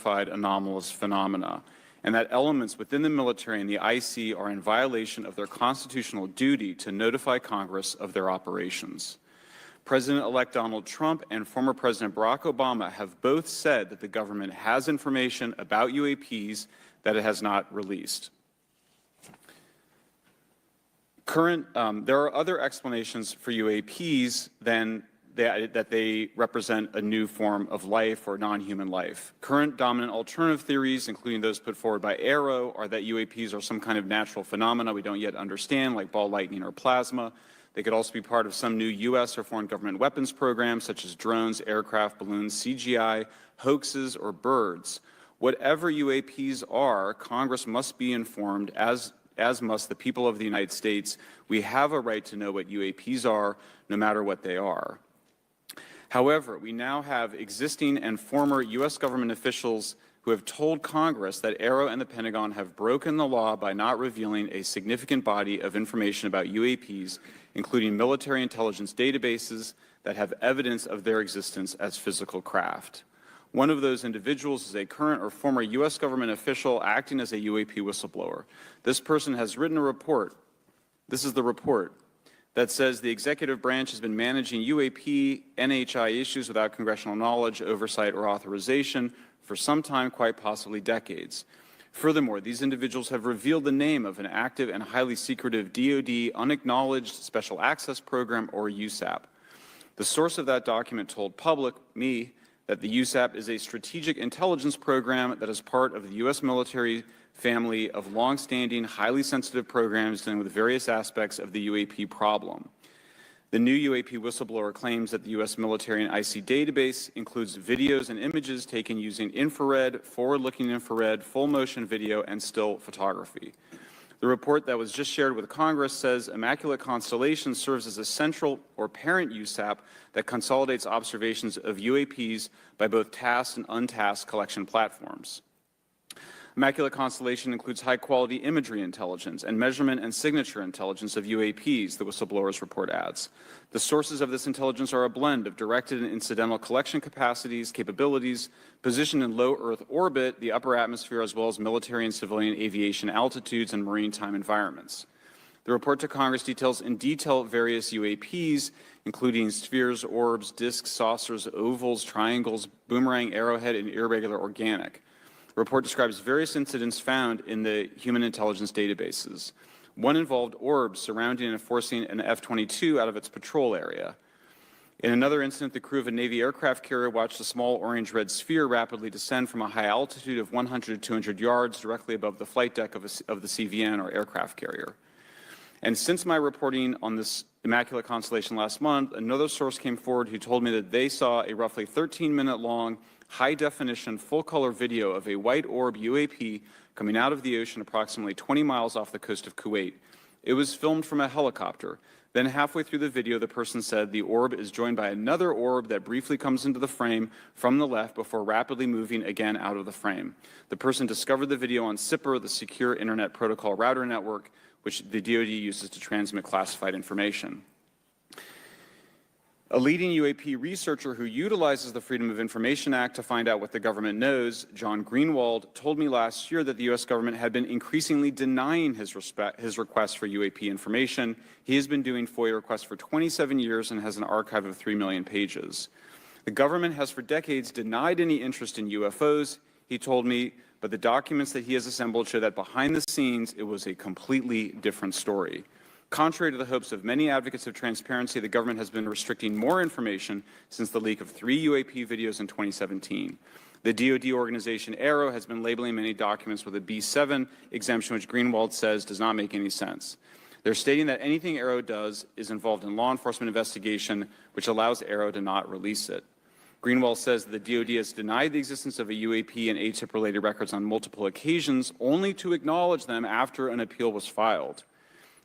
unidentified anomalous phenomena, and that elements within the military and the IC are in violation of their constitutional duty to notify Congress of their operations. President-elect Donald Trump and former President Barack Obama have both said that the government has information about UAPs that it has not released. There are other explanations for UAPs than that they represent a new form of life or non-human life. Current dominant alternative theories, including those put forward by AARO, are that UAPs are some kind of natural phenomena we don't yet understand, like ball lightning or plasma. They could also be part of some new U.S. or foreign government weapons programs, such as drones, aircraft, balloons, CGI, hoaxes, or birds. Whatever UAPs are, Congress must be informed, as must the people of the United States. We have a right to know what UAPs are, no matter what they are. However, we now have existing and former U.S. government officials who have told Congress that AARO and the Pentagon have broken the law by not revealing a significant body of information about UAPs, including military intelligence databases that have evidence of their existence as physical craft. One of those individuals is a current or former U.S. government official acting as a UAP whistleblower. This person has written a report. This is the report that says the executive branch has been managing UAP, NHI issues without congressional knowledge, oversight, or authorization for some time, quite possibly decades. Furthermore, these individuals have revealed the name of an active and highly secretive DoD unacknowledged special access program, or USAP. The source of that document told me, that the USAP is a strategic intelligence program that is part of the U.S. military family of long-standing, highly sensitive programs dealing with various aspects of the UAP problem. The new UAP whistleblower claims that the U.S. military and IC database includes videos and images taken using infrared, forward-looking infrared, full-motion video, and still photography. The report that was just shared with Congress says Immaculate Constellation serves as a central or parent USAP that consolidates observations of UAPs by both tasked and untasked collection platforms. Immaculate Constellation includes high-quality imagery intelligence and measurement and signature intelligence of UAPs, the whistleblower's report adds. The sources of this intelligence are a blend of directed and incidental collection capabilities, positioned in low Earth orbit, the upper atmosphere, as well as military and civilian aviation altitudes and maritime environments. The report to Congress details in detail various UAPs, including spheres, orbs, disks, saucers, ovals, triangles, boomerang, arrowhead, and irregular organic. The report describes various incidents found in the human intelligence databases. One involved orbs surrounding and forcing an F-22 out of its patrol area. In another incident, the crew of a Navy aircraft carrier watched a small orange-red sphere rapidly descend from a high altitude of 100 to 200 yards directly above the flight deck of the CVN, or aircraft carrier. And since my reporting on this Immaculate Constellation last month, another source came forward who told me that they saw a roughly 13-minute-long, high-definition, full-color video of a white orb UAP coming out of the ocean approximately 20 miles off the coast of Kuwait. It was filmed from a helicopter. Then halfway through the video, the person said the orb is joined by another orb that briefly comes into the frame from the left before rapidly moving again out of the frame. The person discovered the video on SIPR, the Secure Internet Protocol Router Network, which the DoD uses to transmit classified information. A leading UAP researcher who utilizes the Freedom of Information Act to find out what the government knows, John Greenwald, told me last year that the U.S. government had been increasingly denying his requests for UAP information. He has been doing FOIA requests for 27 years and has an archive of 3 million pages. The government has for decades denied any interest in UFOs, he told me, but the documents that he has assembled show that behind the scenes it was a completely different story. Contrary to the hopes of many advocates of transparency, the government has been restricting more information since the leak of 3 UAP videos in 2017. The DoD organization AARO has been labeling many documents with a B7 exemption, which Greenwald says does not make any sense. They're stating that anything AARO does is involved in law enforcement investigation, which allows AARO to not release it. Greenwald says that the DoD has denied the existence of a UAP and ATIP-related records on multiple occasions, only to acknowledge them after an appeal was filed.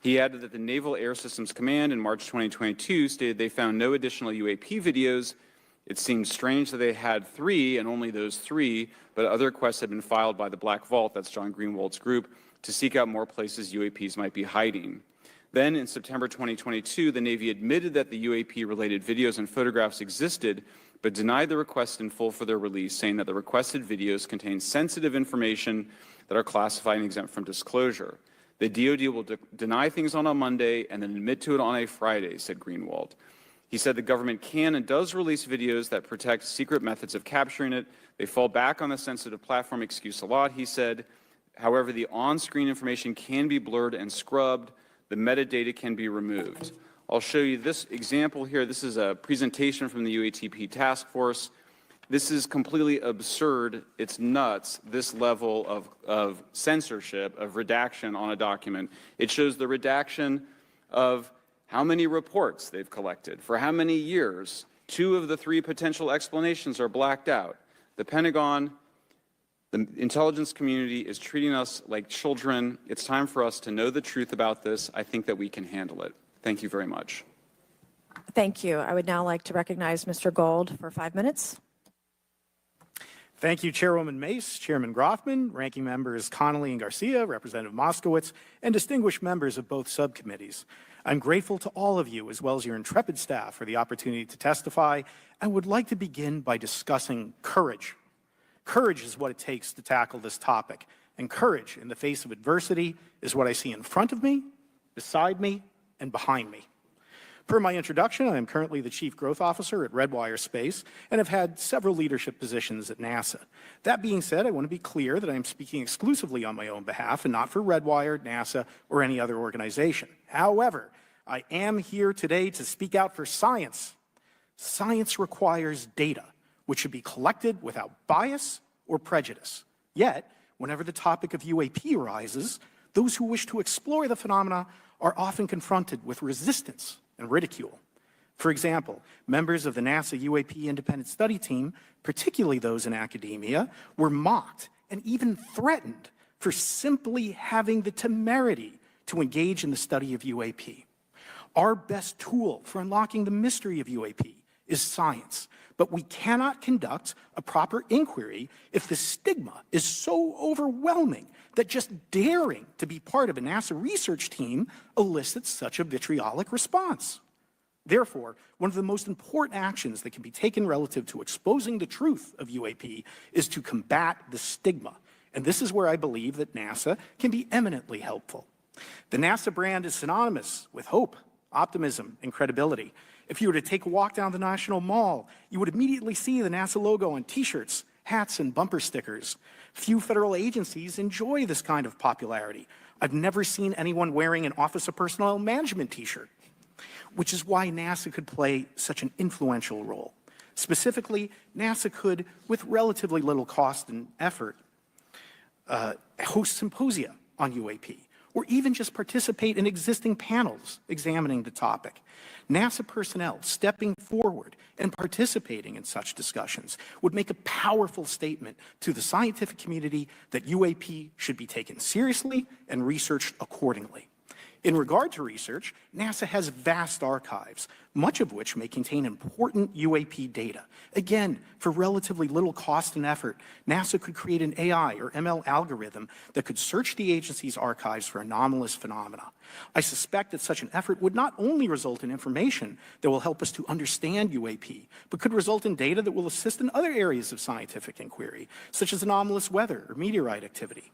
He added that the Naval Air Systems Command in March 2022 stated they found no additional UAP videos. It seemed strange that they had 3 and only those 3, but other requests had been filed by the Black Vault, that's John Greenwald's group, to seek out more places UAPs might be hiding. Then in September 2022, the Navy admitted that the UAP-related videos and photographs existed, but denied the request in full for their release, saying that the requested videos contain sensitive information that are classified and exempt from disclosure. The DoD will deny things on a Monday and then admit to it on a Friday, said Greenwald. He said the government can and does release videos that protect secret methods of capturing it. They fall back on the sensitive platform excuse a lot, he said. However, the on-screen information can be blurred and scrubbed. The metadata can be removed. I'll show you this example here. This is a presentation from the UATP task force. This is completely absurd. It's nuts, this level of censorship, of redaction on a document. It shows the redaction of how many reports they've collected, for how many years. 2 of the 3 potential explanations are blacked out. The Pentagon, the intelligence community is treating us like children. It's time for us to know the truth about this. I think that we can handle it. Thank you very much. Thank you. I would now like to recognize Mr. Gold for 5 minutes. Thank you, Chairwoman Mace, Chairman Grothman, Ranking Members Connolly and Garcia, Representative Moskowitz, and distinguished members of both subcommittees. I'm grateful to all of you, as well as your intrepid staff, for the opportunity to testify, and would like to begin by discussing courage. Courage is what it takes to tackle this topic, and courage in the face of adversity is what I see in front of me, beside me, and behind me. Per my introduction, I am currently the Chief Growth Officer at Redwire Space and have had several leadership positions at NASA. That being said, I want to be clear that I am speaking exclusively on my own behalf and not for Redwire, NASA, or any other organization. However, I am here today to speak out for science. Science requires data, which should be collected without bias or prejudice. Yet, whenever the topic of UAP arises, those who wish to explore the phenomena are often confronted with resistance and ridicule. For example, members of the NASA UAP Independent Study Team, particularly those in academia, were mocked and even threatened for simply having the temerity to engage in the study of UAP. Our best tool for unlocking the mystery of UAP is science, but we cannot conduct a proper inquiry if the stigma is so overwhelming that just daring to be part of a NASA research team elicits such a vitriolic response. Therefore, one of the most important actions that can be taken relative to exposing the truth of UAP is to combat the stigma. And this is where I believe that NASA can be eminently helpful. The NASA brand is synonymous with hope, optimism, and credibility. If you were to take a walk down the National Mall, you would immediately see the NASA logo on t-shirts, hats, and bumper stickers. Few federal agencies enjoy this kind of popularity. I've never seen anyone wearing an Office of Personnel Management t-shirt, which is why NASA could play such an influential role. Specifically, NASA could, with relatively little cost and effort, host symposia on UAP, or even just participate in existing panels examining the topic. NASA personnel stepping forward and participating in such discussions would make a powerful statement to the scientific community that UAP should be taken seriously and researched accordingly. In regard to research, NASA has vast archives, much of which may contain important UAP data. Again, for relatively little cost and effort, NASA could create an AI or ML algorithm that could search the agency's archives for anomalous phenomena. I suspect that such an effort would not only result in information that will help us to understand UAP, but could result in data that will assist in other areas of scientific inquiry, such as anomalous weather or meteorite activity.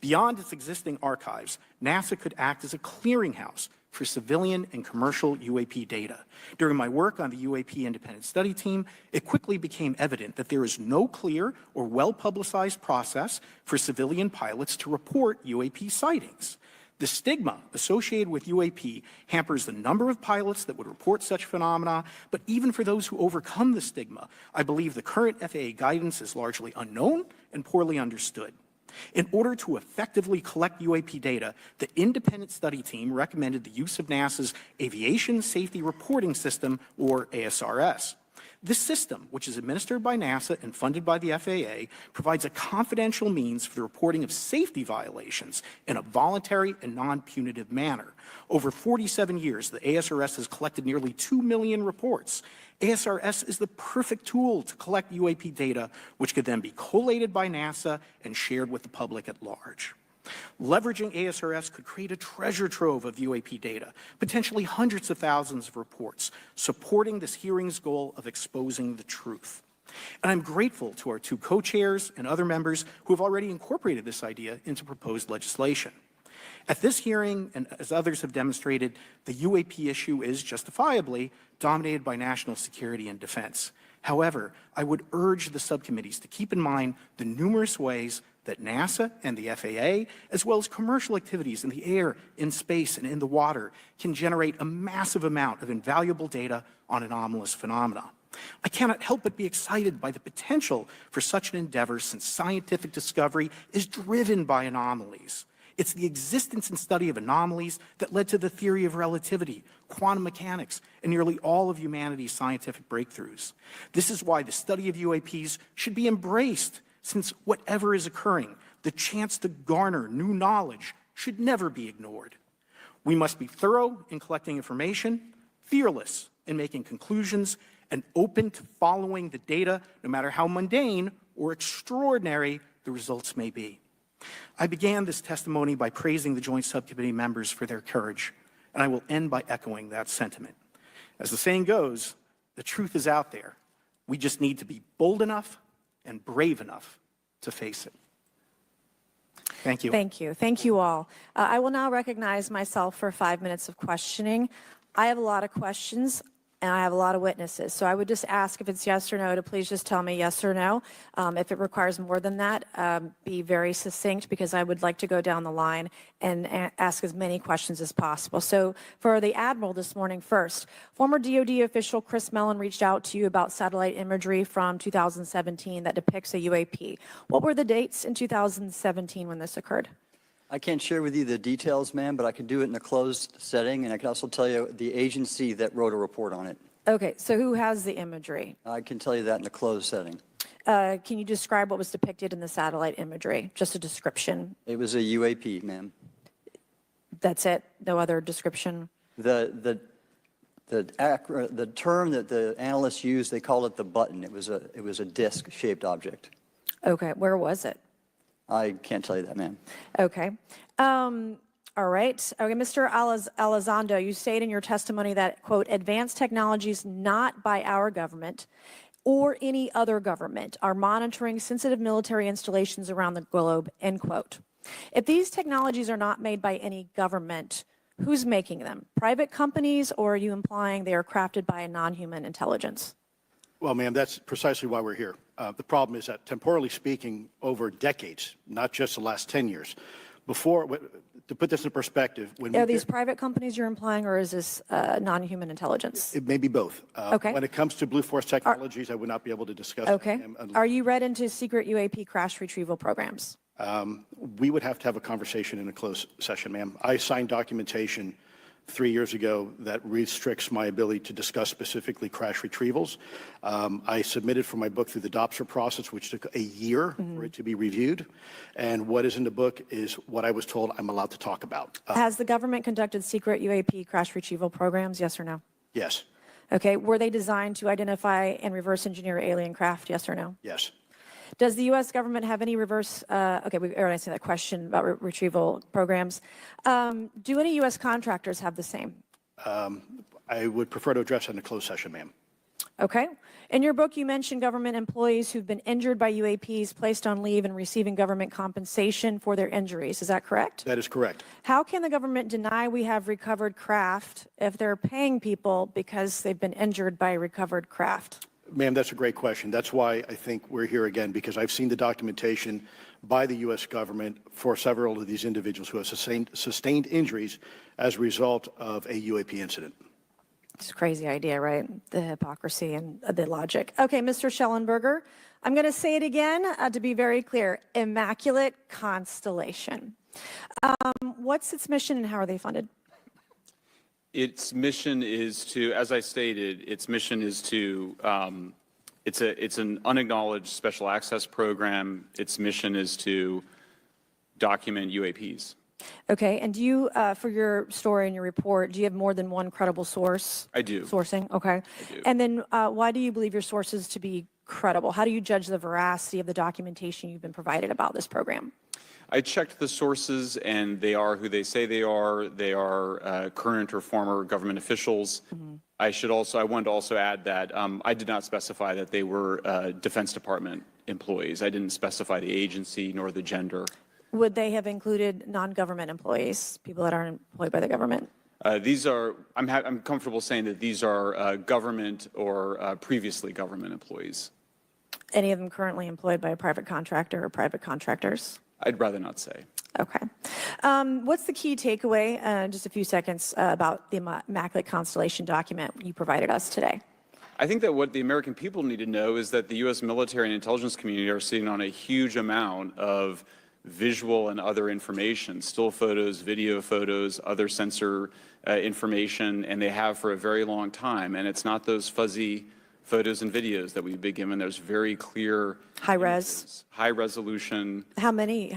Beyond its existing archives, NASA could act as a clearinghouse for civilian and commercial UAP data. During my work on the UAP Independent Study Team, it quickly became evident that there is no clear or well-publicized process for civilian pilots to report UAP sightings. The stigma associated with UAP hampers the number of pilots that would report such phenomena, but even for those who overcome the stigma, I believe the current FAA guidance is largely unknown and poorly understood. In order to effectively collect UAP data, the independent study team recommended the use of NASA's Aviation Safety Reporting System, or ASRS. This system, which is administered by NASA and funded by the FAA, provides a confidential means for the reporting of safety violations in a voluntary and non-punitive manner. Over 47 years, the ASRS has collected nearly 2 million reports. ASRS is the perfect tool to collect UAP data, which could then be collated by NASA and shared with the public at large. Leveraging ASRS could create a treasure trove of UAP data, potentially hundreds of thousands of reports, supporting this hearing's goal of exposing the truth. And I'm grateful to our two co-chairs and other members who have already incorporated this idea into proposed legislation. At this hearing, and as others have demonstrated, the UAP issue is justifiably dominated by national security and defense. However, I would urge the subcommittees to keep in mind the numerous ways that NASA and the FAA, as well as commercial activities in the air, in space, and in the water, can generate a massive amount of invaluable data on anomalous phenomena. I cannot help but be excited by the potential for such an endeavor, since scientific discovery is driven by anomalies. It's the existence and study of anomalies that led to the theory of relativity, quantum mechanics, and nearly all of humanity's scientific breakthroughs. This is why the study of UAPs should be embraced, since whatever is occurring, the chance to garner new knowledge should never be ignored. We must be thorough in collecting information, fearless in making conclusions, and open to following the data, no matter how mundane or extraordinary the results may be. I began this testimony by praising the Joint Subcommittee members for their courage, and I will end by echoing that sentiment. As the saying goes, the truth is out there. We just need to be bold enough and brave enough to face it. Thank you. Thank you. Thank you all. I will now recognize myself for 5 minutes of questioning. I have a lot of questions, and I have a lot of witnesses. So I would just ask, if it's yes or no, to please just tell me yes or no. If it requires more than that, be very succinct, because I would like to go down the line and ask as many questions as possible. So for the Admiral this morning first, former DoD official Chris Mellon reached out to you about satellite imagery from 2017 that depicts a UAP. What were the dates in 2017 when this occurred? I can't share with you the details, ma'am, but I can do it in a closed setting, and I can also tell you the agency that wrote a report on it. Okay, so who has the imagery? I can tell you that in a closed setting. Can you describe what was depicted in the satellite imagery? Just a description. It was a UAP, ma'am. That's it? No other description? The term that the analysts used, they called it the button. It was a disc-shaped object. Okay, where was it? I can't tell you that, ma'am. Okay. All right. Okay, Mr. Elizondo, you state in your testimony that, quote, advanced technologies not by our government or any other government are monitoring sensitive military installations around the globe, end quote. If these technologies are not made by any government, who's making them? Private companies, or are you implying they are crafted by a non-human intelligence? Well, ma'am, that's precisely why we're here. The problem is that, temporally speaking, over decades, not just the last 10 years, to put this in perspective, Are these private companies you're implying, or is this non-human intelligence? It may be both. Okay. When it comes to Blue Force Technologies, I would not be able to discuss Okay. them. Are you read into secret UAP crash retrieval programs? We would have to have a conversation in a closed session, ma'am. I signed documentation 3 years ago that restricts my ability to discuss specifically crash retrievals. I submitted for my book through the DOPSR process, which took a year for it to be reviewed. And what is in the book is what I was told I'm allowed to talk about. Has the government conducted secret UAP crash retrieval programs, yes or no? Yes. Okay, were they designed to identify and reverse engineer alien craft, yes or no? Yes. Does the U.S. government have any reverse, okay, we already answered that question about retrieval programs. Do any U.S. contractors have the same? I would prefer to address that in a closed session, ma'am. Okay. In your book, you mentioned government employees who've been injured by UAPs, placed on leave, and receiving government compensation for their injuries. Is that correct? That is correct. How can the government deny we have recovered craft if they're paying people because they've been injured by recovered craft? Ma'am, that's a great question. That's why I think we're here again, because I've seen the documentation by the U.S. government for several of these individuals who have sustained injuries as a result of a UAP incident. It's a crazy idea, right? The hypocrisy and the logic. Okay, Mr. Schellenberger, I'm going to say it again to be very clear. Immaculate Constellation. What's its mission and how are they funded? Its mission is to, as I stated, its mission is to, it's an unacknowledged special access program. Its mission is to document UAPs. Okay, and do you, for your story and your report, do you have more than one credible source? I do. Sourcing, okay. I do. And then why do you believe your sources to be credible? How do you judge the veracity of the documentation you've been provided about this program? I checked the sources, and they are who they say they are. They are current or former government officials. I wanted to also add that I did not specify that they were Defense Department employees. I didn't specify the agency nor the gender. Would they have included non-government employees, people that aren't employed by the government? I'm comfortable saying that these are government or previously government employees. Any of them currently employed by a private contractor or private contractors? I'd rather not say. Okay. What's the key takeaway, just a few seconds, about the Immaculate Constellation document you provided us today? I think that what the American people need to know is that the U.S. military and intelligence community are sitting on a huge amount of visual and other information, still photos, video photos, other sensor information, and they have for a very long time. And it's not those fuzzy photos and videos that we've been given. There's very clear High res. images, high resolution. How many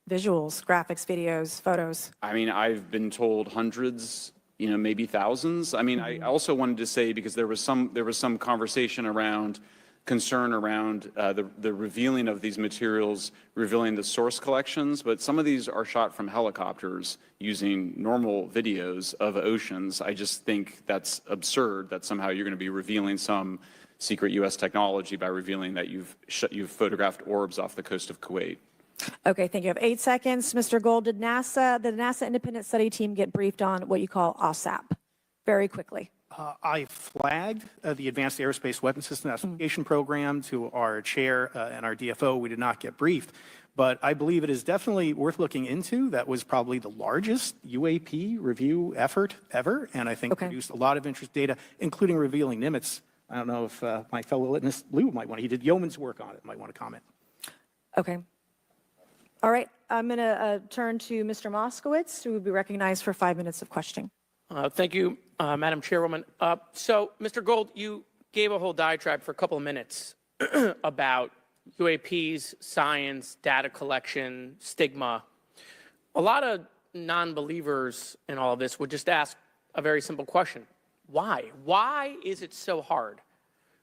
visuals, graphics, videos, photos? I mean, I've been told hundreds, maybe thousands. I mean, I also wanted to say, because there was some conversation around concern around the revealing of these materials, revealing the source collections, but some of these are shot from helicopters using normal videos of oceans. I just think that's absurd that somehow you're going to be revealing some secret U.S. technology by revealing that you've photographed orbs off the coast of Kuwait. Okay, thank you. I have 8 seconds. Mr. Gold, did the NASA independent study team get briefed on what you call OSAP? Very quickly. I flagged the Advanced Aerospace Weapons System Application Program to our chair and our DFO. We did not get briefed, but I believe it is definitely worth looking into. That was probably the largest UAP review effort ever, and I think produced a lot of interest data, including revealing Nimitz. I don't know if my fellow witness Lou might want to. He did yeoman's work on it. Might want to comment. Okay. All right. I'm going to turn to Mr. Moskowitz, who will be recognized for 5 minutes of questioning. Thank you, Madam Chairwoman. So, Mr. Gold, you gave a whole diatribe for a couple of minutes about UAPs, science, data collection, stigma. A lot of non-believers in all of this would just ask a very simple question. Why? Why is it so hard?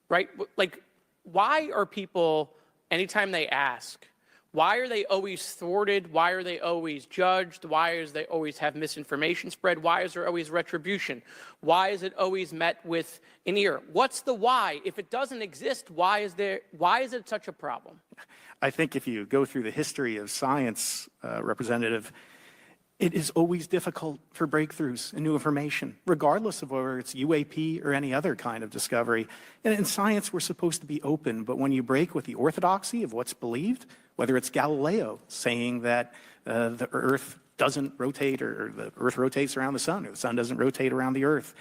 Right? Like, why are people, anytime they ask, why are they always thwarted? Why are they always judged? Why is they always have misinformation spread? Why is there always retribution? Why is it always met with an ear? What's the why? If it doesn't exist, why is it such a problem? I think if you go through the history of science, Representative, it is always difficult for breakthroughs and new information, regardless of whether it's UAP or any other kind of discovery. And in science, we're supposed to be open, but when you break with the orthodoxy of what's believed, whether it's Galileo saying that the Earth doesn't rotate, or the Earth rotates around the sun, or the sun doesn't rotate around the Earth,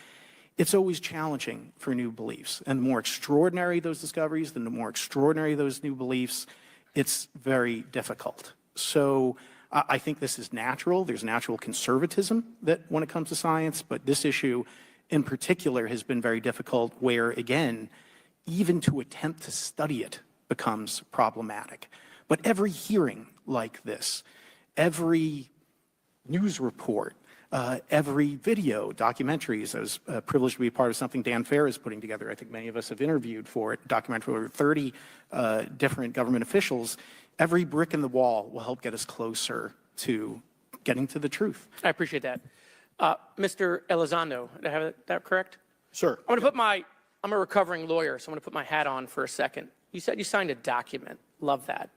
it's always challenging for new beliefs. And the more extraordinary those discoveries, the more extraordinary those new beliefs, it's very difficult. So I think this is natural. There's natural conservatism that when it comes to science, but this issue in particular has been very difficult where, again, even to attempt to study it becomes problematic. But every hearing like this, every news report, every video, documentaries, I was privileged to be a part of something Dan Fair is putting together. I think many of us have interviewed for it, documentary over 30 different government officials. Every brick in the wall will help get us closer to getting to the truth. I appreciate that. Mr. Elizondo, did I have that correct? Sir. I'm a recovering lawyer, so I'm going to put my hat on for a second. You said you signed a document. Love that.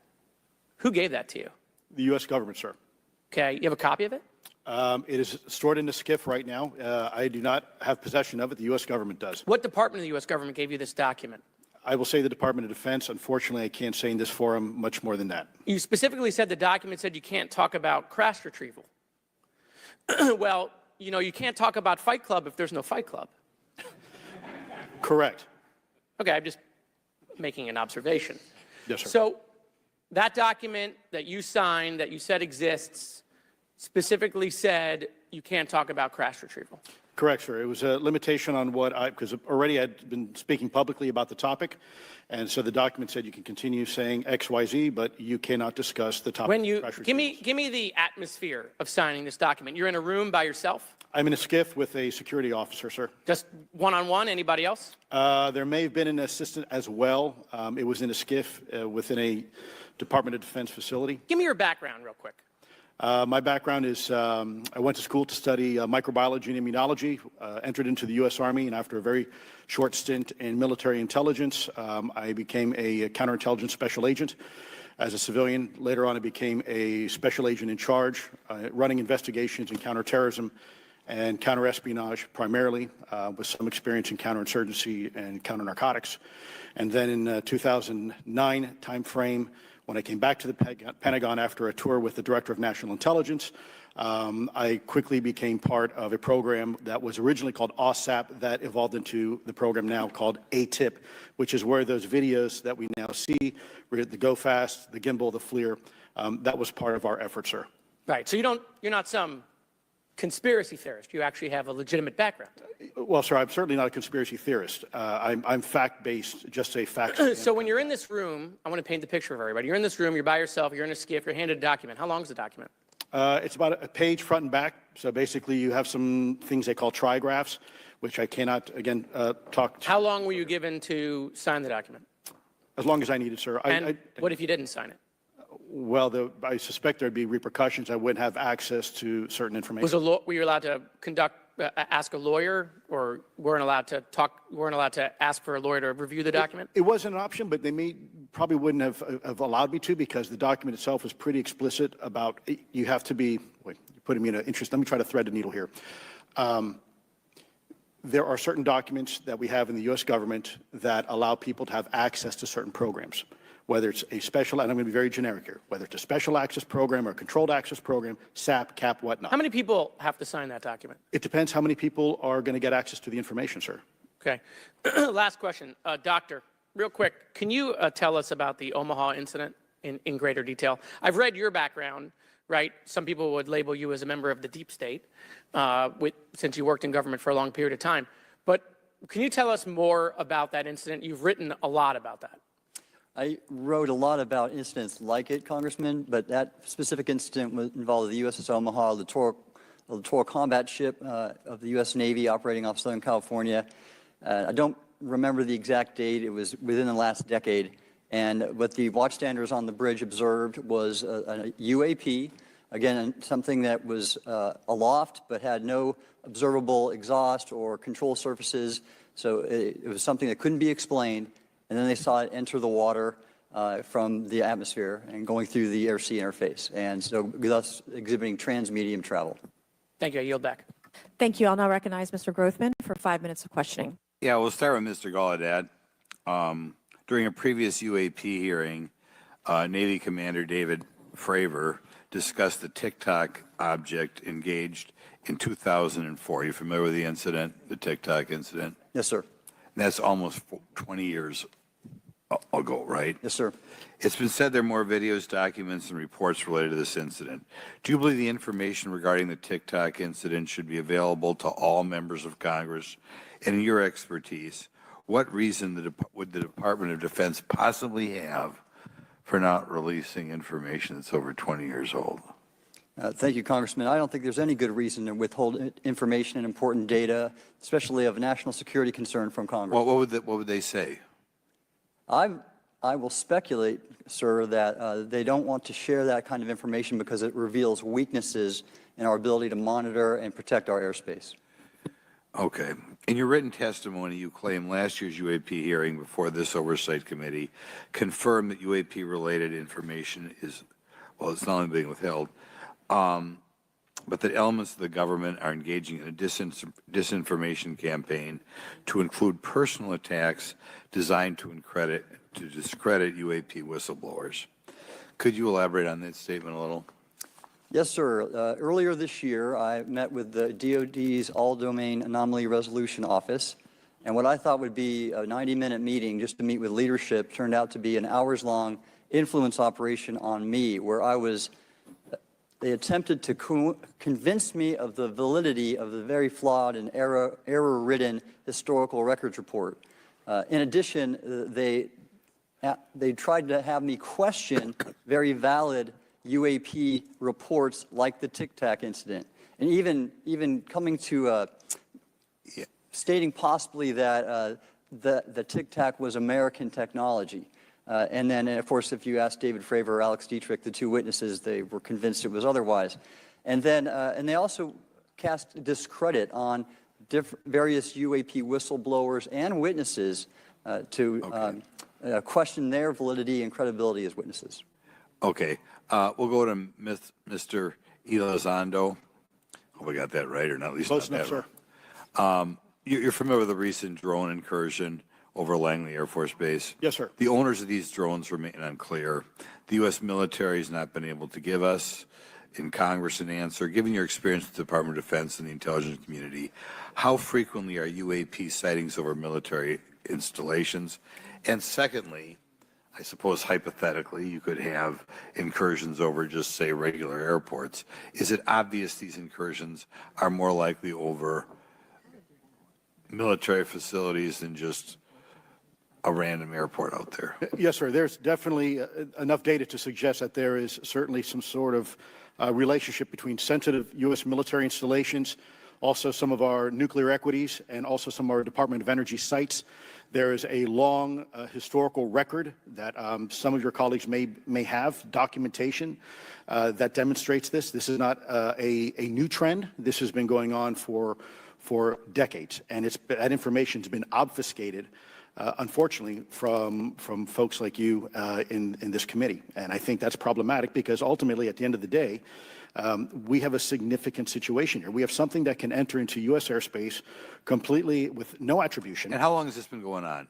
Who gave that to you? The U.S. government, sir. Okay, you have a copy of it? It is stored in a SCIF right now. I do not have possession of it. The U.S. government does. What department of the U.S. government gave you this document? I will say the Department of Defense. Unfortunately, I can't say in this forum much more than that. You specifically said the document said you can't talk about crash retrieval. Well, you can't talk about Fight Club if there's no Fight Club. Correct. Okay, I'm just making an observation. Yes, sir. So that document that you signed, that you said exists, specifically said you can't talk about crash retrieval. Correct, sir. It was a limitation on because already I'd been speaking publicly about the topic, and so the document said you can continue saying X, Y, Z, but you cannot discuss the topic. When you give me the atmosphere of signing this document. You're in a room by yourself? I'm in a SCIF with a security officer, sir. Just one-on-one? Anybody else? There may have been an assistant as well. It was in a SCIF within a Department of Defense facility. Give me your background real quick. My background is I went to school to study microbiology and immunology, entered into the U.S. Army, and after a very short stint in military intelligence, I became a counterintelligence special agent. As a civilian, later on I became a special agent in charge, running investigations in counterterrorism and counterespionage primarily, with some experience in counterinsurgency and counternarcotics. And then in 2009 timeframe, when I came back to the Pentagon after a tour with the Director of National Intelligence, I quickly became part of a program that was originally called OSAP that evolved into the program now called ATIP, which is where those videos that we now see, the Go Fast, the Gimbal, the FLIR, that was part of our effort, sir. Right. So you're not some conspiracy theorist. You actually have a legitimate background. Well, sir, I'm certainly not a conspiracy theorist. I'm fact-based, just a fact. So when you're in this room, I want to paint the picture of everybody. You're in this room, you're by yourself, you're in a skiff, you're handed a document. How long is the document? It's about a page front and back. So basically, you have some things they call trigraphs, which I cannot, again, talk to. How long were you given to sign the document? As long as I needed, sir. And what if you didn't sign it? Well, I suspect there'd be repercussions. I wouldn't have access to certain information. Were you allowed to ask a lawyer, or weren't allowed to ask for a lawyer to review the document? It wasn't an option, but they probably wouldn't have allowed me to, because the document itself was pretty explicit about you have to be, wait, you're putting me in an interest. Let me try to thread the needle here. There are certain documents that we have in the U.S. government that allow people to have access to certain programs, whether it's a special, and I'm going to be very generic here, whether it's a special access program or a controlled access program, SAP, CAP, whatnot. How many people have to sign that document? It depends how many people are going to get access to the information, sir. Okay. Last question. Doctor, real quick, can you tell us about the Omaha incident in greater detail? I've read your background, right? Some people would label you as a member of the deep state, since you worked in government for a long period of time. But can you tell us more about that incident? You've written a lot about that. I wrote a lot about incidents like it, Congressman, but that specific incident involved the USS Omaha, the littoral combat ship of the U.S. Navy operating off Southern California. I don't remember the exact date. It was within the last decade. And what the watchstanders on the bridge observed was a UAP, again, something that was aloft but had no observable exhaust or control surfaces. So it was something that couldn't be explained. And then they saw it enter the water from the atmosphere and going through the air-sea interface, and so thus exhibiting trans-medium travel. Thank you. I yield back. Thank you. I'll now recognize Mr. Grothman for 5 minutes of questioning. Yeah, we'll start with Mr. Gallaudet. During a previous UAP hearing, Navy Commander David Fravor discussed the TikTok object engaged in 2004. Are you familiar with the incident, the TikTok incident? Yes, sir. And that's almost 20 years ago, right? Yes, sir. It's been said there are more videos, documents, and reports related to this incident. Do you believe the information regarding the TikTok incident should be available to all members of Congress? And in your expertise, what reason would the Department of Defense possibly have for not releasing information that's over 20 years old? Thank you, Congressman. I don't think there's any good reason to withhold information and important data, especially of national security concern, from Congress. Well, what would they say? I will speculate, sir, that they don't want to share that kind of information because it reveals weaknesses in our ability to monitor and protect our airspace. Okay. In your written testimony, you claim last year's UAP hearing before this Oversight Committee confirmed that UAP-related information is, well, it's not only being withheld, but that elements of the government are engaging in a disinformation campaign to include personal attacks designed to discredit UAP whistleblowers. Could you elaborate on that statement a little? Yes, sir. Earlier this year, I met with the DoD's All-Domain Anomaly Resolution Office, and what I thought would be a 90-minute meeting just to meet with leadership turned out to be an hours-long influence operation on me, where they attempted to convince me of the validity of the very flawed and error-ridden historical records report. In addition, they tried to have me question very valid UAP reports like the Tic Tac incident, and even coming to stating possibly that the Tic Tac was American technology. And then, of course, if you ask David Fravor or Alex Dietrich, the two witnesses, they were convinced it was otherwise. And then, and they also cast discredit on various UAP whistleblowers and witnesses to question their validity and credibility as witnesses. Okay. We'll go to Mr. Elizondo. Hope I got that right, or not at least Close not enough, that sir. right. You're familiar with the recent drone incursion over Langley Air Force Base? Yes, sir. The owners of these drones remain unclear. The U.S. military has not been able to give us in Congress an answer. Given your experience with the Department of Defense and the intelligence community, how frequently are UAP sightings over military installations? And secondly, I suppose hypothetically you could have incursions over just, say, regular airports. Is it obvious these incursions are more likely over military facilities than just a random airport out there? Yes, sir. There's definitely enough data to suggest that there is certainly some sort of relationship between sensitive U.S. military installations, also some of our nuclear equities, and also some of our Department of Energy sites. There is a long historical record that some of your colleagues may have, documentation that demonstrates this. This is not a new trend. This has been going on for decades, and that information has been obfuscated, unfortunately, from folks like you in this committee. And I think that's problematic because ultimately, at the end of the day, we have a significant situation here. We have something that can enter into U.S. airspace completely with no attribution. And how long has this been going on?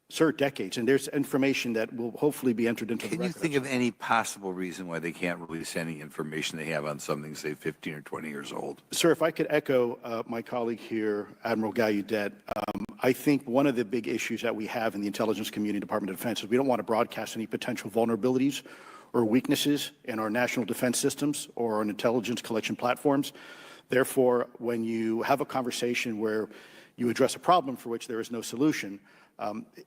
Sir, decades. And there's information that will hopefully be entered into the Can you record. think of any possible reason why they can't release any information they have on something, say, 15 or 20 years old? Sir, if I could echo my colleague here, Admiral Gallaudet, I think one of the big issues that we have in the intelligence community, Department of Defense, is we don't want to broadcast any potential vulnerabilities or weaknesses in our national defense systems or on intelligence collection platforms. Therefore, when you have a conversation where you address a problem for which there is no solution,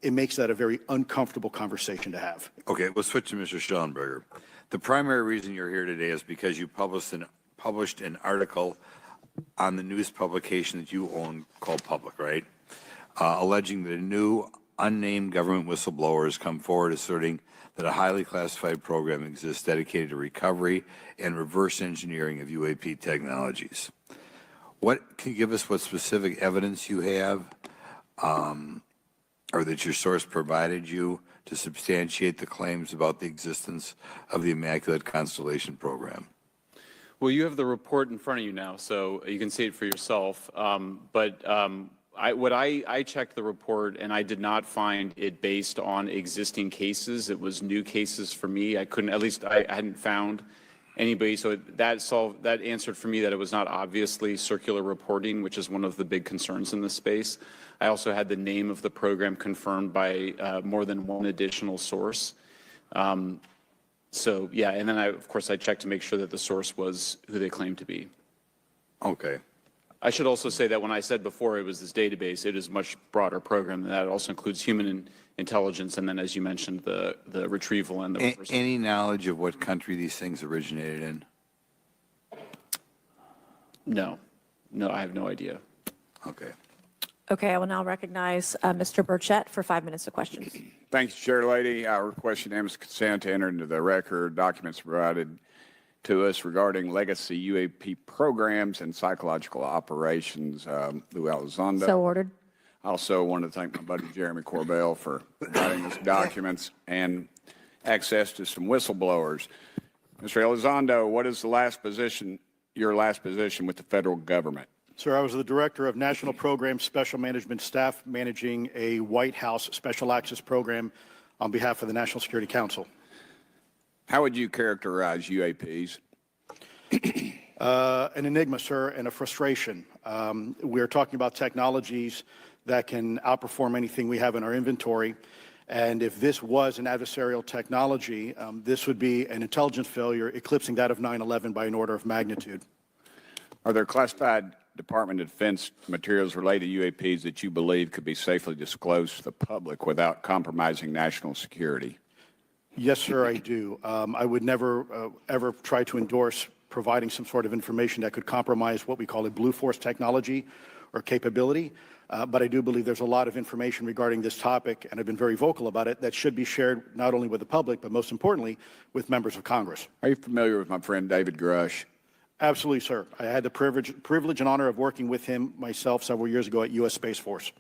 it makes that a very uncomfortable conversation to have. Okay, we'll switch to Mr. Schellenberger. The primary reason you're here today is because you published an article on the news publication that you own called Public, right? Alleging that a new unnamed government whistleblower has come forward asserting that a highly classified program exists dedicated to recovery and reverse engineering of UAP technologies. Can you give us what specific evidence you have or that your source provided you to substantiate the claims about the existence of the Immaculate Constellation program? Well, you have the report in front of you now, so you can see it for yourself. I checked the report, and I did not find it based on existing cases. It was new cases for me. I hadn't found anybody. So that answered for me that it was not obviously circular reporting, which is one of the big concerns in this space. I also had the name of the program confirmed by more than one additional source. So yeah, and then of course I checked to make sure that the source was who they claimed to be. Okay. I should also say that when I said before it was this database, it is a much broader program than that. It also includes human intelligence, and then, as you mentioned, the retrieval and the reversal. Any knowledge of what country these things originated in? No, I have no idea. Okay. Okay, I will now recognize Mr. Burchett for 5 minutes of questions. Thank you, Chair Lady. I request unanimous consent to enter into the record documents provided to us regarding legacy UAP programs and psychological operations. Lou Elizondo. So ordered. I also want to thank my buddy Jeremy Corbell for providing us documents and access to some whistleblowers. Mr. Elizondo, what is your last position with the federal government? Sir, I was the Director of National Program Special Management Staff managing a White House Special Access Program on behalf of the National Security Council. How would you characterize UAPs? An enigma, sir, and a frustration. We're talking about technologies that can outperform anything we have in our inventory. And if this was an adversarial technology, this would be an intelligence failure eclipsing that of 9/11 by an order of magnitude. Are there classified Department of Defense materials related to UAPs that you believe could be safely disclosed to the public without compromising national security? Yes, sir, I do. I would never, ever try to endorse providing some sort of information that could compromise what we call a blue force technology or capability. But I do believe there's a lot of information regarding this topic, and I've been very vocal about it, that should be shared not only with the public, but most importantly, with members of Congress. Are you familiar with my friend David Grush? Absolutely, sir. I had the privilege and honor of working with him myself several years ago at U.S. Space Force.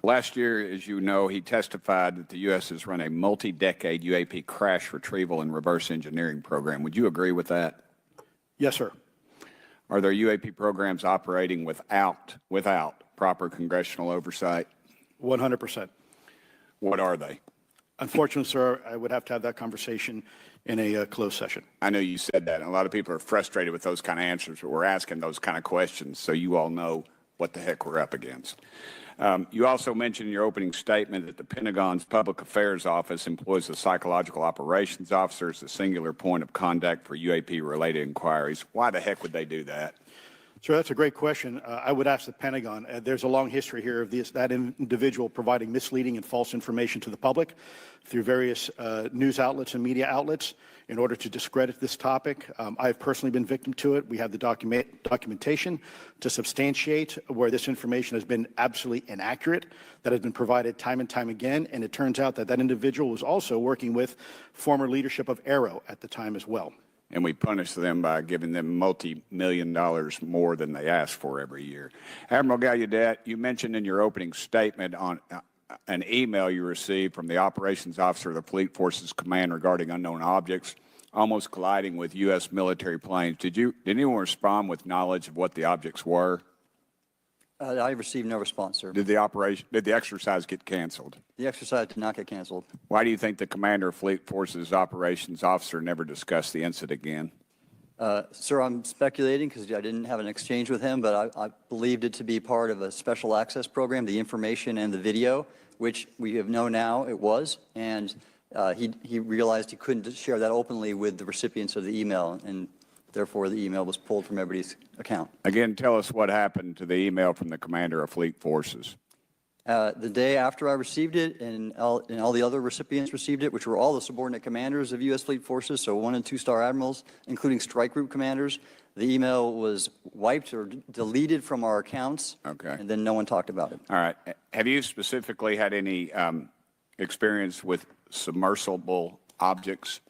Last year, as you know, he testified that the U.S. has run a multi-decade UAP crash retrieval and reverse engineering program. Would you agree with that? Yes, sir. Are there UAP programs operating without proper congressional oversight? 100%. What are they? Unfortunately, sir, I would have to have that conversation in a closed session. I know you said that, and a lot of people are frustrated with those kind of answers, but we're asking those kind of questions so you all know what the heck we're up against. You also mentioned in your opening statement that the Pentagon's Public Affairs Office employs a psychological operations officer as the singular point of contact for UAP-related inquiries. Why the heck would they do that? Sir, that's a great question. I would ask the Pentagon. There's a long history here of that individual providing misleading and false information to the public through various news outlets and media outlets in order to discredit this topic. I've personally been victim to it. We have the documentation to substantiate where this information has been absolutely inaccurate, that has been provided time and time again, and it turns out that that individual was also working with former leadership of Aero at the time as well. And we punish them by giving them multi-million dollars more than they ask for every year. Admiral Gallaudet, you mentioned in your opening statement on an email you received from the operations officer of the Fleet Forces Command regarding unknown objects almost colliding with U.S. military planes. Did anyone respond with knowledge of what the objects were? I received no response, sir. Did the exercise get canceled? The exercise did not get canceled. Why do you think the commander of Fleet Forces operations officer never discussed the incident again? Sir, I'm speculating because I didn't have an exchange with him, but I believed it to be part of a special access program, the information and the video, which we have known now it was, and he realized he couldn't share that openly with the recipients of the email, and therefore the email was pulled from everybody's account. Again, tell us what happened to the email from the commander of Fleet Forces. The day after I received it, and all the other recipients received it, which were all the subordinate commanders of U.S. Fleet Forces, so 1- and 2-star admirals, including strike group commanders, the email was wiped or deleted from our accounts, Okay. and then no one talked about it. All right. Have you specifically had any experience with submersible objects?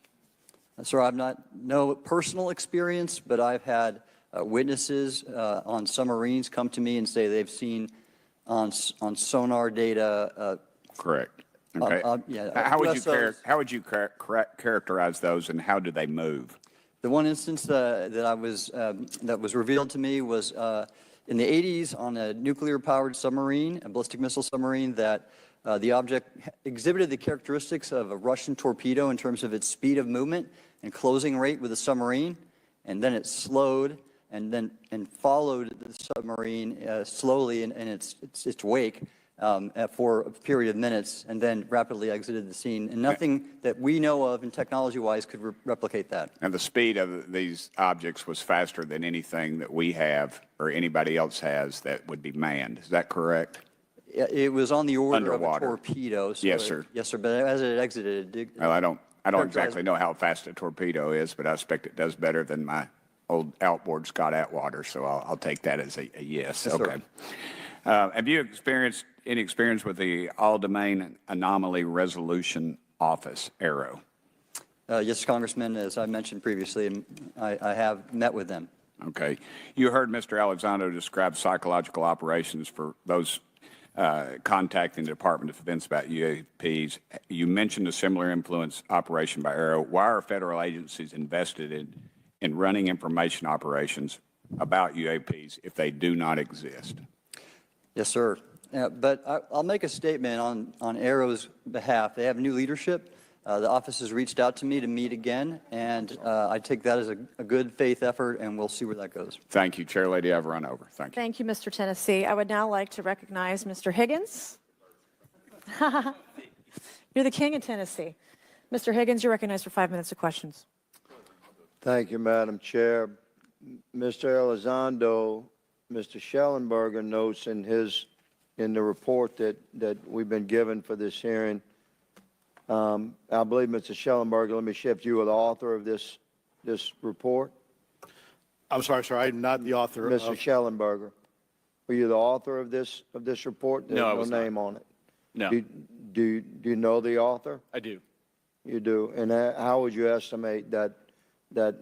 Sir, I've no personal experience, but I've had witnesses on submarines come to me and say they've seen on sonar data. Correct. Okay. Yeah, how would USOs. you characterize those, and how do they move? The one instance that was revealed to me was in the 80s on a nuclear-powered submarine, a ballistic missile submarine, that the object exhibited the characteristics of a Russian torpedo in terms of its speed of movement and closing rate with the submarine, and then it slowed and followed the submarine slowly in its wake for a period of minutes, and then rapidly exited the scene. And nothing that we know of and technology-wise could replicate that. And the speed of these objects was faster than anything that we have or anybody else has that would be manned. Is that correct? It was on the order Underwater. of a torpedo. So Yes, sir. Yes, sir. But as it exited, it did. Well, I don't exactly know how fast a torpedo is, but I expect it does better than my old outboard Scott Atwater, so I'll take that as a yes. Yes, okay. sir. Have you experienced any experience with the All-Domain Anomaly Resolution Office, ARROW? Yes, Congressman, as I mentioned previously, and I have met with them. Okay. You heard Mr. Elizondo describe psychological operations for those contacting the Department of Defense about UAPs. You mentioned a similar influence operation by ARROW. Why are federal agencies invested in running information operations about UAPs if they do not exist? Yes, sir. But I'll make a statement on ARROW's behalf. They have new leadership. The office has reached out to me to meet again, and I take that as a good faith effort, and we'll see where that goes. Thank you, Chair Lady. I've run over. Thank you. Thank you, Mr. Tennessee. I would now like to recognize Mr. Higgins. You're the king of Tennessee. Mr. Higgins, you're recognized for 5 minutes of questions. Thank you, Madam Chair. Mr. Elizondo, Mr. Schellenberger notes in the report that we've been given for this hearing. I believe, Mr. Schellenberger, let me shift you, are the author of this report. I'm sorry, sir. I'm not the author Mr. of. Schellenberger. Were you the author of this report? There's No, I was not. name on it. No, Do you know the author? I do. You do. And how would you estimate that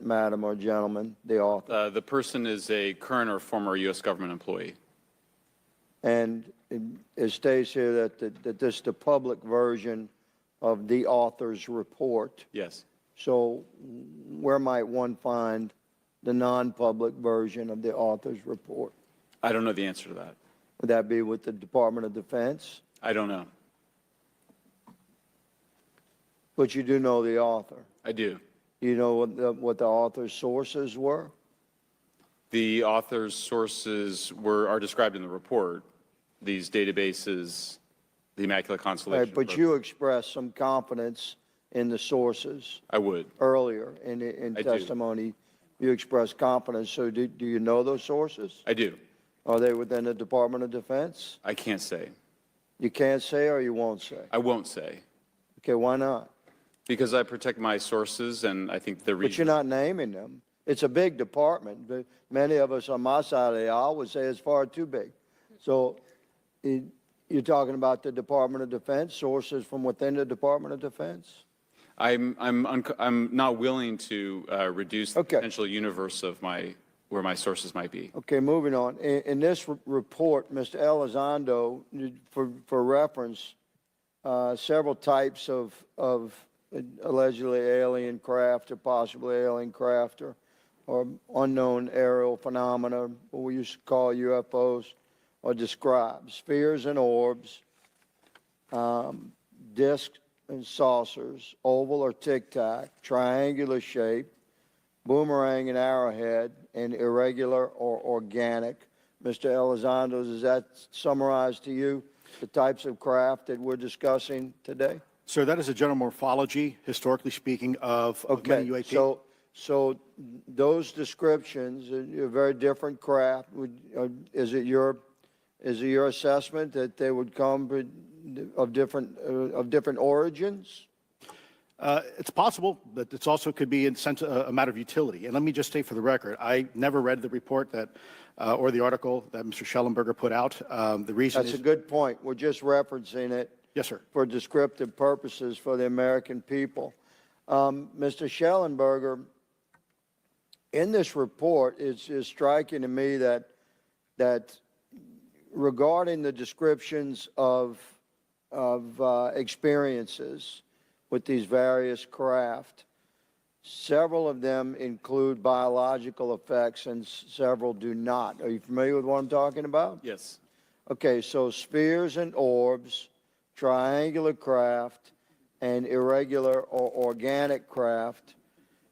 madam or gentleman, the author? The person is a current or former U.S. government employee. And it states here that this is the public version of the author's report. Yes. So where might one find the non-public version of the author's report? I don't know the answer to that. Would that be with the Department of Defense? I don't know. But you do know the author. I do. You know what the author's sources were? The author's sources are described in the report. These databases, the Immaculate Constellation. Right, but you expressed some confidence in the sources I would. earlier in I do. testimony. You expressed confidence. So do you know those sources? I do. Are they within the Department of Defense? I can't say. You can't say or you won't say? I won't say. Okay, why not? Because I protect my sources, and I think the reason. But you're not naming them. It's a big department. But many of us on my side of the aisle would say it's far too big. So you're talking about the Department of Defense, sources from within the Department of Defense? I'm not willing to reduce the Okay. potential universe of where my sources might be. Okay, moving on. In this report, Mr. Elizondo, for reference, several types of allegedly alien craft or possibly alien craft or unknown aerial phenomena, what we used to call UFOs, are described. Spheres and orbs, discs and saucers, oval or tic-tac, triangular shape, boomerang and arrowhead, and irregular or organic. Mr. Elizondo, does that summarize to you the types of craft that we're discussing today? Sir, that is a general morphology, historically speaking, of many Okay, UAP. so those descriptions are very different craft. Is it your assessment that they would come of different origins? It's possible, but it's also could be in sense a matter of utility. And let me just say for the record, I never read the report that or the article that Mr. Schellenberger put out. The reason That's is a good point. We're just referencing it yes, sir. for descriptive purposes for the American people. Mr. Schellenberger, in this report, it's striking to me that regarding the descriptions of experiences with these various craft, several of them include biological effects and several do not. Are you familiar with what I'm talking about? Yes. Okay, so spheres and orbs, triangular craft, and irregular or organic craft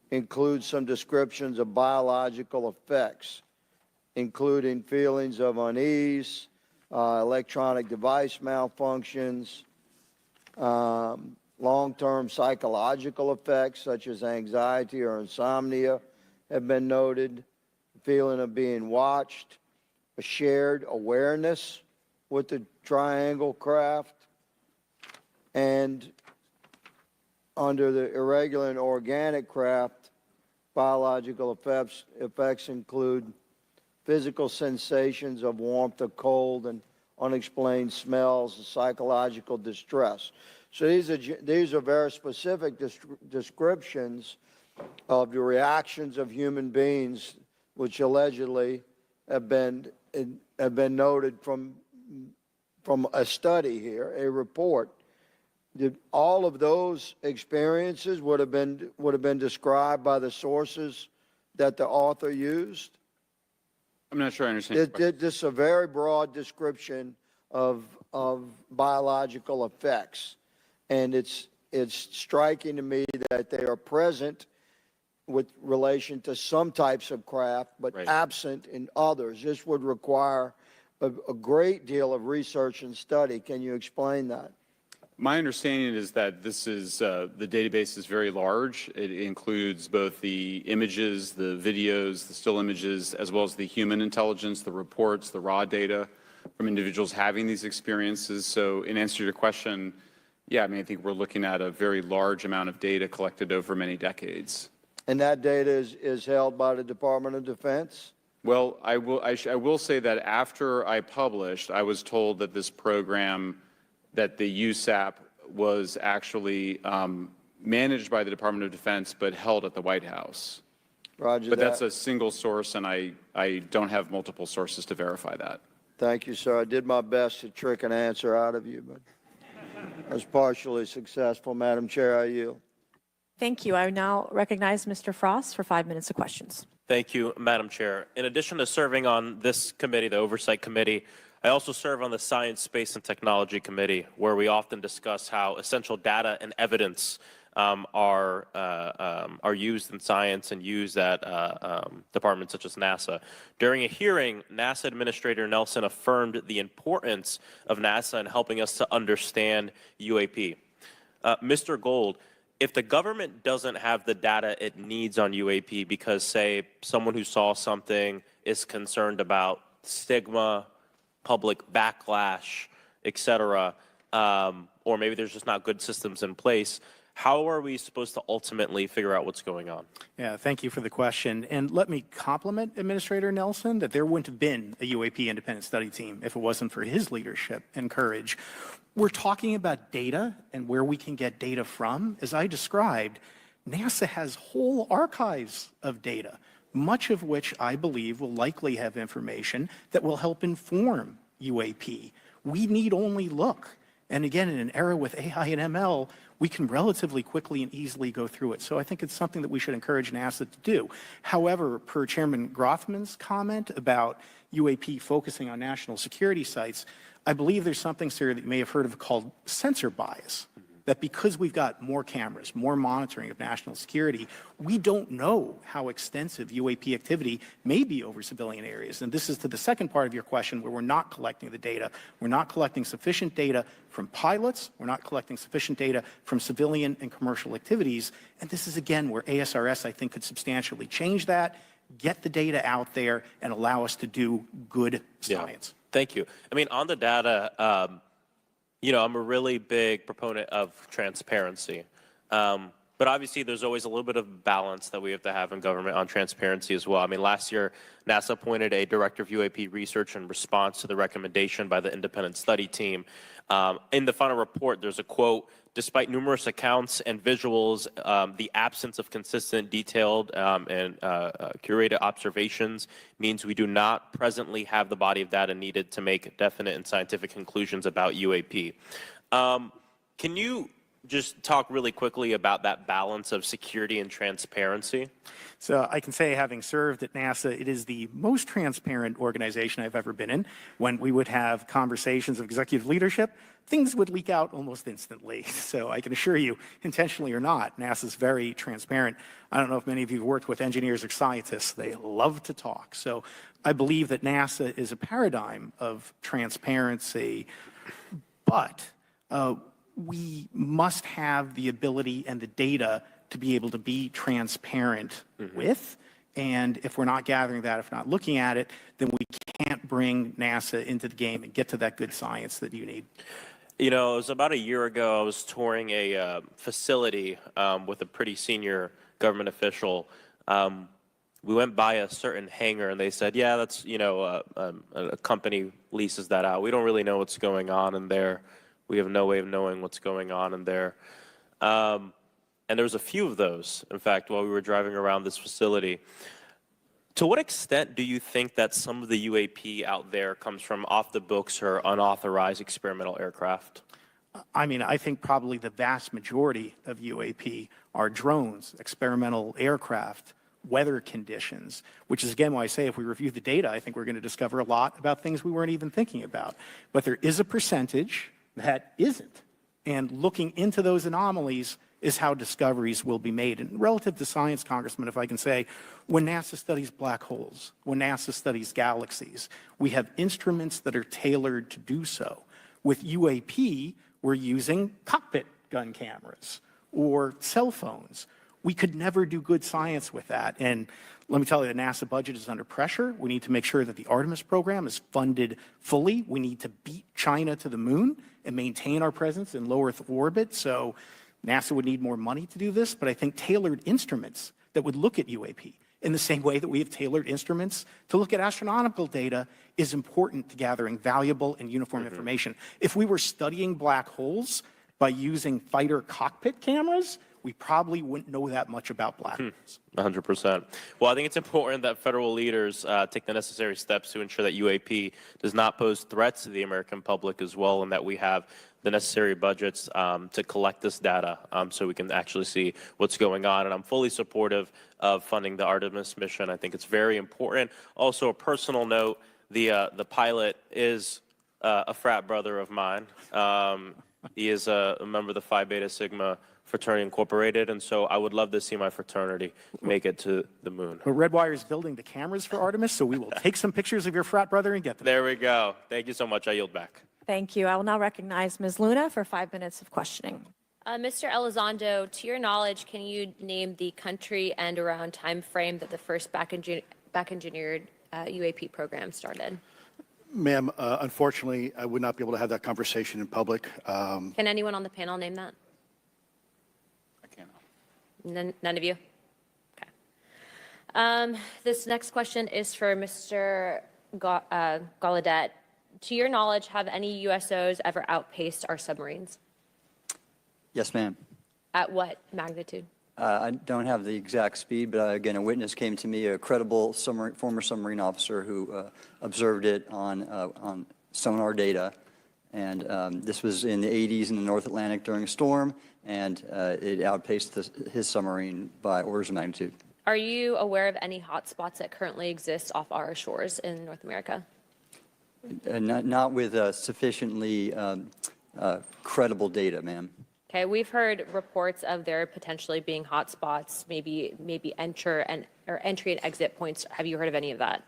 include some descriptions of biological effects, including feelings of unease, electronic device malfunctions, long-term psychological effects such as anxiety or insomnia have been noted, feeling of being watched, a shared awareness with the triangle craft, and under the irregular and organic craft, biological effects include physical sensations of warmth or cold and unexplained smells and psychological distress. So these are very specific descriptions of the reactions of human beings, which allegedly have been noted from a study here, a report. All of those experiences would have been described by the sources that the author used. I'm not sure I understand. your question. This is a very broad description of biological effects, and it's striking to me that they are present with relation to some types of craft, but Right. absent in others. This would require a great deal of research and study. Can you explain that? My understanding is that this is the database is very large. It includes both the images, the videos, the still images, as well as the human intelligence, the reports, the raw data from individuals having these experiences. So in answer to your question, yeah, I mean, I think we're looking at a very large amount of data collected over many decades. And that data is held by the Department of Defense? Well, I will say that after I published, I was told that this program, that the USAP was actually managed by the Department of Defense, but held at the White House. Roger But that. that's a single source, and I don't have multiple sources to verify that. Thank you, sir. I did my best to trick an answer out of you, but I was partially successful. Madam Chair, I yield. Thank you. I now recognize Mr. Frost for 5 minutes of questions. Thank you, Madam Chair. In addition to serving on this committee, the Oversight Committee, I also serve on the Science, Space, and Technology Committee, where we often discuss how essential data and evidence are used in science and used at departments such as NASA. During a hearing, NASA Administrator Nelson affirmed the importance of NASA in helping us to understand UAP. Mr. Gold, if the government doesn't have the data it needs on UAP because, say, someone who saw something is concerned about stigma, public backlash, et cetera, or maybe there's just not good systems in place, how are we supposed to ultimately figure out what's going on? Yeah, thank you for the question. And let me compliment Administrator Nelson that there wouldn't have been a UAP independent study team if it wasn't for his leadership and courage. We're talking about data and where we can get data from. As I described, NASA has whole archives of data, much of which I believe will likely have information that will help inform UAP. We need only look. And again, in an era with AI and ML, we can relatively quickly and easily go through it. So I think it's something that we should encourage NASA to do. However, per Chairman Grothman's comment about UAP focusing on national security sites, I believe there's something, sir, that you may have heard of called sensor bias. That because we've got more cameras, more monitoring of national security, we don't know how extensive UAP activity may be over civilian areas. And this is to the second part of your question where we're not collecting the data. We're not collecting sufficient data from pilots. We're not collecting sufficient data from civilian and commercial activities. And this is, again, where ASRS, I think, could substantially change that, get the data out there, and allow us to do good science. Yeah. Thank you. I mean, on the data, you know, I'm a really big proponent of transparency. But obviously, there's always a little bit of balance that we have to have in government on transparency as well. I mean, last year, NASA appointed a director of UAP research in response to the recommendation by the independent study team. In the final report, there's a quote, despite numerous accounts and visuals, the absence of consistent, detailed, and curated observations means we do not presently have the body of data needed to make definite and scientific conclusions about UAP. Can you just talk really quickly about that balance of security and transparency? So I can say, having served at NASA, it is the most transparent organization I've ever been in. When we would have conversations of executive leadership, things would leak out almost instantly. So I can assure you, intentionally or not, NASA's very transparent. I don't know if many of you have worked with engineers or scientists. They love to talk. So I believe that NASA is a paradigm of transparency, but we must have the ability and the data to be able to be transparent with. And if we're not gathering that, if not looking at it, then we can't bring NASA into the game and get to that good science that you need. You know, it was about a year ago, I was touring a facility with a pretty senior government official. We went by a certain hangar and they said, yeah, that's, you know, a company leases that out. We don't really know what's going on in there. We have no way of knowing what's going on in there. And there was a few of those, in fact, while we were driving around this facility. To what extent do you think that some of the UAP out there comes from off the books or unauthorized experimental aircraft? I mean, I think probably the vast majority of UAP are drones, experimental aircraft, weather conditions, which is, again, why I say if we review the data, I think we're going to discover a lot about things we weren't even thinking about. But there is a percentage that isn't. And looking into those anomalies is how discoveries will be made. And relative to science, Congressman, if I can say, when NASA studies black holes, when NASA studies galaxies, we have instruments that are tailored to do so. With UAP, we're using cockpit gun cameras or cell phones. We could never do good science with that. And let me tell you, the NASA budget is under pressure. We need to make sure that the Artemis program is funded fully. We need to beat China to the moon and maintain our presence in low Earth orbit. So NASA would need more money to do this, but I think tailored instruments that would look at UAP In the same way that we have tailored instruments to look at astronomical data is important to gathering valuable and uniform information. If we were studying black holes by using fighter cockpit cameras, we probably wouldn't know that much about black holes. 100%. Well, I think it's important that federal leaders take the necessary steps to ensure that UAP does not pose threats to the American public as well, and that we have the necessary budgets to collect this data so we can actually see what's going on. And I'm fully supportive of funding the Artemis mission. I think it's very important. Also, a personal note, the pilot is a frat brother of mine. He is a member of the Phi Beta Sigma Fraternity Incorporated, and so I would love to see my fraternity make it to the moon. But Redwire is building the cameras for Artemis, so we will take some pictures of your frat brother and get them. There we go. Thank you so much. I yield back. Thank you. I will now recognize Ms. Luna for 5 minutes of questioning. Mr. Elizondo, to your knowledge, can you name the country and around time frame that the first back-engineered UAP program started? Ma'am, unfortunately, I would not be able to have that conversation in public. Can anyone on the panel name that? I can't. None of you? Okay. This next question is for Mr. Gallaudet. To your knowledge, have any USOs ever outpaced our submarines? Yes, ma'am. At what magnitude? I don't have the exact speed, but again, a witness came to me, a credible former submarine officer who observed it on sonar data. And this was in the 80s in the North Atlantic during a storm, and it outpaced his submarine by orders of magnitude. Are you aware of any hotspots that currently exist off our shores in North America? Not with sufficiently credible data, ma'am. Okay, we've heard reports of there potentially being hotspots, maybe entry and exit points. Have you heard of any of that?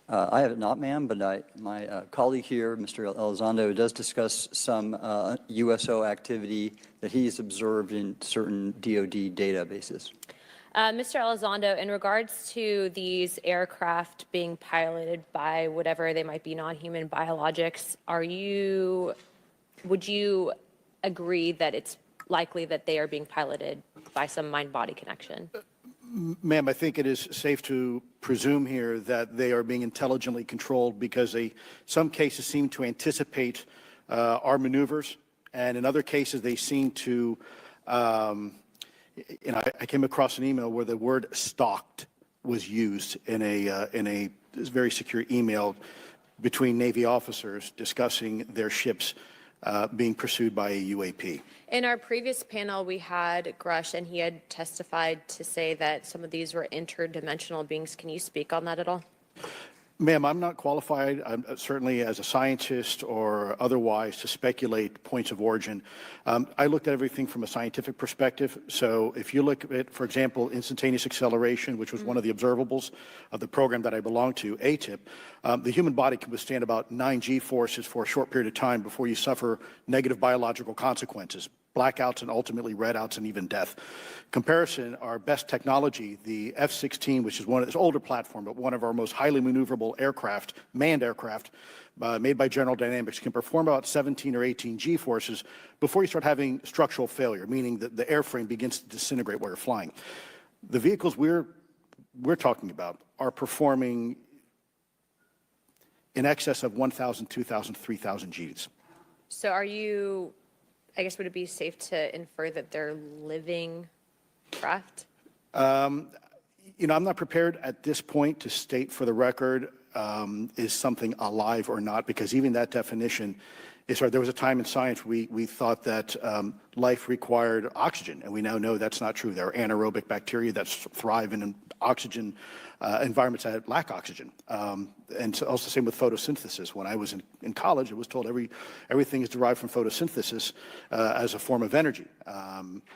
I have not, ma'am, but my colleague here, Mr. Elizondo, does discuss some USO activity that he's observed in certain DoD databases. Mr. Elizondo, in regards to these aircraft being piloted by whatever they might be, non-human biologics, would you agree that it's likely that they are being piloted by some mind-body connection? Ma'am, I think it is safe to presume here that they are being intelligently controlled because some cases seem to anticipate our maneuvers, and in other cases they seem to, I came across an email where the word stalked was used in a very secure email between Navy officers discussing their ships being pursued by a UAP. In our previous panel, we had Grush, and he had testified to say that some of these were interdimensional beings. Can you speak on that at all? Ma'am, I'm not qualified, certainly as a scientist or otherwise, to speculate points of origin. I looked at everything from a scientific perspective. So if you look at, for example, instantaneous acceleration, which was one of the observables of the program that I belong to, ATIP, the human body can withstand about 9 G-forces for a short period of time before you suffer negative biological consequences, blackouts and ultimately redouts and even death. Comparison, our best technology, the F-16, which is it's an older platform, but one of our most highly maneuverable aircraft, manned aircraft, made by General Dynamics, can perform about 17 or 18 G-forces before you start having structural failure, meaning that the airframe begins to disintegrate while you're flying. The vehicles we're talking about are performing in excess of 1,000, 2,000, 3,000 Gs. So I guess, would it be safe to infer that they're living craft? I'm not prepared at this point to state for the record is something alive or not, because even that definition is hard. There was a time in science we thought that life required oxygen, and we now know that's not true. There are anaerobic bacteria that thrive in oxygen environments that lack oxygen. And so also the same with photosynthesis. When I was in college, I was told everything is derived from photosynthesis as a form of energy.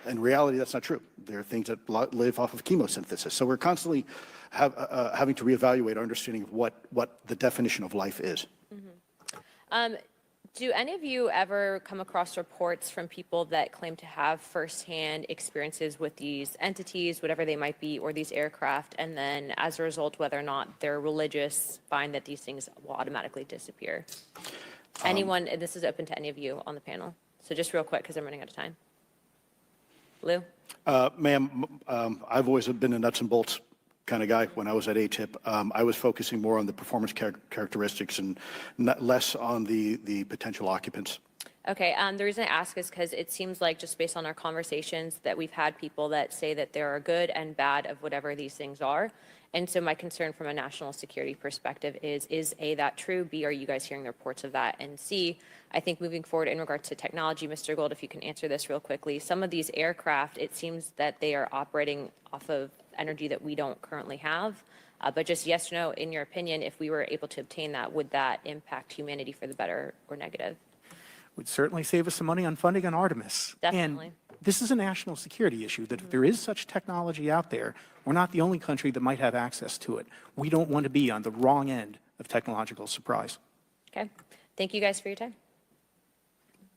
In reality, that's not true. There are things that live off of chemosynthesis. So we're constantly having to reevaluate our understanding of what the definition of life is. Mm-hmm. Do any of you ever come across reports from people that claim to have firsthand experiences with these entities, whatever they might be, or these aircraft, and then as a result, whether or not they're religious, find that these things will automatically disappear? Anyone, and this is open to any of you on the panel. So just real quick, because I'm running out of time. Lou? Ma'am, I've always been a nuts and bolts kind of guy when I was at ATIP. I was focusing more on the performance characteristics and less on the potential occupants. Okay, the reason I ask is because it seems like just based on our conversations that we've had people that say that there are good and bad of whatever these things are. And so my concern from a national security perspective is A, that true? B, are you guys hearing the reports of that? And C, I think moving forward in regards to technology, Mr. Gold, if you can answer this real quickly, some of these aircraft, it seems that they are operating off of energy that we don't currently have. But just yes or no, in your opinion, if we were able to obtain that, would that impact humanity for the better or negative? Would certainly save us some money on funding on Artemis. Definitely. And this is a national security issue, that if there is such technology out there, we're not the only country that might have access to it. We don't want to be on the wrong end of technological surprise. Okay, thank you guys for your time.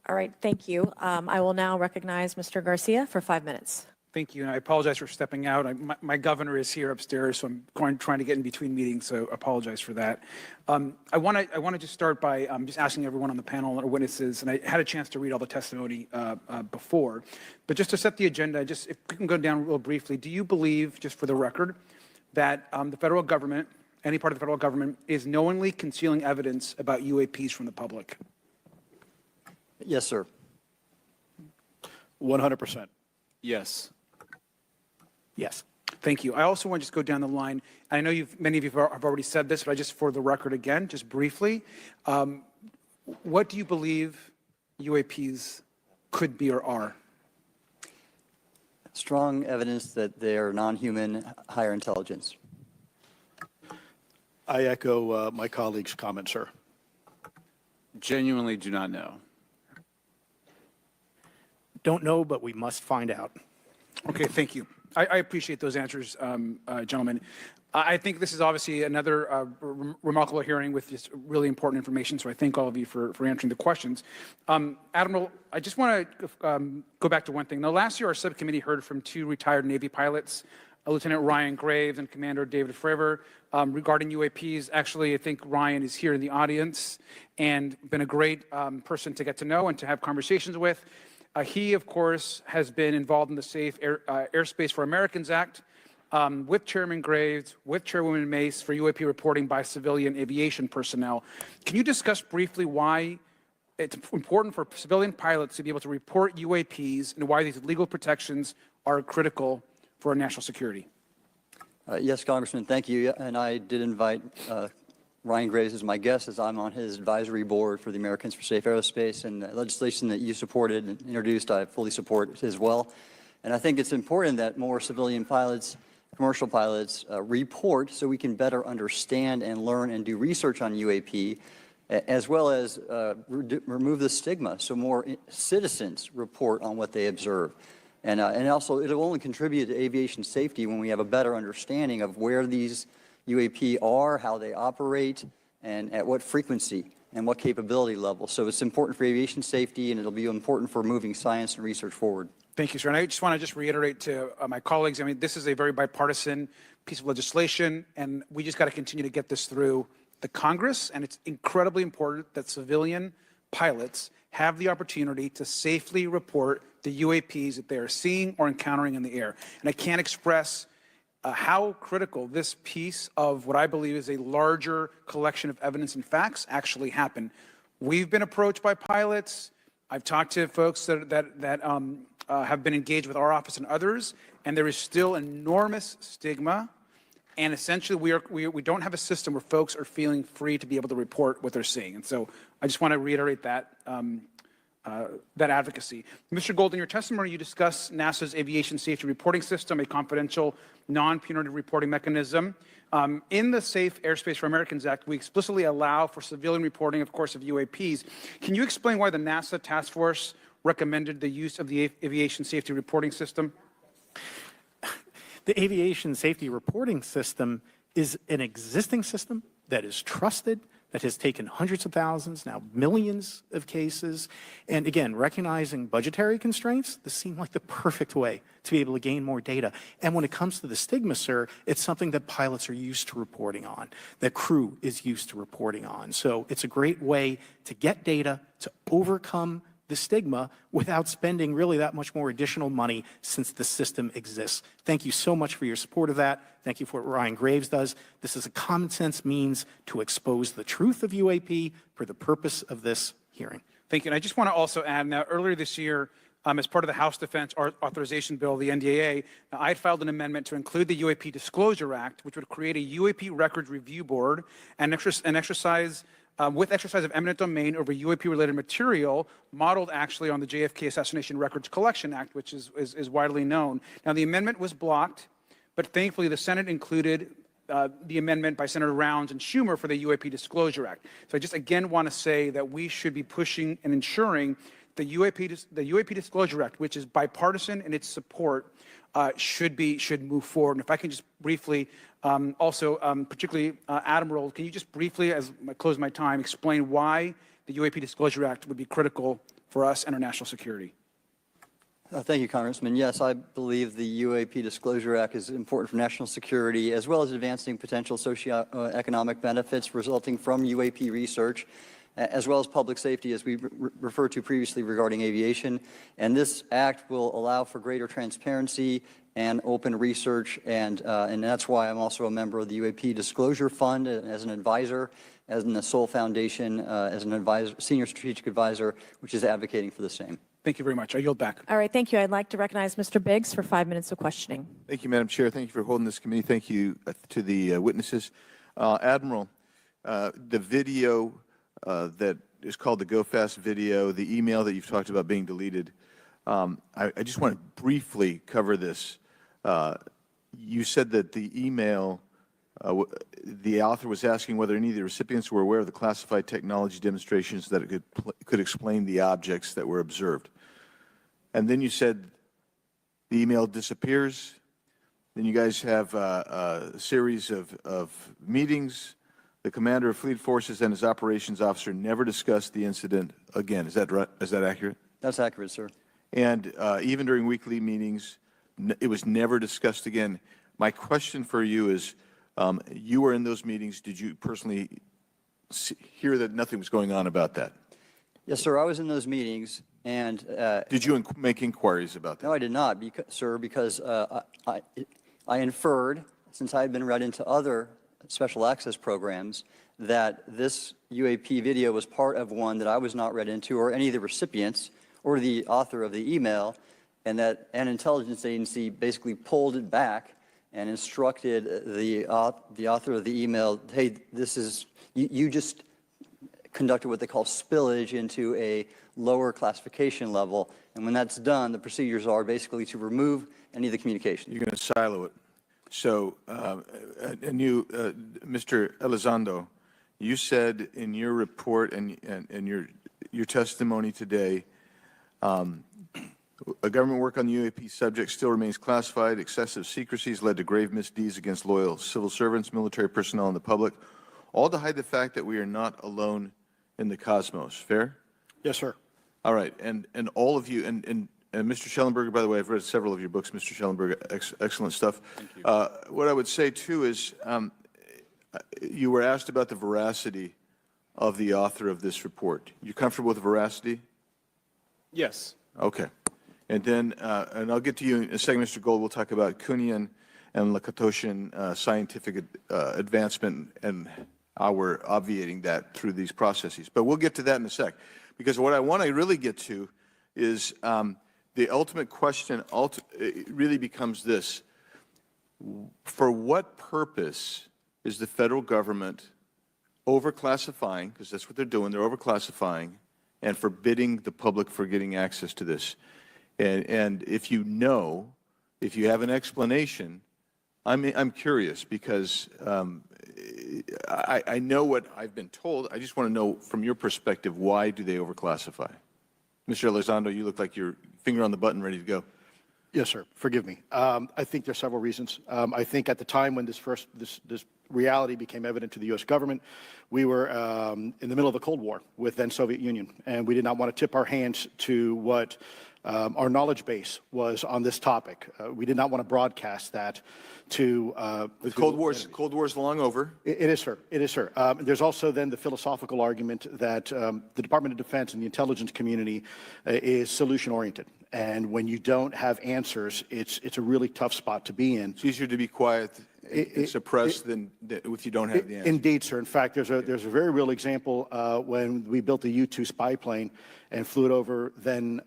All right, thank you. I will now recognize Mr. Garcia for 5 minutes. Thank you, and I apologize for stepping out. My governor is here upstairs, so I'm trying to get in between meetings, so apologize for that. I want to just start by just asking everyone on the panel or witnesses, and I had a chance to read all the testimony before, but just to set the agenda, just if we can go down real briefly, do you believe, just for the record, that the federal government, any part of the federal government, is knowingly concealing evidence about UAPs from the public? Yes, sir. 100%. Yes. Yes. Thank you. I also want to just go down the line. I know many of you have already said this, but I just, for the record again, just briefly, what do you believe UAPs could be or are? Strong evidence that they are non-human, higher intelligence. I echo my colleague's comment, sir. Genuinely do not know. Don't know, but we must find out. Okay, thank you. I appreciate those answers, gentlemen. I think this is obviously another remarkable hearing with just really important information, so I thank all of you for answering the questions. Admiral, I just want to go back to one thing. Now, last year, our subcommittee heard from 2 retired Navy pilots, Lieutenant Ryan Graves and Commander David Fravor, regarding UAPs. Actually, I think Ryan is here in the audience and been a great person to get to know and to have conversations with. He, of course, has been involved in the Safe Airspace for Americans Act with Chairman Graves, with Chairwoman Mace for UAP reporting by civilian aviation personnel. Can you discuss briefly why it's important for civilian pilots to be able to report UAPs and why these legal protections are critical for our national security? Yes, Congressman, thank you. And I did invite Ryan Graves as my guest, as I'm on his advisory board for the Americans for Safe Aerospace, and the legislation that you supported and introduced, I fully support as well. And I think it's important that more civilian pilots, commercial pilots, report so we can better understand and learn and do research on UAP, as well as remove the stigma so more citizens report on what they observe. And also, it'll only contribute to aviation safety when we have a better understanding of where these UAP are, how they operate, and at what frequency and what capability level. So it's important for aviation safety, and it'll be important for moving science and research forward. Thank you, sir. And I just want to reiterate to my colleagues, I mean, this is a very bipartisan piece of legislation, and we just got to continue to get this through the Congress, and it's incredibly important that civilian pilots have the opportunity to safely report the UAPs that they are seeing or encountering in the air. And I can't express how critical this piece of what I believe is a larger collection of evidence and facts actually happen. We've been approached by pilots. I've talked to folks that have been engaged with our office and others, and there is still enormous stigma. And essentially, we don't have a system where folks are feeling free to be able to report what they're seeing. And so I just want to reiterate that advocacy. Mr. Gold, in your testimony, you discuss NASA's aviation safety reporting system, a confidential, non-punitive reporting mechanism. In the Safe Airspace for Americans Act, we explicitly allow for civilian reporting, of course, of UAPs. Can you explain why the NASA task force recommended the use of the aviation safety reporting system? The aviation safety reporting system is an existing system that is trusted, that has taken hundreds of thousands, now millions of cases. And again, recognizing budgetary constraints, this seemed like the perfect way to be able to gain more data. And when it comes to the stigma, sir, it's something that pilots are used to reporting on, that crew is used to reporting on. So it's a great way to get data, to overcome the the stigma without spending really that much more additional money since the system exists. Thank you so much for your support of that. Thank you for what Ryan Graves does. This is a common sense means to expose the truth of UAP for the purpose of this hearing. Thank you. And I just want to also add, now, earlier this year, as part of the House Defense Authorization Bill, the NDAA, I had filed an amendment to include the UAP Disclosure Act, which would create a UAP Records Review Board and exercise with exercise of eminent domain over UAP-related material, modeled actually on the JFK Assassination Records Collection Act, which is widely known. Now, the amendment was blocked, but thankfully the Senate included the amendment by Senator Rounds and Schumer for the UAP Disclosure Act. So I just again want to say that we should be pushing and ensuring the UAP Disclosure Act, which is bipartisan in its support, should move forward. And if I can just briefly, particularly Admiral, can you just briefly, as I close my time, explain why the UAP Disclosure Act would be critical for us and our national security? Thank you, Congressman. Yes, I believe the UAP Disclosure Act is important for national security, as well as advancing potential socioeconomic benefits resulting from UAP research, as well as public safety, as we referred to previously regarding aviation. And this act will allow for greater transparency and open research, and that's why I'm also a member of the UAP Disclosure Fund as an advisor, as in the Sol Foundation as an advisor, senior strategic advisor, which is advocating for the same. Thank you very much. I yield back. All right, thank you. I'd like to recognize Mr. Biggs for 5 minutes of questioning. Thank you, Madam Chair. Thank you for holding this committee. Thank you to the witnesses. Admiral, the video that is called the Go Fast video, the email that you've talked about being deleted, I just want to briefly cover this. You said that the email, the author was asking whether any of the recipients were aware of the classified technology demonstrations that it could explain the objects that were observed. And then you said the email disappears. Then you guys have a series of meetings. The commander of fleet forces and his operations officer never discussed the incident again. Is that right? Is that accurate? That's accurate, sir. And even during weekly meetings, it was never discussed again. My question for you is, you were in those meetings. Did you personally hear that nothing was going on about that? Yes, sir. I was in those meetings, and did you make inquiries about that? No, I did not, sir, because I inferred, since I had been read into other special access programs, that this UAP video was part of one that I was not read into, or any of the recipients, or the author of the email, and that an intelligence agency basically pulled it back and instructed the author of the email, hey, this is, you just conducted what they call spillage into a lower classification level, and when that's done, the procedures are basically to remove any of the communication. You're going to silo it. So, and you, Mr. Elizondo, you said in your report and your testimony today, a government work on the UAP subject still remains classified. Excessive secrecies led to grave misdeeds against loyal civil servants, military personnel, and the public, all to hide the fact that we are not alone in the cosmos. Fair? Yes, sir. All right, and all of you, and Mr. Schellenberger, by the way, I've read several of your books, Mr. Schellenberger, excellent stuff. Thank you. What I would say, too, is you were asked about the veracity of the author of this report. You comfortable with the veracity? Yes. Okay. And then, and I'll get to you in a second, Mr. Gold. We'll talk about Kuhnian and Lakatoshian scientific advancement and how we're obviating that through these processes. But we'll get to that in a sec. Because what I want to really get to is the ultimate question it really becomes this. For what purpose is the federal government overclassifying, because that's what they're doing, they're overclassifying, and forbidding the public for getting access to this? And if you know, if you have an explanation, I'm curious, because I know what I've been told. I just want to know from your perspective, why do they overclassify? Mr. Elizondo, you look like your finger on the button ready to go. Yes, sir. Forgive me. I think there's several reasons. I think at the time when this reality became evident to the U.S. government, we were in the middle of the Cold War with then Soviet Union, and we did not want to tip our hands to what our knowledge base was on this topic. We did not want to broadcast that to The Cold War's long over. it is, sir. It is, sir. There's also then the philosophical argument that the Department of Defense and the intelligence community is solution-oriented. And when you don't have answers, it's a really tough spot to be in. It's easier to be quiet and suppressed than if you don't have the answer. Indeed, sir. In fact, there's a very real example when we built the U-2 spy plane and flew it over then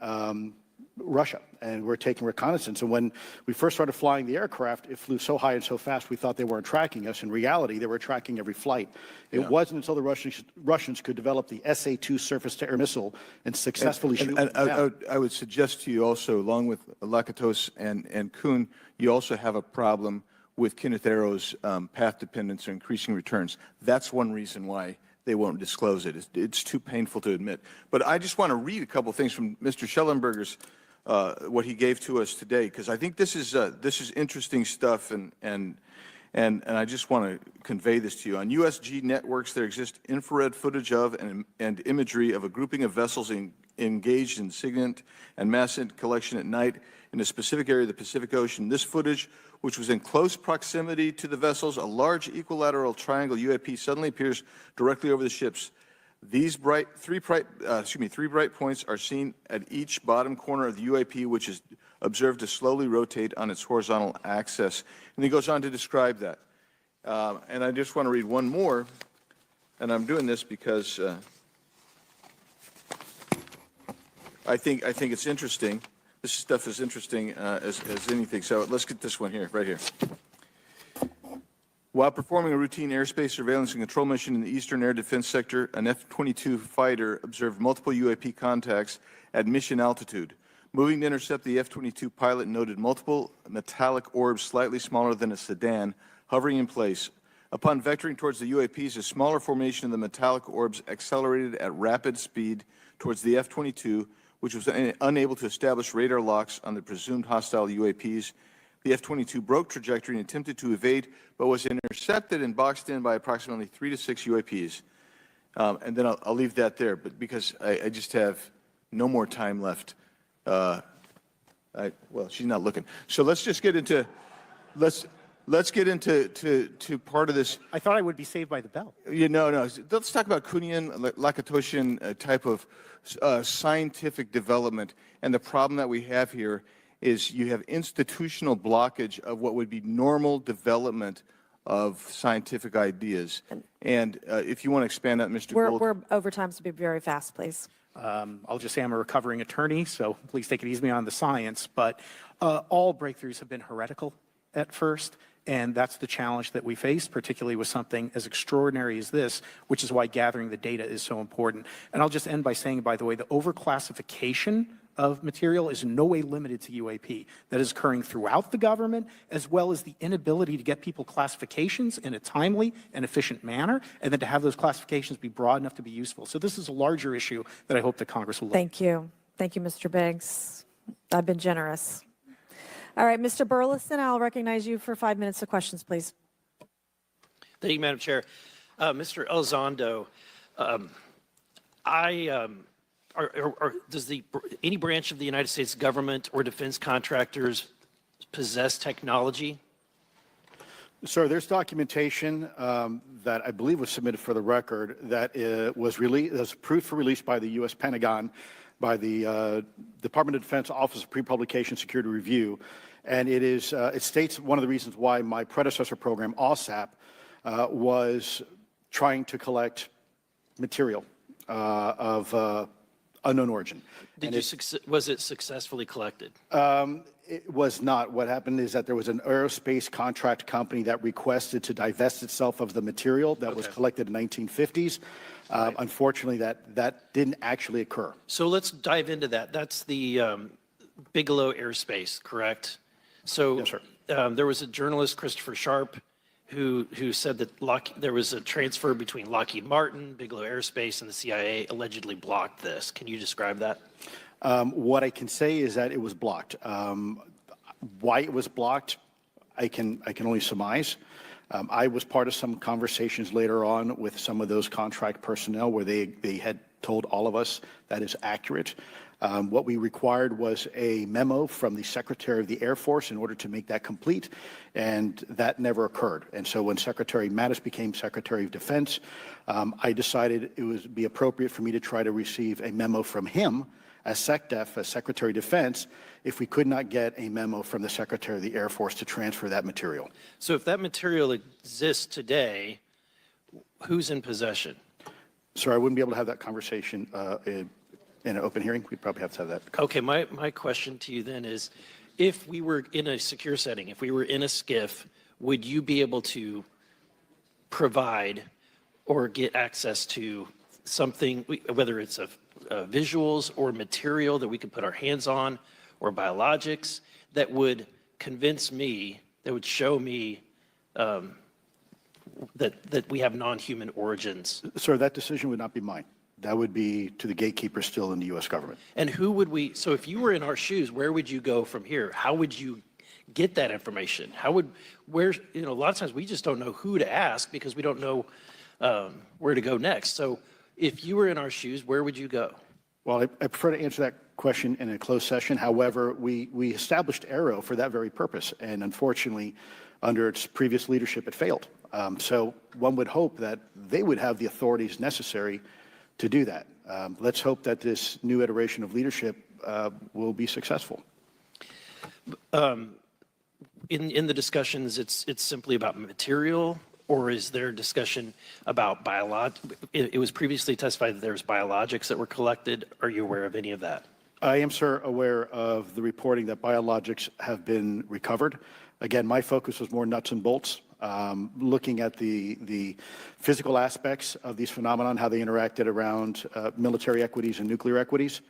Russia, and we're taking reconnaissance. And when we first started flying the aircraft, it flew so high and so fast we thought they weren't tracking us. In reality, they were tracking every flight. It wasn't until the Russians could develop the SA-2 surface-to-air missile and successfully shoot them down. I would suggest to you also, along with Lakatos and Kuhn, you also have a problem with Kenneth Arrow's path dependence or increasing returns. That's one reason why they won't disclose it. It's too painful to admit. But I just want to read a couple things from Mr. Schellenberger's, what he gave to us today, because I think this is interesting stuff, and I just want to convey this to you. On USG networks, there exists infrared footage of and imagery of a grouping of vessels engaged in SIGINT and mass collection at night in a specific area of the Pacific Ocean. This footage, which was in close proximity to the vessels, a large equilateral triangle UAP suddenly appears directly over the ships. These three bright points are seen at each bottom corner of the UAP, which is observed to slowly rotate on its horizontal axis. And he goes on to describe that. And I just want to read one more, and I'm doing this because I think it's interesting. This stuff is interesting as anything. So let's get this one here, right here. While performing a routine airspace surveillance and control mission in the Eastern Air Defense Sector, an F-22 fighter observed multiple UAP contacts at mission altitude. Moving to intercept, the F-22 pilot noted multiple metallic orbs slightly smaller than a sedan hovering in place. Upon vectoring towards the UAPs, a smaller formation of the metallic orbs accelerated at rapid speed towards the F-22, which was unable to establish radar locks on the presumed hostile UAPs. The F-22 broke trajectory and attempted to evade, but was intercepted and boxed in by approximately 3 to 6 UAPs. And then I'll leave that there, but because I just have no more time left. Well, she's not looking. So let's just get into let's get into part of this. I thought I would be saved by the bell. No. Let's talk about Kuhnian, Lakatoshian type of scientific development. And the problem that we have here is you have institutional blockage of what would be normal development of scientific ideas. And if you want to expand that, Mr. Gold. We're over time, so be very fast, please. I'll just say I'm a recovering attorney, so please take it easy on the science. But all breakthroughs have been heretical at first, and that's the challenge that we face, particularly with something as extraordinary as this, which is why gathering the data is so important. And I'll just end by saying, by the way, the overclassification of material is in no way limited to UAP. That is occurring throughout the government, as well as the inability to get people classifications in a timely and efficient manner, and then to have those classifications be broad enough to be useful. So this is a larger issue that I hope that Congress will look at. Thank you. Thank you, Mr. Biggs. I've been generous. All right, Mr. Burleson, I'll recognize you for 5 minutes of questions, please. Thank you, Madam Chair. Mr. Elizondo, does any branch of the United States government or defense contractors possess technology? Sir, there's documentation that I believe was submitted for the record that was approved for release by the U.S. Pentagon, by the Department of Defense Office of Pre-Publication Security Review, and it states one of the reasons why my predecessor program, OSAP, was trying to collect material of unknown origin. Was it successfully collected? It was not. What happened is that there was an aerospace contract company that requested to divest itself of the material that was collected in the 1950s. Unfortunately, that didn't actually occur. So let's dive into that. That's the Bigelow Airspace, correct? So yes, sir. There was a journalist, Christopher Sharp, who said that there was a transfer between Lockheed Martin, Bigelow Airspace, and the CIA allegedly blocked this. Can you describe that? What I can say is that it was blocked. Why it was blocked, I can only surmise. I was part of some conversations later on with some of those contract personnel where they had told all of us that is accurate. What we required was a memo from the Secretary of the Air Force in order to make that complete, and that never occurred. And so when Secretary Mattis became Secretary of Defense, I decided it would be appropriate for me to try to receive a memo from him as SecDef, as Secretary of Defense, if we could not get a memo from the Secretary of the Air Force to transfer that material. So if that material exists today, who's in possession? Sir, I wouldn't be able to have that conversation in an open hearing. We'd probably have to have that. Okay, my question to you then is, if we were in a secure setting, if we were in a SCIF, would you be able to provide or get access to something, whether it's visuals or material that we could put our hands on, or biologics, that would convince me, that would show me that we have non-human origins? Sir, that decision would not be mine. That would be to the gatekeeper still in the U.S. government. And who would we, so if you were in our shoes, where would you go from here? How would you get that information? How would, where, a lot of times we just don't know who to ask because we don't know where to go next. So if you were in our shoes, where would you go? Well, I prefer to answer that question in a closed session. However, we established AARO for that very purpose, and unfortunately, under its previous leadership, it failed. So one would hope that they would have the authorities necessary to do that. Let's hope that this new iteration of leadership will be successful. In the discussions, it's simply about material, or is there discussion about it was previously testified that there's biologics that were collected. Are you aware of any of that? I am, sir, aware of the reporting that biologics have been recovered. Again, my focus was more nuts and bolts, looking at the physical aspects of these phenomenon, how they interacted around military equities and nuclear equities.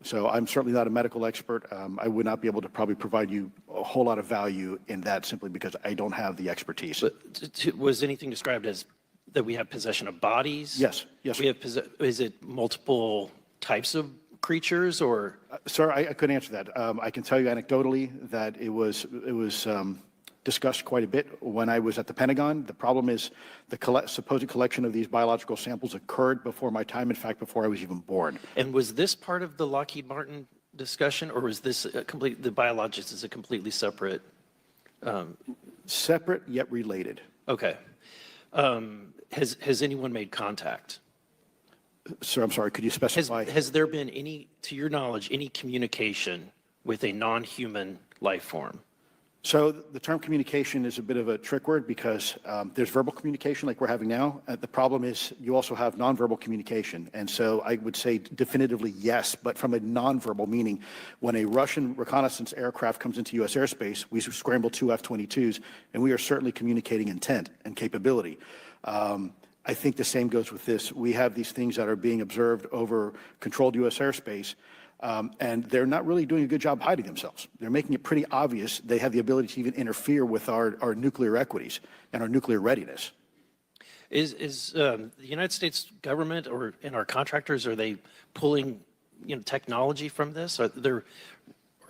So I'm certainly not a medical expert. I would not be able to probably provide you a whole lot of value in that simply because I don't have the expertise. But was anything described as that we have possession of bodies? Yes, yes. We have is it multiple types of creatures, or? Sir, I couldn't answer that. I can tell you anecdotally that it was discussed quite a bit when I was at the Pentagon. The problem is the supposed collection of these biological samples occurred before my time, in fact, before I was even born. And was this part of the Lockheed Martin discussion, or was this the biologics is a completely separate? Separate yet related. Okay. Has anyone made contact? Sir, I'm sorry, could you specify? Has there been any, to your knowledge, any communication with a non-human life form? So the term communication is a bit of a trick word because there's verbal communication like we're having now. The problem is you also have nonverbal communication. And so I would say definitively yes, but from a nonverbal meaning, when a Russian reconnaissance aircraft comes into U.S. airspace, we scramble 2 F-22s, and we are certainly communicating intent and capability. I think the same goes with this. We have these things that are being observed over controlled U.S. airspace. And they're not really doing a good job hiding themselves. They're making it pretty obvious they have the ability to even interfere with our nuclear equities and our nuclear readiness. Is the United States government or in our contractors, are they pulling technology from this? Or they're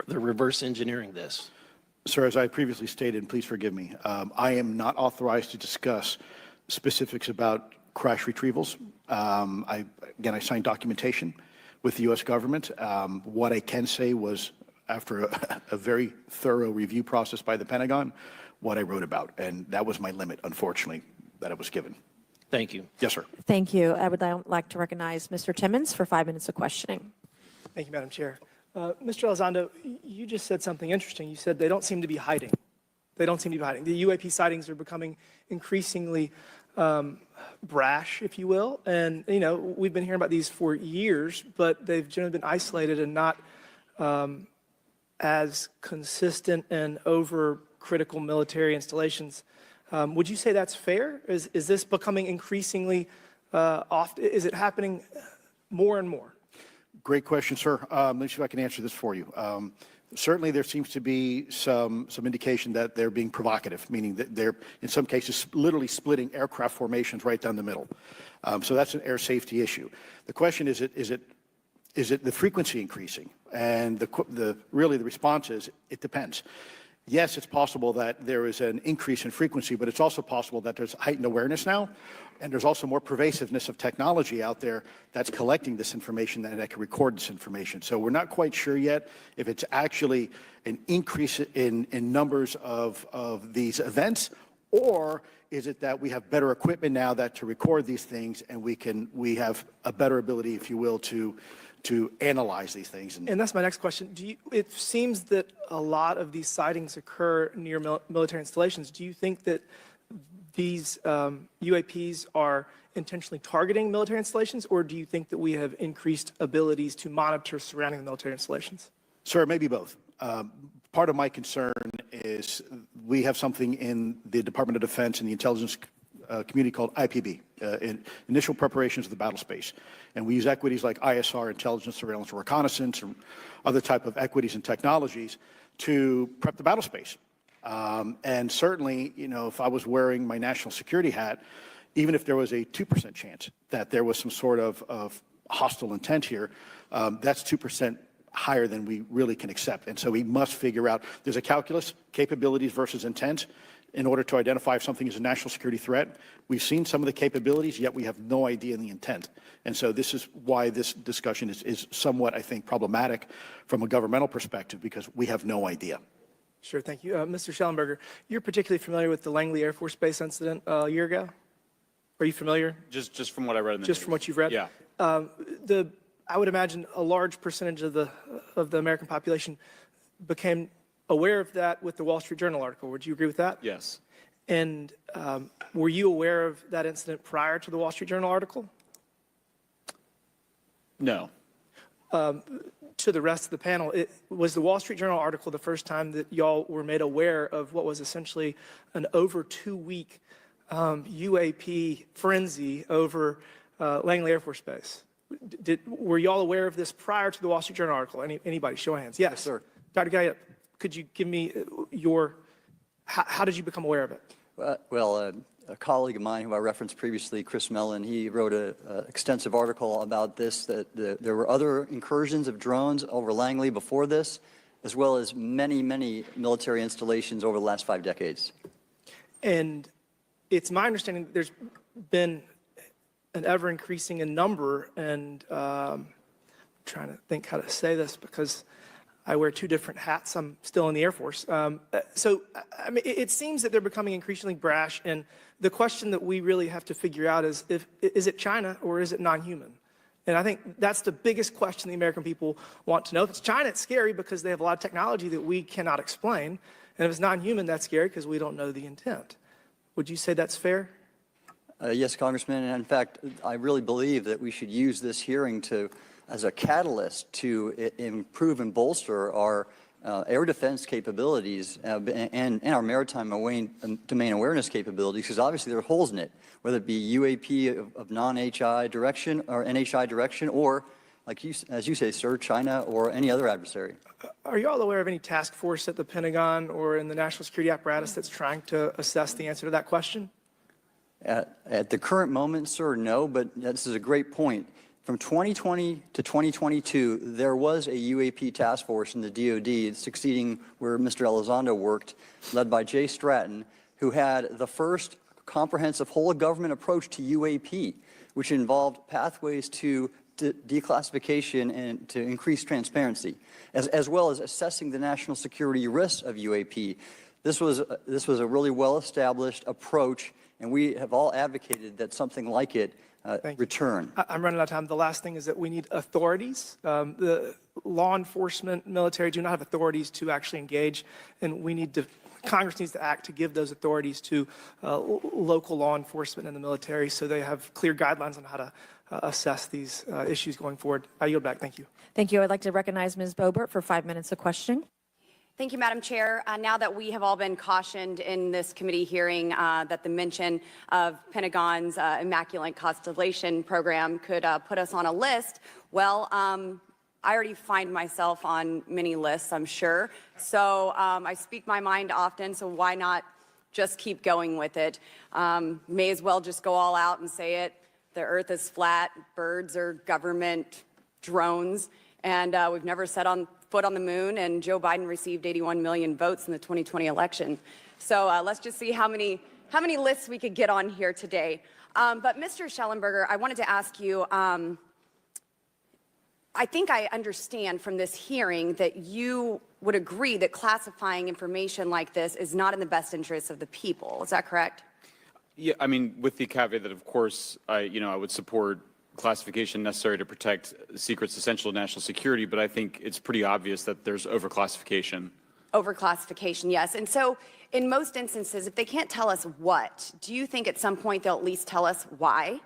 reverse engineering this? Sir, as I previously stated, and please forgive me, I am not authorized to discuss specifics about crash retrievals. I signed documentation with the U.S. government. What I can say was, after a very thorough review process by the Pentagon, what I wrote about. And that was my limit, unfortunately, that I was given. Thank you. Yes, sir. Thank you. I would now like to recognize Mr. Timmons for 5 minutes of questioning. Thank you, Madam Chair. Mr. Elizondo, you just said something interesting. You said they don't seem to be hiding. They don't seem to be hiding. The UAP sightings are becoming increasingly brash, if you will. And, we've been hearing about these for years, but they've generally been isolated and not as consistent and over critical military installations. Would you say that's fair? Is this becoming increasingly often? Is it happening more and more? Great question, sir. Let me see if I can answer this for you. Certainly, there seems to be some indication that they're being provocative, meaning that they're, in some cases, literally splitting aircraft formations right down the middle. So that's an air safety issue. The question is it the frequency increasing? And really the response is it depends. yes, it's possible that there is an increase in frequency, but it's also possible that there's heightened awareness now, and there's also more pervasiveness of technology out there that's collecting this information and that can record this information. So we're not quite sure yet if it's actually an increase in numbers of these events, or is it that we have better equipment now that to record these things, and we have a better ability, if you will, to analyze these things. And that's my next question. It seems that a lot of these sightings occur near military installations. Do you think that these UAPs are intentionally targeting military installations, or do you think that we have increased abilities to monitor surrounding the military installations? Sir, maybe both. Part of my concern is we have something in the Department of Defense and the intelligence community called IPB, Initial Preparations of the Battle Space. And we use equities like ISR, intelligence, surveillance, and reconnaissance, or other type of equities and technologies to prep the battle space. And certainly, if I was wearing my national security hat, even if there was a 2% chance that there was some sort of hostile intent here, that's 2% higher than we really can accept. And so we must figure out, there's a calculus, capabilities versus intent, in order to identify if something is a national security threat. We've seen some of the capabilities, yet we have no idea in the intent. And so this is why this discussion is somewhat, I think, problematic from a governmental perspective, because we have no idea. Sure, thank you. Mr. Schellenberger, you're particularly familiar with the Langley Air Force Base incident a year ago? Are you familiar? Just from what I read in the Just news. from what you've read? Yeah. I would imagine a large percentage of the American population became aware of that with the Wall Street Journal article. Would you agree with that? Yes. And were you aware of that incident prior to the Wall Street Journal article? No. To the rest of the panel, was the Wall Street Journal article the first time that y'all were made aware of what was essentially an over 2-week UAP frenzy over Langley Air Force Base? Were y'all aware of this prior to the Wall Street Journal article? Anybody? Show of hands. Yes, sir. Dr. Gallup, could you give me how did you become aware of it? Well, a colleague of mine who I referenced previously, Chris Mellon, he wrote an extensive article about this, that there were other incursions of drones over Langley before this, as well as many, many military installations over the last 5 decades. And it's my understanding that there's been an ever-increasing in number, and I'm trying to think how to say this because I wear 2 different hats. I'm still in the Air Force. So, I mean, it seems that they're becoming increasingly brash, and the question that we really have to figure out is is it China or is it non-human? And I think that's the biggest question the American people want to know. If it's China, it's scary because they have a lot of technology that we cannot explain. And if it's non-human, that's scary because we don't know the intent. Would you say that's fair? Yes, Congressman. And in fact, I really believe that we should use this hearing as a catalyst to improve and bolster our air defense capabilities and our maritime domain awareness capabilities, because obviously there are holes in it, whether it be UAP of non-HI direction or NHI direction, or, as you say, sir, China or any other adversary. Are you all aware of any task force at the Pentagon or in the national security apparatus that's trying to assess the answer to that question? At the current moment, sir, no, but this is a great point. From 2020 to 2022, there was a UAP task force in the DoD succeeding where Mr. Elizondo worked, led by Jay Stratton, who had the first comprehensive whole-of-government approach to UAP, which involved pathways to declassification and to increase transparency, as well as assessing the national security risks of UAP. This was a really well-established approach, and we have all advocated that something like it return. I'm running out of time. The last thing is that we need authorities. The law enforcement, military do not have authorities to actually engage, and Congress needs to act to give those authorities to local law enforcement and the military so they have clear guidelines on how to assess these issues going forward. I yield back. Thank you. Thank you. I'd like to recognize Ms. Boebert for 5 minutes of questioning. Thank you, Madam Chair. Now that we have all been cautioned in this committee hearing that the mention of Pentagon's Immaculate Constellation program could put us on a list, well, I already find myself on many lists, I'm sure. So I speak my mind often, so why not just keep going with it? May as well just go all out and say it. The earth is flat, birds are government drones, and we've never said on foot on the moon, and Joe Biden received 81 million votes in the 2020 election. So let's just see how many lists we could get on here today. But Mr. Schellenberger, I wanted to ask you, I think I understand from this hearing that you would agree that classifying information like this is not in the best interest of the people. Is that correct? Yeah, I mean, with the caveat that, of course, I would support classification necessary to protect secrets essential to national security, but I think it's pretty obvious that there's overclassification. Overclassification, yes. And so in most instances, if they can't tell us what, do you think at some point they'll at least tell us why?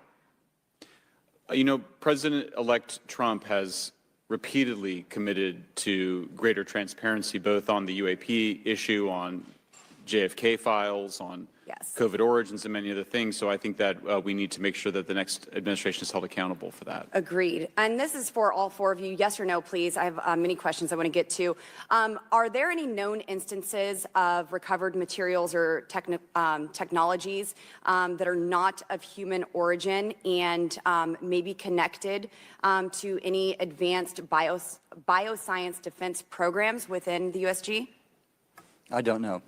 President-elect Trump has repeatedly committed to greater transparency, both on the UAP issue, on JFK files, on COVID origins, and many other things. So I think that we need to make sure that the next administration is held accountable for that. Agreed. And this is for all four of you. Yes or no, please. I have many questions I want to get to. Are there any known instances of recovered materials or technologies that are not of human origin and maybe connected to any advanced bioscience defense programs within the USG? I don't know.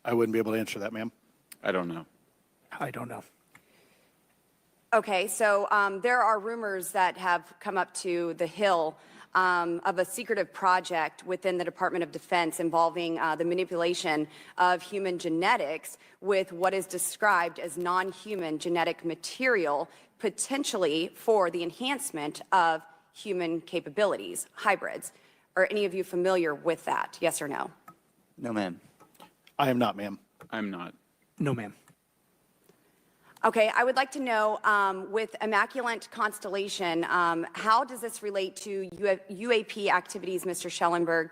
I wouldn't be able to answer that, ma'am. I don't know. I don't know. Okay, so there are rumors that have come up to the Hill of a secretive project within the Department of Defense involving the manipulation of human genetics with what is described as non-human genetic material, potentially for the enhancement of human capabilities, hybrids. Are any of you familiar with that? Yes or no? No, ma'am. I am not, ma'am. I'm not. No, ma'am. Okay, I would like to know, with Immaculate Constellation, how does this relate to UAP activities, Mr. Schellenberg,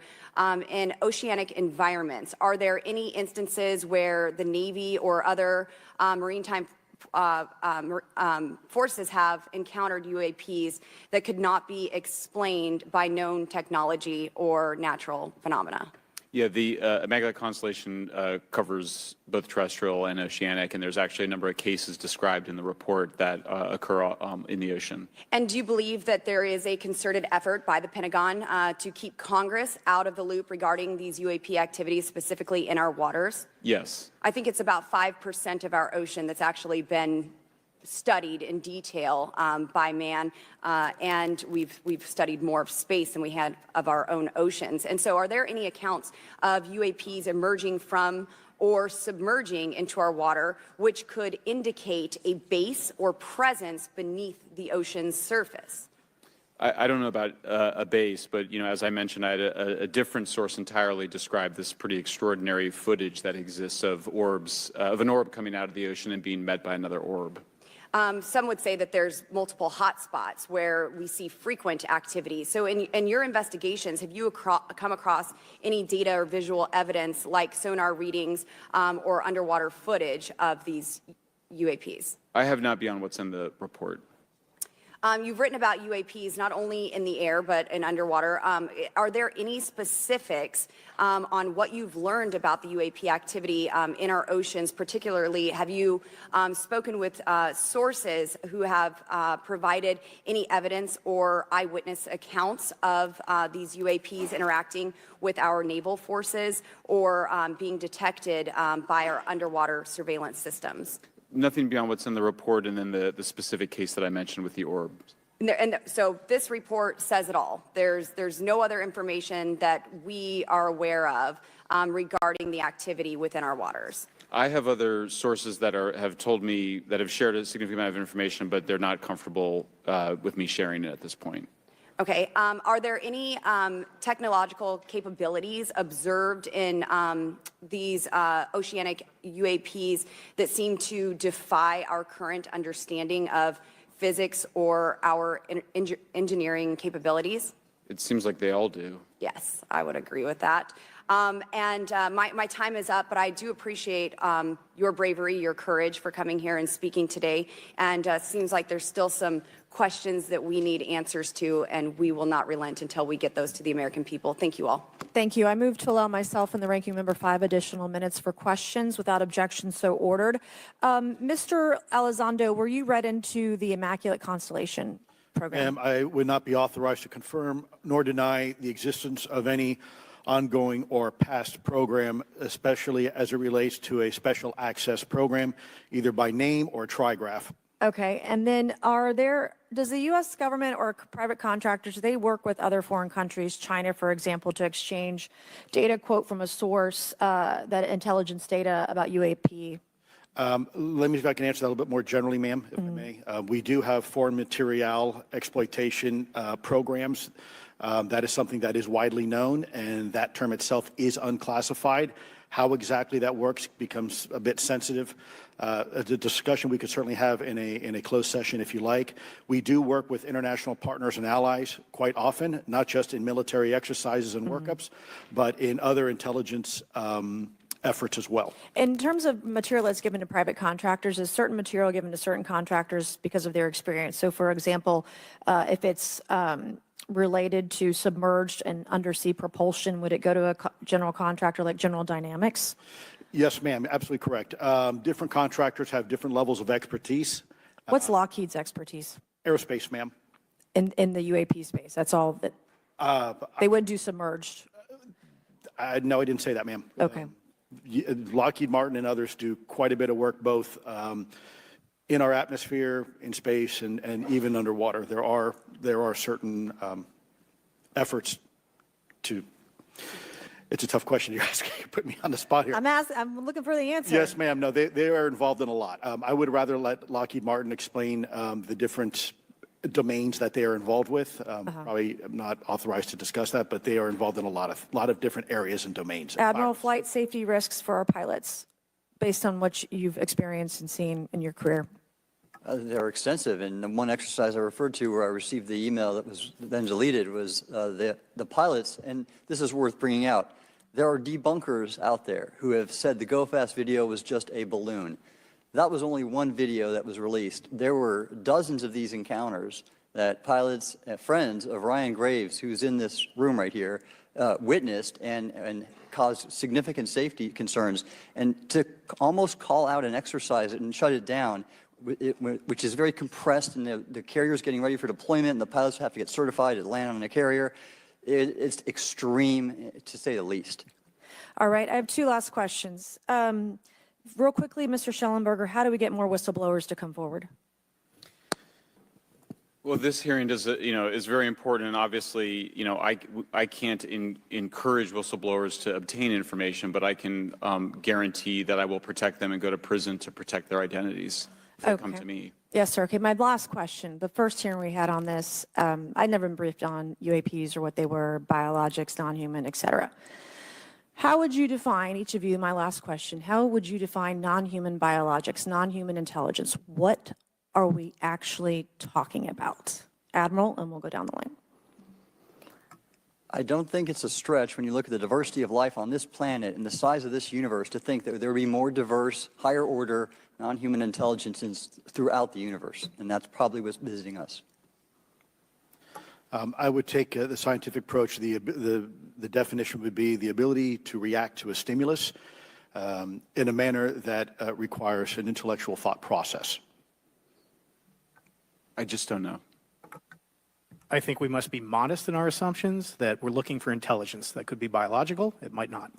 in oceanic environments? Are there any instances where the Navy or other maritime forces have encountered UAPs that could not be explained by known technology or natural phenomena? Yeah, the Immaculate Constellation covers both terrestrial and oceanic, and there's actually a number of cases described in the report that occur in the ocean. And do you believe that there is a concerted effort by the Pentagon to keep Congress out of the loop regarding these UAP activities, specifically in our waters? Yes. I think it's about 5% of our ocean that's actually been studied in detail by man, and we've studied more of space than we had of our own oceans. And so are there any accounts of UAPs emerging from or submerging into our water which could indicate a base or presence beneath the ocean's surface? I don't know about a base, but as I mentioned, I had a different source entirely describe this pretty extraordinary footage that exists of orbs, of an orb coming out of the ocean and being met by another orb. Some would say that there's multiple hotspots where we see frequent activity. So in your investigations, have you come across any data or visual evidence like sonar readings or underwater footage of these UAPs? I have not beyond what's in the report. You've written about UAPs not only in the air but in underwater. Are there any specifics on what you've learned about the UAP activity in our oceans? Particularly, have you spoken with sources who have provided any evidence or eyewitness accounts of these UAPs interacting with our naval forces or being detected by our underwater surveillance systems? Nothing beyond what's in the report and then the specific case that I mentioned with the orb. So this report says it all. There's no other information that we are aware of regarding the activity within our waters. I have other sources that have told me that have shared a significant amount of information, but they're not comfortable with me sharing it at this point. Okay. Are there any technological capabilities observed in these oceanic UAPs that seem to defy our current understanding of physics or our engineering capabilities? It seems like they all do. Yes, I would agree with that. My time is up, but I do appreciate your bravery, your courage for coming here and speaking today. And it seems like there's still some questions that we need answers to, and we will not relent until we get those to the American people. Thank you all. Thank you. I move to allow myself and the ranking member 5 additional minutes for questions without objection, so ordered. Mr. Elizondo, were you read into the Immaculate Constellation? program? Ma'am, I would not be authorized to confirm nor deny the existence of any ongoing or past program, especially as it relates to a special access program, either by name or trigraph. Okay, and then does the U.S. government or private contractors, do they work with other foreign countries, China, for example, to exchange data, quote, from a source, that intelligence data about UAP? Let me see if I can answer that a little bit more generally, ma'am, if I may. We do have foreign material exploitation programs. That is something that is widely known, and that term itself is unclassified. How exactly that works becomes a bit sensitive. The discussion we could certainly have in a closed session if you like. We do work with international partners and allies quite often, not just in military exercises and workups, but in other intelligence efforts as well. In terms of material that's given to private contractors, is certain material given to certain contractors because of their experience? So, for example, if it's related to submerged and undersea propulsion, would it go to a general contractor like General Dynamics? Yes, ma'am, absolutely correct. Different contractors have different levels of expertise. What's Lockheed's expertise? Aerospace, ma'am. In the UAP space, that's all that they would do submerged. No, I didn't say that, ma'am. Okay. Lockheed Martin and others do quite a bit of work both in our atmosphere, in space, and even underwater. There are certain efforts to. It's a tough question you're asking. You put me on the spot here. I'm looking for the answer. Yes, ma'am. No, they are involved in a lot. I would rather let Lockheed Martin explain the different domains that they are involved with. Probably I'm not authorized to discuss that, but they are involved in a lot of different areas and domains. Admiral, flight safety risks for our pilots, based on what you've experienced and seen in your career. They're extensive, and the one exercise I referred to where I received the email that was then deleted was the pilots, and this is worth bringing out. There are debunkers out there who have said the Go Fast video was just a balloon. That was only one video that was released. There were dozens of these encounters that pilots, friends of Ryan Graves, who's in this room right here, witnessed and caused significant safety concerns. And to almost call out an exercise and shut it down, which is very compressed, and the carrier's getting ready for deployment, and the pilots have to get certified to land on a carrier, it's extreme, to say the least. All right, I have two last questions. Real quickly, Mr. Schellenberger, how do we get more whistleblowers to come forward? Well, this hearing is very important, and obviously, I can't encourage whistleblowers to obtain information, but I can guarantee that I will protect them and go to prison to protect their identities if they come to me. Yes, sir. Okay, my last question. The first hearing we had on this, I'd never been briefed on UAPs or what they were, biologics, non-human, et cetera. How would you define, each of you, my last question, how would you define non-human biologics, non-human intelligence? What are we actually talking about? Admiral, and we'll go down the line. I don't think it's a stretch when you look at the diversity of life on this planet and the size of this universe to think that there would be more diverse, higher order, non-human intelligences throughout the universe, and that's probably what's visiting us. I would take the scientific approach. The definition would be the ability to react to a stimulus in a manner that requires an intellectual thought process. I just don't know. I think we must be modest in our assumptions that we're looking for intelligence. That could be biological, it might not.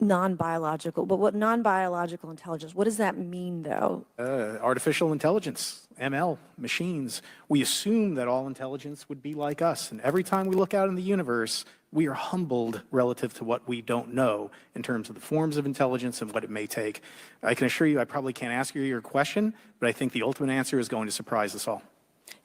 Non-biological, but what non-biological intelligence, what does that mean, though? Artificial intelligence, ML, machines. We assume that all intelligence would be like us. And every time we look out in the universe, we are humbled relative to what we don't know in terms of the forms of intelligence and what it may take. I can assure you I probably can't ask you your question, but I think the ultimate answer is going to surprise us all.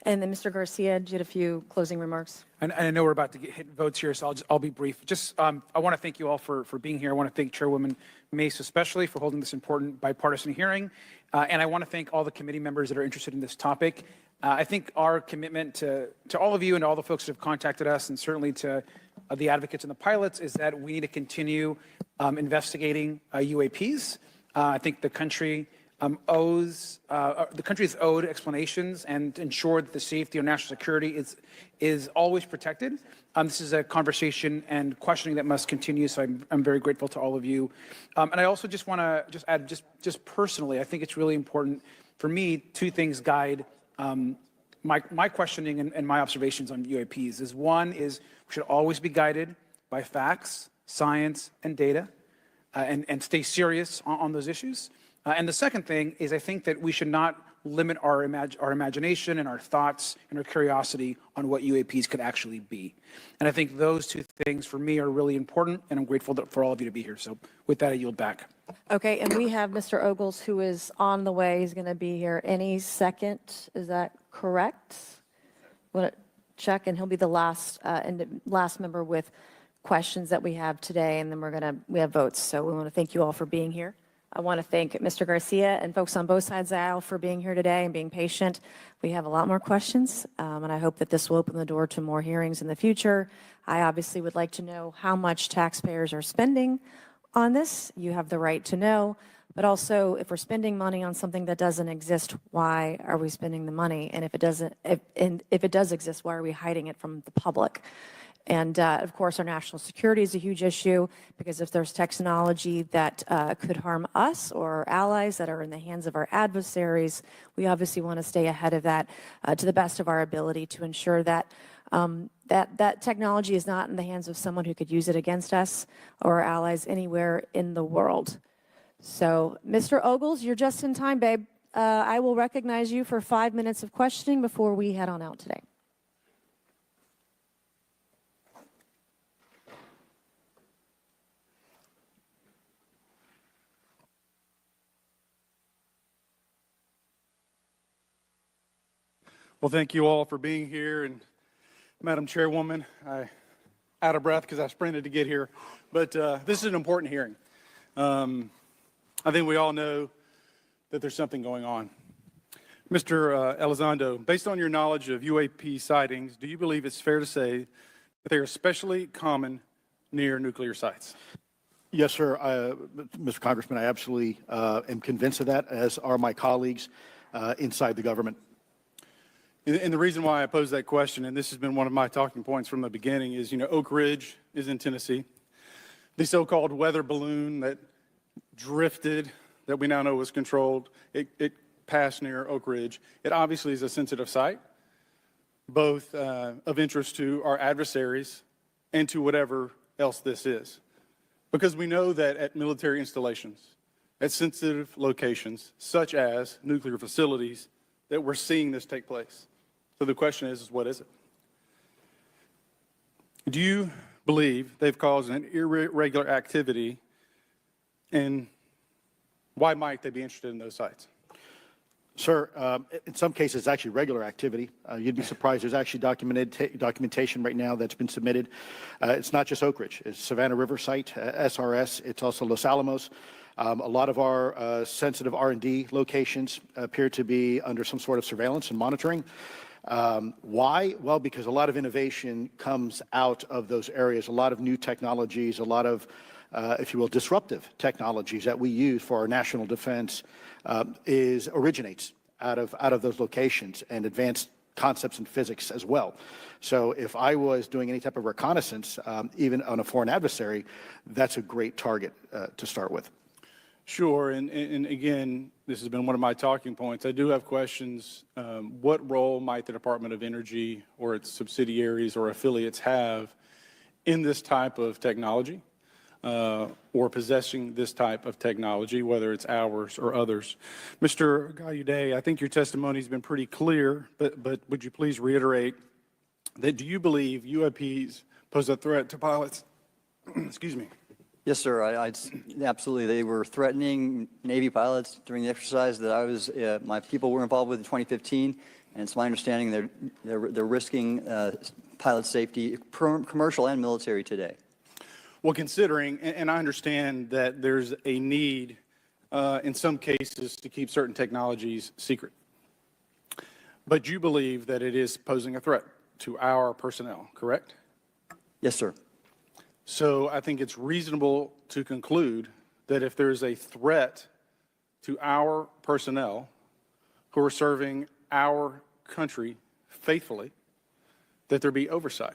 And then Mr. Garcia, you had a few closing remarks. And I know we're about to hit votes here, so I'll be brief. I want to thank you all for being here. I want to thank Chairwoman Mace especially for holding this important bipartisan hearing. And I want to thank all the committee members that are interested in this topic. I think our commitment to all of you and all the folks that have contacted us, and certainly to the advocates and the pilots, is that we need to continue investigating UAPs. I think the country is owed explanations and ensure that the safety or national security is always protected. This is a conversation and questioning that must continue, so I'm very grateful to all of you. And I also just want to add, just personally, I think it's really important for me, two things guide my questioning and my observations on UAPs is, one is we should always be guided by facts, science, and data, and stay serious on those issues. And the second thing is I think that we should not limit our imagination and our thoughts and our curiosity on what UAPs could actually be. And I think those two things for me are really important, and I'm grateful for all of you to be here. So with that, I yield back. Okay, and we have Mr. Ogles, who is on the way. He's going to be here any second. Is that correct? Want to check, and he'll be the last member with questions that we have today, and then we have votes. So we want to thank you all for being here. I want to thank Mr. Garcia and folks on both sides of the aisle for being here today and being patient. We have a lot more questions, and I hope that this will open the door to more hearings in the future. I obviously would like to know how much taxpayers are spending on this. You have the right to know, but also if we're spending money on something that doesn't exist, why are we spending the money? And if it does exist, why are we hiding it from the public? And of course, our national security is a huge issue, because if there's technology that could harm us or our allies that are in the hands of our adversaries, we obviously want to stay ahead of that to the best of our ability to ensure that that technology is not in the hands of someone who could use it against us or our allies anywhere in the world. So, Mr. Ogles, you're just in time, babe. I will recognize you for 5 minutes of questioning before we head on out today. Well, thank you all for being here. And Madam Chairwoman, I'm out of breath because I sprinted to get here. But this is an important hearing. I think we all know that there's something going on. Mr. Elizondo, based on your knowledge of UAP sightings, do you believe it's fair to say that they are especially common near nuclear sites? Yes, sir. Mr. Congressman, I absolutely am convinced of that, as are my colleagues inside the government. And the reason why I pose that question, and this has been one of my talking points from the beginning, is, Oak Ridge is in Tennessee. The so-called weather balloon that drifted, that we now know was controlled, it passed near Oak Ridge. It obviously is a sensitive site, both of interest to our adversaries and to whatever else this is. Because we know that at military installations, at sensitive locations, such as nuclear facilities, that we're seeing this take place. So the question is what is it? Do you believe they've caused an irregular activity, and why might they be interested in those sites? Sir, in some cases, it's actually regular activity. You'd be surprised. There's actually documentation right now that's been submitted. It's not just Oak Ridge. It's Savannah River site, SRS. It's also Los Alamos. A lot of our sensitive R&D locations appear to be under some sort of surveillance and monitoring. Why? Well, because a lot of innovation comes out of those areas, a lot of new technologies, a lot of, if you will, disruptive technologies that we use for our national defense originates out of those locations, and advanced concepts in physics as well. So if I was doing any type of reconnaissance, even on a foreign adversary, that's a great target to start with. Sure, and again, this has been one of my talking points. I do have questions. What role might the Department of Energy or its subsidiaries or affiliates have in this type of technology, or possessing this type of technology, whether it's ours or others? Mr. Gallaudet, I think your testimony has been pretty clear, but would you please reiterate that do you believe UAPs pose a threat to pilots? Excuse me. Yes, sir. Absolutely. They were threatening Navy pilots during the exercise that my people were involved with in 2015, and it's my understanding they're risking pilot safety, commercial and military, today. Well, considering, and I understand that there's a need in some cases to keep certain technologies secret, but you believe that it is posing a threat to our personnel, correct? Yes, sir. So I think it's reasonable to conclude that if there's a threat to our personnel who are serving our country faithfully, that there be oversight.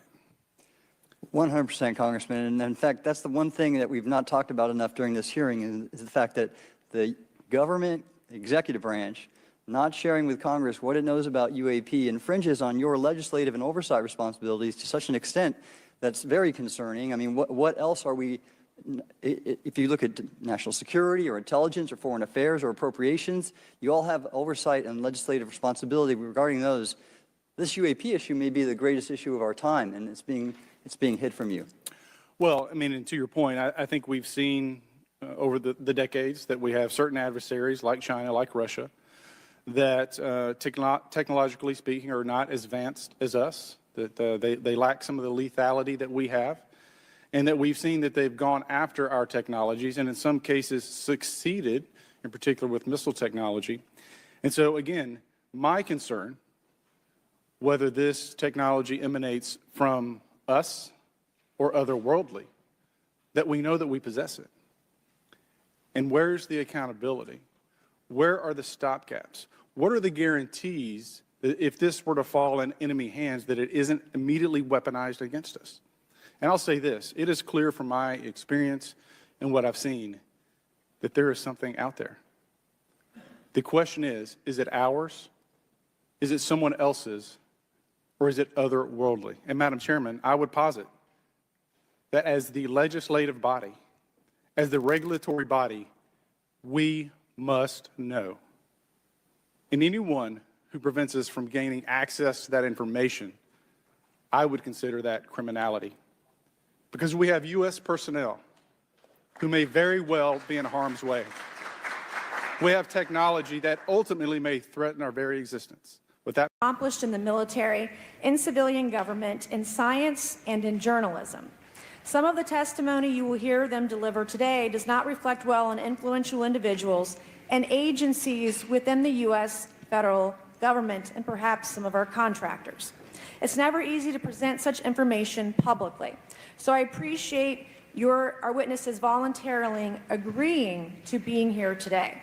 100%, Congressman. And in fact, that's the one thing that we've not talked about enough during this hearing, is the fact that the government executive branch not sharing with Congress what it knows about UAP infringes on your legislative and oversight responsibilities to such an extent that's very concerning. I mean, what else are we, if you look at national security or intelligence or foreign affairs or appropriations, you all have oversight and legislative responsibility regarding those. This UAP issue may be the greatest issue of our time, and it's being hid from you. Well, I mean, and to your point, I think we've seen over the decades that we have certain adversaries like China, like Russia, that technologically speaking are not as advanced as us, that they lack some of the lethality that we have, and that we've seen that they've gone after our technologies and in some cases succeeded, in particular with missile technology. And so again, my concern, whether this technology emanates from us or otherworldly, that we know that we possess it. And where's the accountability? Where are the stopgaps? What are the guarantees that if this were to fall in enemy hands, that it isn't immediately weaponized against us? And I'll say this, it is clear from my experience and what I've seen that there is something out there. The question is it ours? Is it someone else's? Or is it otherworldly? And Madam Chairman, I would posit that as the legislative body, as the regulatory body, we must know. And anyone who prevents us from gaining access to that information, I would consider that criminality. Because we have U.S. personnel who may very well be in harm's way. We have technology that ultimately may threaten our very existence. With that, accomplished in the military, in civilian government, in science, and in journalism. Some of the testimony you will hear them deliver today does not reflect well on influential individuals and agencies within the U.S. federal government and perhaps some of our contractors. It's never easy to present such information publicly. So I appreciate our witnesses voluntarily agreeing to being here today.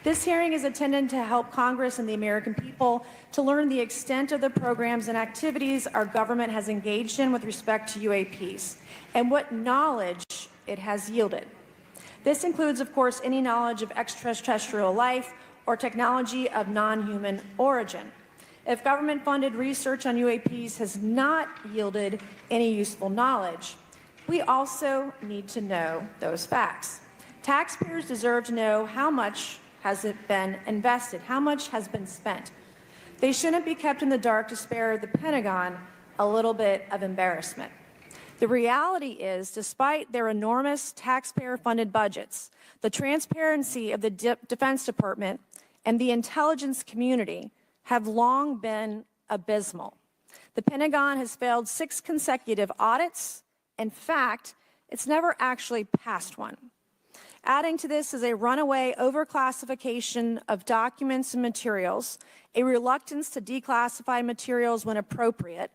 This hearing is intended to help Congress and the American people to learn the extent of the programs and activities our government has engaged in with respect to UAPs and what knowledge it has yielded. This includes, of course, any knowledge of extraterrestrial life or technology of non-human origin. If government-funded research on UAPs has not yielded any useful knowledge, we also need to know those facts. Taxpayers deserve to know how much has it been invested, how much has been spent. They shouldn't be kept in the dark to spare the Pentagon a little bit of embarrassment. The reality is, despite their enormous taxpayer-funded budgets, the transparency of the Defense Department and the intelligence community have long been abysmal. The Pentagon has failed 6 consecutive audits. In fact, it's never actually passed one. Adding to this is a runaway overclassification of documents and materials, a reluctance to declassify materials when appropriate,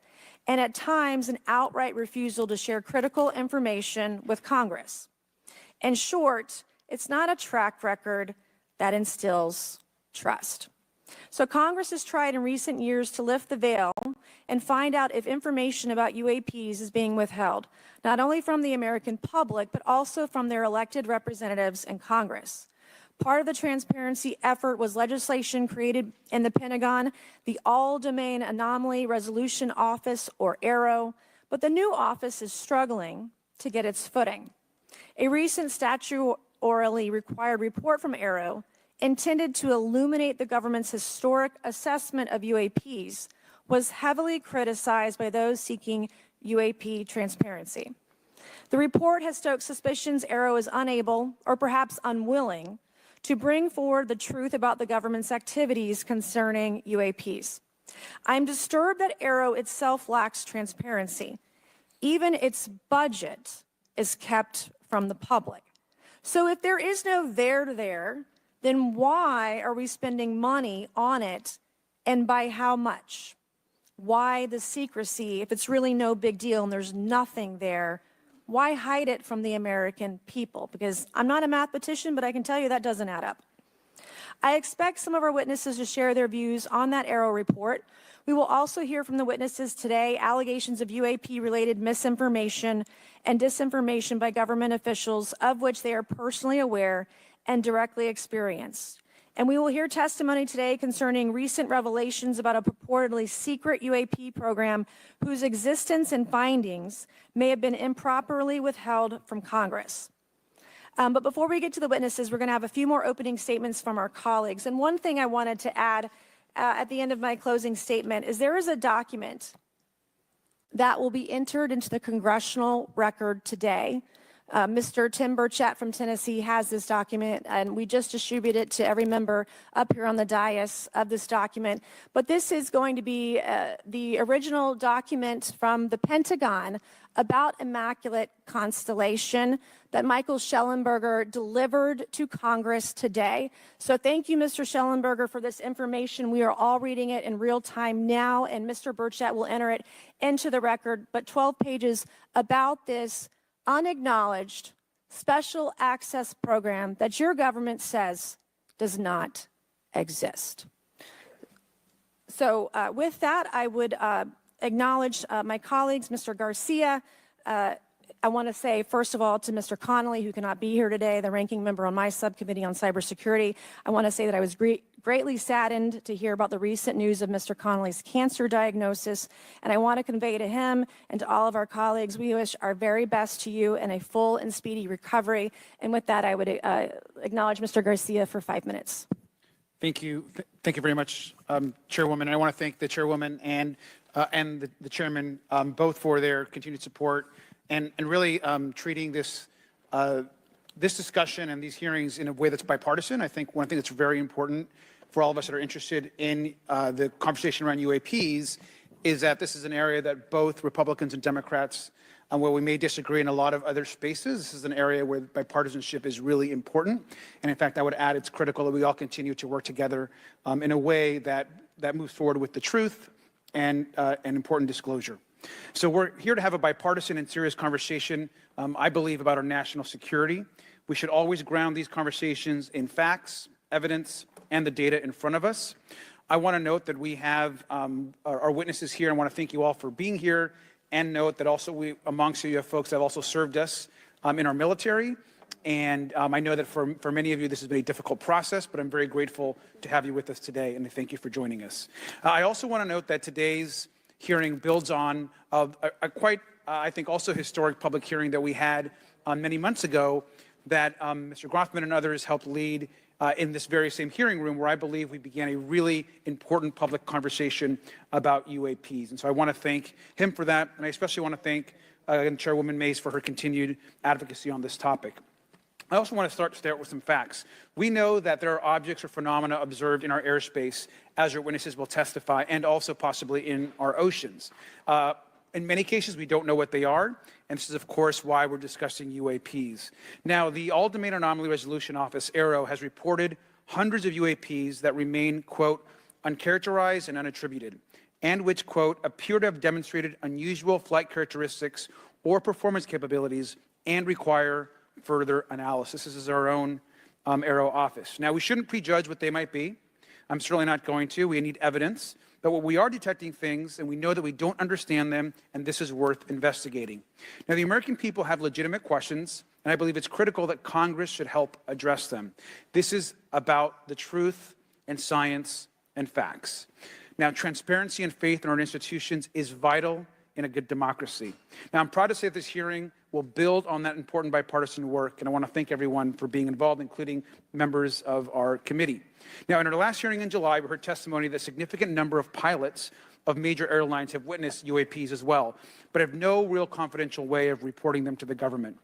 and at times an outright refusal to share critical information with Congress. In short, it's not a track record that instills trust. So Congress has tried in recent years to lift the veil and find out if information about UAPs is being withheld, not only from the American public, but also from their elected representatives in Congress. Part of the transparency effort was legislation created in the Pentagon, the All-Domain Anomaly Resolution Office, or AARO, but the new office is struggling to get its footing. A recent statutorily required report from AARO intended to illuminate the government's historic assessment of UAPs was heavily criticized by those seeking UAP transparency. The report has stoked suspicions AARO is unable, or perhaps unwilling, to bring forward the truth about the government's activities concerning UAPs. I'm disturbed that AARO itself lacks transparency. Even its budget is kept from the public. So if there is no there, then why are we spending money on it, and by how much? Why the secrecy if it's really no big deal and there's nothing there? Why hide it from the American people? Because I'm not a mathematician, but I can tell you that doesn't add up. I expect some of our witnesses to share their views on that AARO report. We will also hear from the witnesses today allegations of UAP-related misinformation and disinformation by government officials of which they are personally aware and directly experienced. And we will hear testimony today concerning recent revelations about a purportedly secret UAP program whose existence and findings may have been improperly withheld from Congress. But before we get to the witnesses, we're going to have a few more opening statements from our colleagues. And one thing I wanted to add at the end of my closing statement is there is a document that will be entered into the congressional record today. Mr. Tim Burchett from Tennessee has this document, and we just distributed it to every member up here on the dais of this document. But this is going to be the original document from the Pentagon about Immaculate Constellation that Michael Schellenberger delivered to Congress today. So thank you, Mr. Schellenberger, for this information. We are all reading it in real time now, and Mr. Burchett will enter it into the record. But 12 pages about this unacknowledged special access program that your government says does not exist. So with that, I would acknowledge my colleagues, Mr. Garcia. I want to say, first of all, to Mr. Connolly, who cannot be here today, the ranking member on my subcommittee on cybersecurity, I want to say that I was greatly saddened to hear about the recent news of Mr. Connolly's cancer diagnosis, and I want to convey to him and to all of our colleagues, we wish our very best to you and a full and speedy recovery. And with that, I would acknowledge Mr. Garcia for 5 minutes. Thank you. Thank you very much, Chairwoman. And I want to thank the Chairwoman and the Chairman both for their continued support and really treating this this discussion and these hearings in a way that's bipartisan. I think one thing that's very important for all of us that are interested in the conversation around UAPs is that this is an area that both Republicans and Democrats, where we may disagree in a lot of other spaces, this is an area where bipartisanship is really important. And in fact, I would add it's critical that we all continue to work together in a way that moves forward with the truth and important disclosure. So we're here to have a bipartisan and serious conversation, I believe, about our national security. We should always ground these conversations in facts, evidence, and the data in front of us. I want to note that we have our witnesses here. I want to thank you all for being here, and note that also amongst you have folks that have also served us in our military. And I know that for many of you, this has been a difficult process, but I'm very grateful to have you with us today, and I thank you for joining us. I also want to note that today's hearing builds on a quite, I think, also historic public hearing that we had many months ago that Mr. Grothman and others helped lead in this very same hearing room, where I believe we began a really important public conversation about UAPs. And so I want to thank him for that, and I especially want to thank Chairwoman Mace for her continued advocacy on this topic. I also want to start with some facts. We know that there are objects or phenomena observed in our airspace, as our witnesses will testify, and also possibly in our oceans. In many cases, we don't know what they are, and this is, of course, why we're discussing UAPs. Now, the All-Domain Anomaly Resolution Office, AARO, has reported hundreds of UAPs that remain, quote, uncharacterized and unattributed, and which, quote, appear to have demonstrated unusual flight characteristics or performance capabilities and require further analysis. This is our own AARO office. Now, we shouldn't prejudge what they might be. I'm certainly not going to. We need evidence. But what we are detecting things, and we know that we don't understand them, and this is worth investigating. Now, the American people have legitimate questions, and I believe it's critical that Congress should help address them. This is about the truth and science and facts. Now, transparency and faith in our institutions is vital in a good democracy. Now, I'm proud to say that this hearing will build on that important bipartisan work, and I want to thank everyone for being involved, including members of our committee. Now, in our last hearing in July, we heard testimony that a significant number of pilots of major airlines have witnessed UAPs as well, but have no real confidential way of reporting them to the government.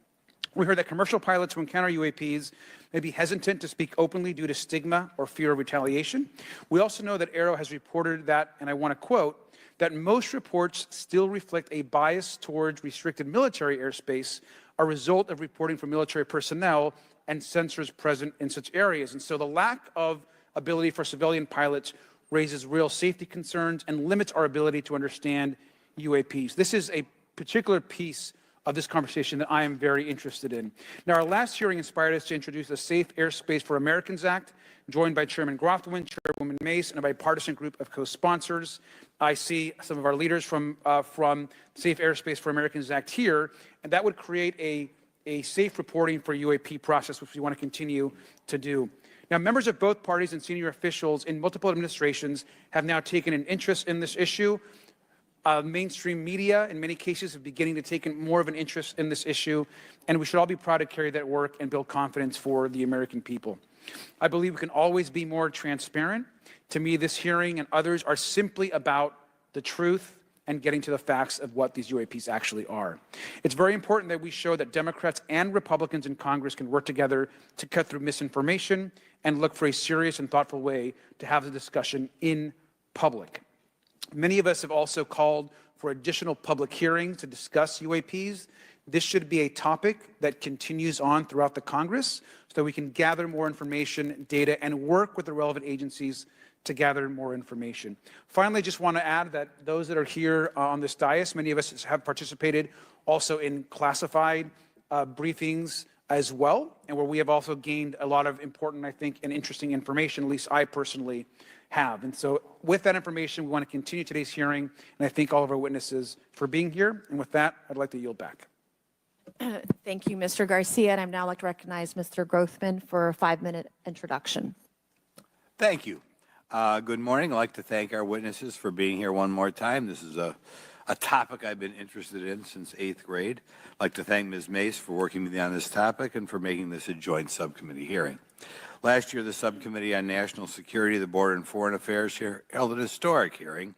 We heard that commercial pilots who encounter UAPs may be hesitant to speak openly due to stigma or fear of retaliation. We also know that AARO has reported that, and I want to quote, that most reports still reflect a bias towards restricted military airspace, a result of reporting from military personnel and sensors present in such areas. And so the lack of ability for civilian pilots raises real safety concerns and limits our ability to understand UAPs. This is a particular piece of this conversation that I am very interested in. Now, our last hearing inspired us to introduce the Safe Airspace for Americans Act, joined by Chairman Grothman, Chairwoman Mace, and a bipartisan group of co-sponsors. I see some of our leaders from Safe Airspace for Americans Act here, and that would create a safe reporting for UAP process, which we want to continue to do. Now, members of both parties and senior officials in multiple administrations have now taken an interest in this issue. Mainstream media, in many cases, are beginning to take more of an interest in this issue, and we should all be proud to carry that work and build confidence for the American people. I believe we can always be more transparent. To me, this hearing and others are simply about the truth and getting to the facts of what these UAPs actually are. It's very important that we show that Democrats and Republicans in Congress can work together to cut through misinformation and look for a serious and thoughtful way to have the discussion in public. Many of us have also called for additional public hearings to discuss UAPs. This should be a topic that continues on throughout the Congress so that we can gather more information, data, and work with the relevant agencies to gather more information. Finally, I just want to add that those that are here on this dais, many of us have participated also in classified briefings as well, and where we have also gained a lot of important, I think, and interesting information, at least I personally have. And so with that information, we want to continue today's hearing, and I thank all of our witnesses for being here. And with that, I'd like to yield back. Thank you, Mr. Garcia, and I'd now like to recognize Mr. Grothman for a 5-minute introduction. Thank you. Good morning. I'd like to thank our witnesses for being here one more time. This is a topic I've been interested in since 8th grade. I'd like to thank Ms. Mace for working with me on this topic and for making this a joint subcommittee hearing. Last year, the Subcommittee on National Security, the Border and Foreign Affairs held an historic hearing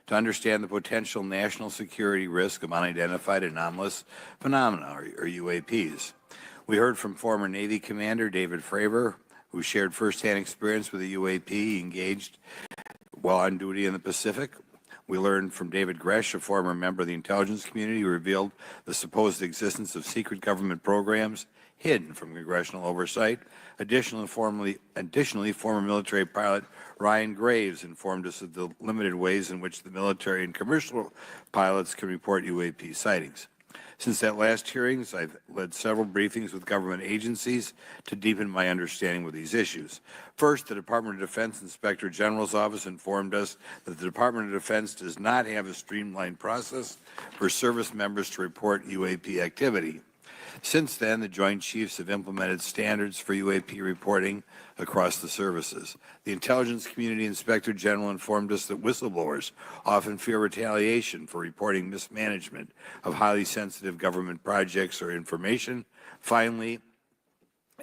to understand the potential national security risk of unidentified anomalous phenomena, or UAPs. We heard from former Navy Commander David Fravor, who shared firsthand experience with a UAP he engaged while on duty in the Pacific. We learned from David Gresh, a former member of the intelligence community, who revealed the supposed existence of secret government programs hidden from congressional oversight. Additionally, former military pilot Ryan Graves informed us of the limited ways in which the military and commercial pilots can report UAP sightings. Since that last hearings, I've led several briefings with government agencies to deepen my understanding with these issues. First, the Department of Defense Inspector General's Office informed us that the Department of Defense does not have a streamlined process for service members to report UAP activity. Since then, the Joint Chiefs have implemented standards for UAP reporting across the services. The Intelligence Community Inspector General informed us that whistleblowers often fear retaliation for reporting mismanagement of highly sensitive government projects or information. Finally,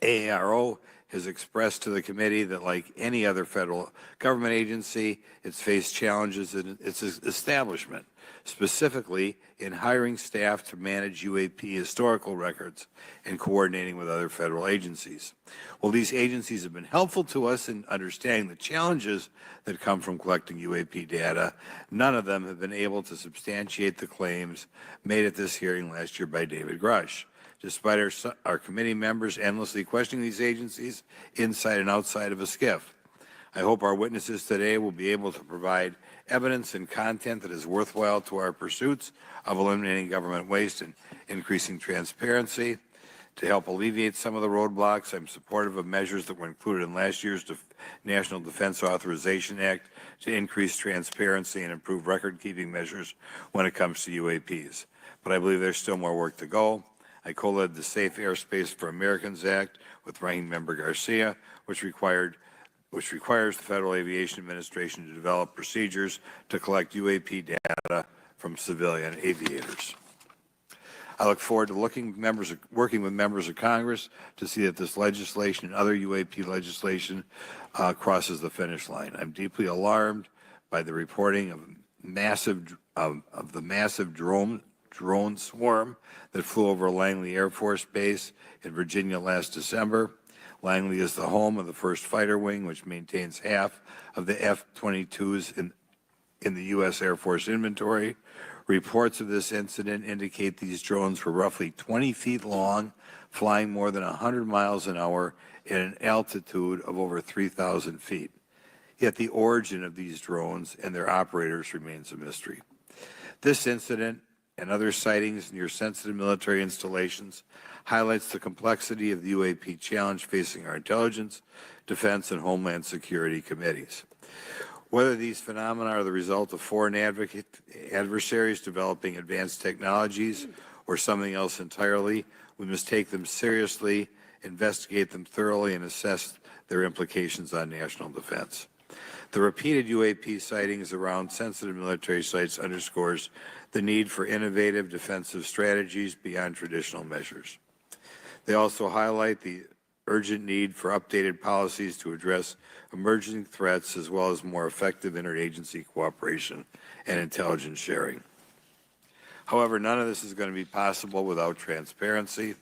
AARO has expressed to the committee that, like any other federal government agency, it's faced challenges in its establishment, specifically in hiring staff to manage UAP historical records and coordinating with other federal agencies. While these agencies have been helpful to us in understanding the challenges that come from collecting UAP data, none of them have been able to substantiate the claims made at this hearing last year by David Grush. Despite our committee members endlessly questioning these agencies inside and outside of a SCIF. I hope our witnesses today will be able to provide evidence and content that is worthwhile to our pursuits of eliminating government waste and increasing transparency. To help alleviate some of the roadblocks, I'm supportive of measures that were included in last year's National Defense Authorization Act to increase transparency and improve record-keeping measures when it comes to UAPs. But I believe there's still more work to go. I co-led the Safe Airspace for Americans Act with Ranking Member Garcia, which requires the Federal Aviation Administration to develop procedures to collect UAP data from civilian aviators. I look forward to working with members of Congress to see that this legislation and other UAP legislation crosses the finish line. I'm deeply alarmed by the reporting of the massive drone swarm that flew over Langley Air Force Base in Virginia last December. Langley is the home of the 1st Fighter Wing, which maintains half of the F-22s in the U.S. Air Force inventory. Reports of this incident indicate these drones were roughly 20 feet long, flying more than 100 miles an hour at an altitude of over 3,000 feet. Yet the origin of these drones and their operators remains a mystery. This incident and other sightings near sensitive military installations highlights the complexity of the UAP challenge facing our intelligence, defense, and homeland security committees. Whether these phenomena are the result of foreign adversaries developing advanced technologies or something else entirely, we must take them seriously, investigate them thoroughly, and assess their implications on national defense. The repeated UAP sightings around sensitive military sites underscores the need for innovative defensive strategies beyond traditional measures. They also highlight the urgent need for updated policies to address emerging threats as well as more effective interagency cooperation and intelligence sharing. However, none of this is going to be possible without transparency.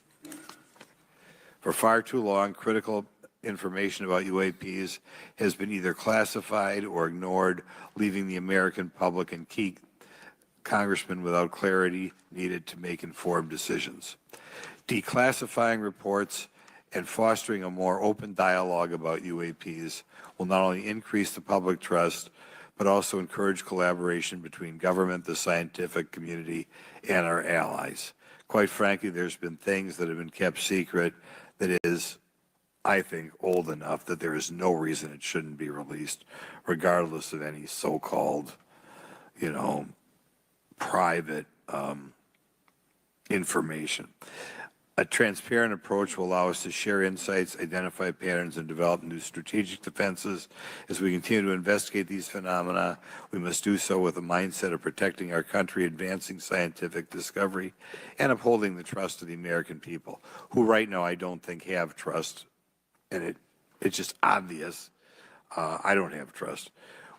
For far too long, critical information about UAPs has been either classified or ignored, leaving the American public and key congressmen without clarity needed to make informed decisions. Declassifying reports and fostering a more open dialogue about UAPs will not only increase the public trust, but also encourage collaboration between government, the scientific community, and our allies. Quite frankly, there's been things that have been kept secret that is, I think, old enough that there is no reason it shouldn't be released, regardless of any so-called, private information. A transparent approach will allow us to share insights, identify patterns, and develop new strategic defenses. As we continue to investigate these phenomena, we must do so with a mindset of protecting our country, advancing scientific discovery, and upholding the trust of the American people, who right now I don't think have trust, and it's just obvious. I don't have trust.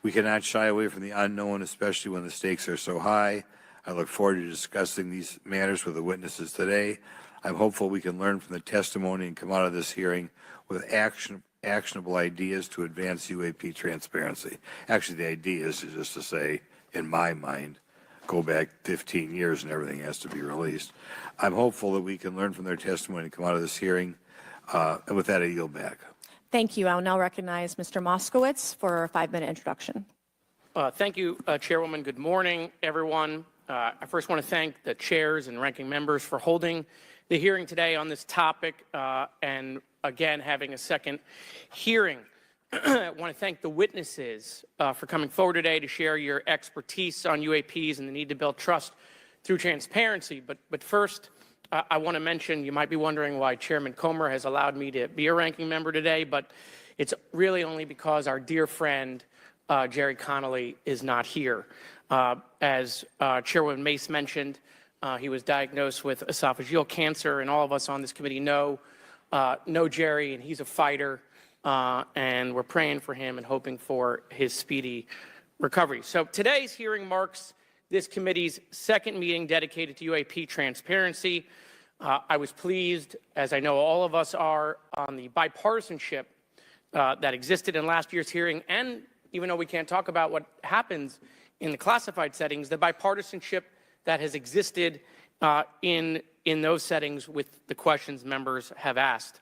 We cannot shy away from the unknown, especially when the stakes are so high. I look forward to discussing these matters with the witnesses today. I'm hopeful we can learn from the testimony and come out of this hearing with actionable ideas to advance UAP transparency. Actually, the idea is just to say, in my mind, go back 15 years and everything has to be released. I'm hopeful that we can learn from their testimony and come out of this hearing. And with that, I yield back. Thank you. I will now recognize Mr. Moskowitz for a 5-minute introduction. Thank you, Chairwoman. Good morning, everyone. I first want to thank the chairs and ranking members for holding the hearing today on this topic and, again, having a second hearing. I want to thank the witnesses for coming forward today to share your expertise on UAPs and the need to build trust through transparency. But first, I want to mention, you might be wondering why Chairman Comer has allowed me to be a ranking member today, but it's really only because our dear friend, Jerry Connolly, is not here. As Chairwoman Mace mentioned, he was diagnosed with esophageal cancer, and all of us on this committee know Jerry, and he's a fighter, and we're praying for him and hoping for his speedy recovery. So today's hearing marks this committee's second meeting dedicated to UAP transparency. I was pleased, as I know all of us are, on the bipartisanship that existed in last year's hearing, and even though we can't talk about what happens in the classified settings, the bipartisanship that has existed in those settings with the questions members have asked.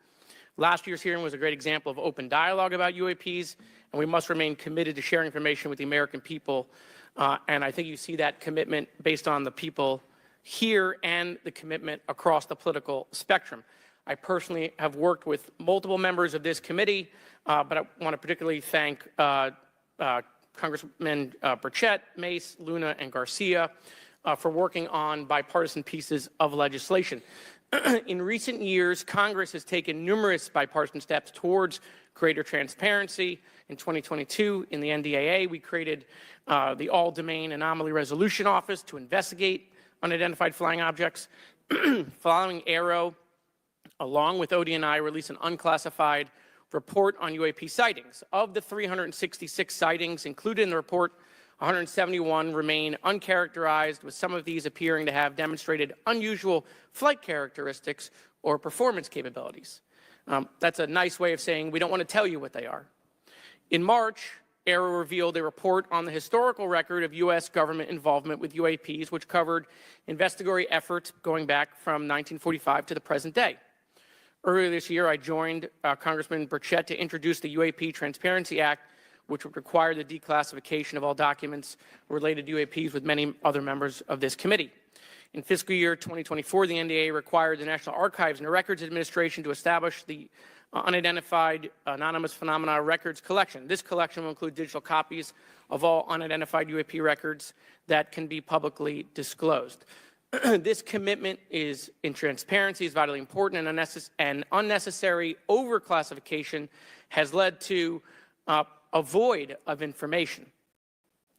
Last year's hearing was a great example of open dialogue about UAPs, and we must remain committed to sharing information with the American people. And I think you see that commitment based on the people here and the commitment across the political spectrum. I personally have worked with multiple members of this committee, but I want to particularly thank Congressman Burchett, Mace, Luna, and Garcia for working on bipartisan pieces of legislation. In recent years, Congress has taken numerous bipartisan steps towards greater transparency. In 2022, in the NDAA, we created the All-Domain Anomaly Resolution Office to investigate unidentified flying objects. Following Aero, along with ODNI, released an unclassified report on UAP sightings. Of the 366 sightings included in the report, 171 remain uncharacterized, with some of these appearing to have demonstrated unusual flight characteristics or performance capabilities. That's a nice way of saying we don't want to tell you what they are. In March, Aero revealed a report on the historical record of U.S. government involvement with UAPs, which covered investigatory efforts going back from 1945 to the present day. Earlier this year, I joined Congressman Burchett to introduce the UAP Transparency Act, which would require the declassification of all documents related to UAPs with many other members of this committee. In fiscal year 2024, the NDAA required the National Archives and Records Administration to establish the Unidentified Anonymous Phenomena Records Collection. This collection will include digital copies of all unidentified UAP records that can be publicly disclosed. This commitment in transparency is vitally important, and unnecessary overclassification has led to a void of information,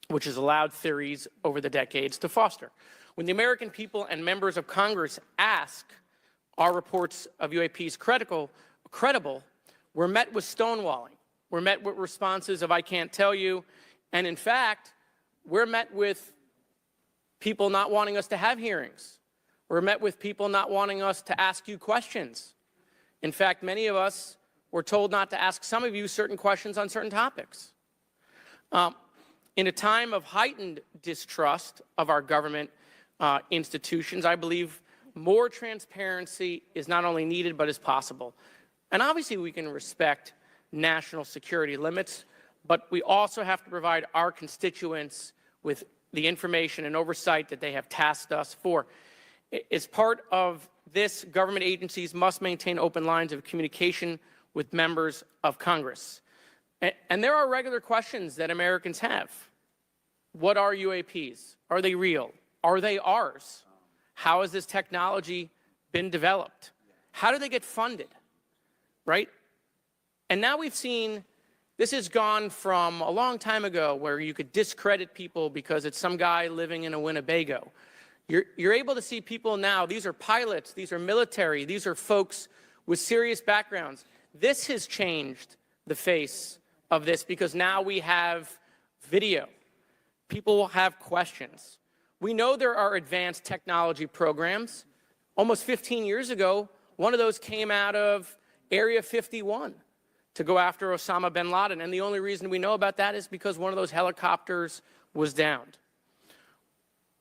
which has allowed theories over the decades to foster. When the American people and members of Congress ask, are reports of UAPs credible, we're met with stonewalling. We're met with responses of, I can't tell you. And in fact, we're met with people not wanting us to have hearings. We're met with people not wanting us to ask you questions. In fact, many of us were told not to ask some of you certain questions on certain topics. In a time of heightened distrust of our government institutions, I believe more transparency is not only needed but is possible. And obviously we can respect national security limits, but we also have to provide our constituents with the information and oversight that they have tasked us for. As part of this, government agencies must maintain open lines of communication with members of Congress. And there are regular questions that Americans have. What are UAPs? Are they real? Are they ours? How has this technology been developed? How do they get funded? Right? And now we've seen this has gone from a long time ago where you could discredit people because it's some guy living in a Winnebago. You're able to see people now, these are pilots, these are military, these are folks with serious backgrounds. This has changed the face of this because now we have video. People will have questions. We know there are advanced technology programs. Almost 15 years ago, one of those came out of Area 51 to go after Osama bin Laden. And the only reason we know about that is because one of those helicopters was downed.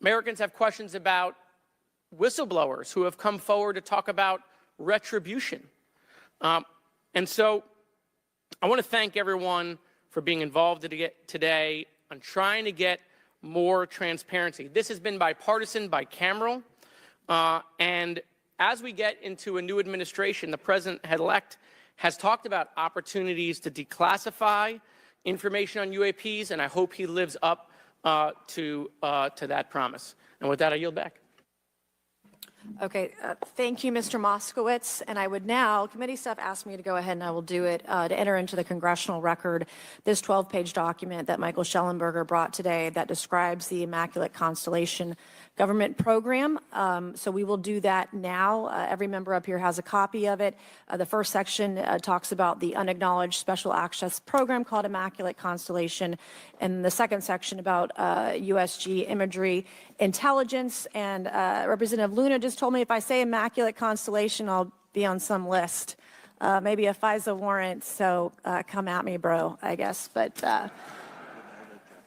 Americans have questions about whistleblowers who have come forward to talk about retribution. And so I want to thank everyone for being involved today on trying to get more transparency. This has been bipartisan, bicameral, and as we get into a new administration, the president-elect has talked about opportunities to declassify information on UAPs, and I hope he lives up to that promise. And with that, I yield back. Okay, thank you, Mr. Moskowitz. And I would now, committee staff asked me to go ahead and I will do it, to enter into the congressional record this 12-page document that Michael Schellenberger brought today that describes the Immaculate Constellation government program. So we will do that now. Every member up here has a copy of it. The first section talks about the unacknowledged special access program called Immaculate Constellation, and the second section about USG imagery intelligence. And Representative Luna just told me if I say Immaculate Constellation, I'll be on some list, maybe a FISA warrant. So come at me, bro, I guess. But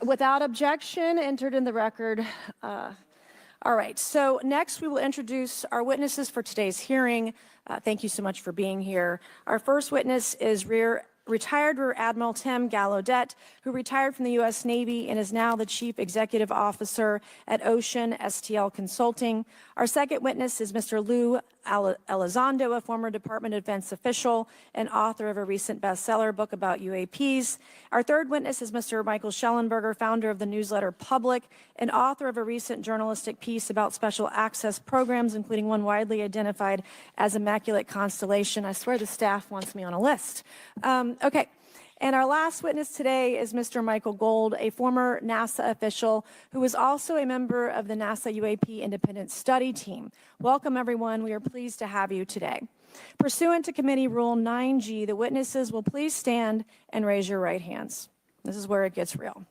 without objection, entered in the record. All right, so next we will introduce our witnesses for today's hearing. Thank you so much for being here. Our first witness is retired Rear Admiral Tim Gallaudet, who retired from the U.S. Navy and is now the Chief Executive Officer at Ocean STL Consulting. Our second witness is Mr. Lou Elizondo, a former Department of Defense official and author of a recent bestseller book about UAPs. Our third witness is Mr. Michael Schellenberger, founder of the newsletter Public and author of a recent journalistic piece about special access programs, including one widely identified as Immaculate Constellation. I swear the staff wants me on a list. Okay. And our last witness today is Mr. Michael Gold, a former NASA official who is also a member of the NASA UAP Independent Study Team. Welcome, everyone. We are pleased to have you today. Pursuant to Committee Rule 9G, the witnesses will please stand and raise your right hands. This is where it gets real.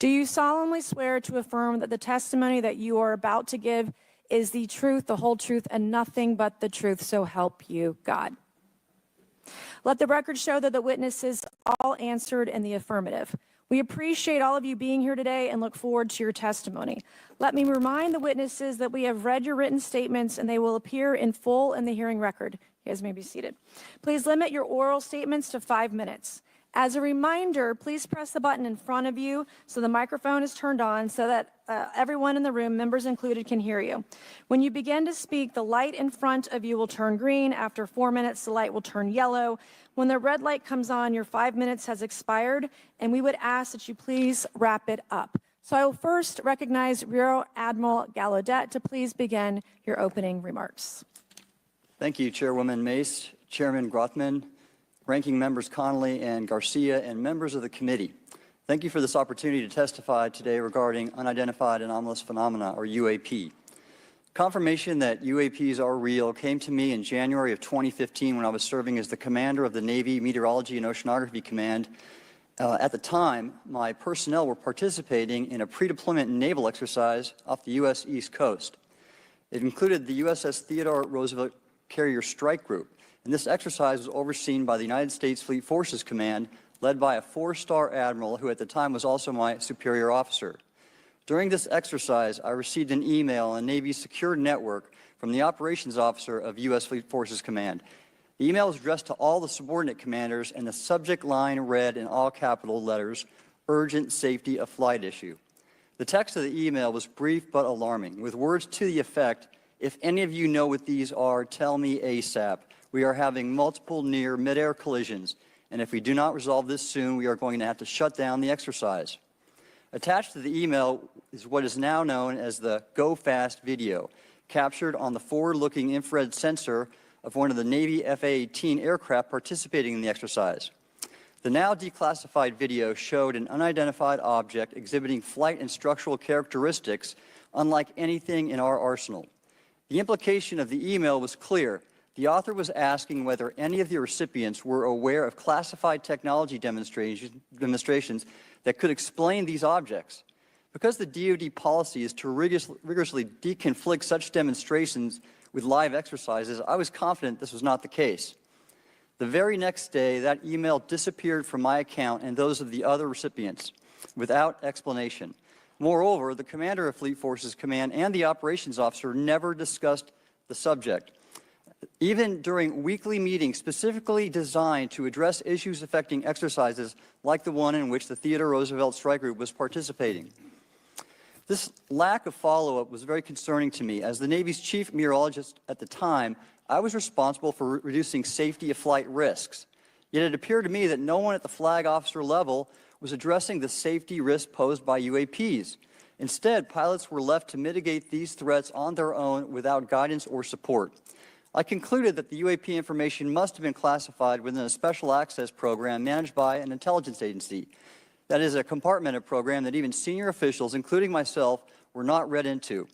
Do you solemnly swear to affirm that the testimony that you are about to give is the truth, the whole truth, and nothing but the truth, so help you God? Let the record show that the witnesses all answered in the affirmative. We appreciate all of you being here today and look forward to your testimony. Let me remind the witnesses that we have read your written statements and they will appear in full in the hearing record. You guys may be seated. Please limit your oral statements to 5 minutes. As a reminder, please press the button in front of you so the microphone is turned on so that everyone in the room, members included, can hear you. When you begin to speak, the light in front of you will turn green. After 4 minutes, the light will turn yellow. When the red light comes on, your 5 minutes has expired, and we would ask that you please wrap it up. So I will first recognize Rear Admiral Gallaudet to please begin your opening remarks. Thank you, Chairwoman Mace, Chairman Grothman, Ranking Members Connolly and Garcia, and members of the committee. Thank you for this opportunity to testify today regarding unidentified anomalous phenomena, or UAP. Confirmation that UAPs are real came to me in January of 2015 when I was serving as the commander of the Navy Meteorology and Oceanography Command. At the time, my personnel were participating in a pre-deployment naval exercise off the U.S. East Coast. It included the USS Theodore Roosevelt Carrier Strike Group, and this exercise was overseen by the United States Fleet Forces Command, led by a 4-star admiral who at the time was also my superior officer. During this exercise, I received an email on Navy's secure network from the operations officer of U.S. Fleet Forces Command. The email was addressed to all the subordinate commanders, and the subject line read in all capital letters, "Urgent Safety of Flight Issue." The text of the email was brief but alarming, with words to the effect, "If any of you know what these are, tell me ASAP. We are having multiple near mid-air collisions, and if we do not resolve this soon, we are going to have to shut down the exercise." Attached to the email is what is now known as the Go Fast video, captured on the forward-looking infrared sensor of one of the Navy F-A-18 aircraft participating in the exercise. The now declassified video showed an unidentified object exhibiting flight and structural characteristics unlike anything in our arsenal. The implication of the email was clear. The author was asking whether any of the recipients were aware of classified technology demonstrations that could explain these objects. Because the DoD policy is to rigorously deconflict such demonstrations with live exercises, I was confident this was not the case. The very next day, that email disappeared from my account and those of the other recipients without explanation. Moreover, the commander of Fleet Forces Command and the operations officer never discussed the subject. Even during weekly meetings specifically designed to address issues affecting exercises like the one in which the Theodore Roosevelt Strike Group was participating. This lack of follow-up was very concerning to me. As the Navy's chief meteorologist at the time, I was responsible for reducing safety of flight risks. Yet it appeared to me that no one at the flag officer level was addressing the safety risk posed by UAPs. Instead, pilots were left to mitigate these threats on their own without guidance or support. I concluded that the UAP information must have been classified within a special access program managed by an intelligence agency. That is a compartmented program that even senior officials, including myself, were not read into.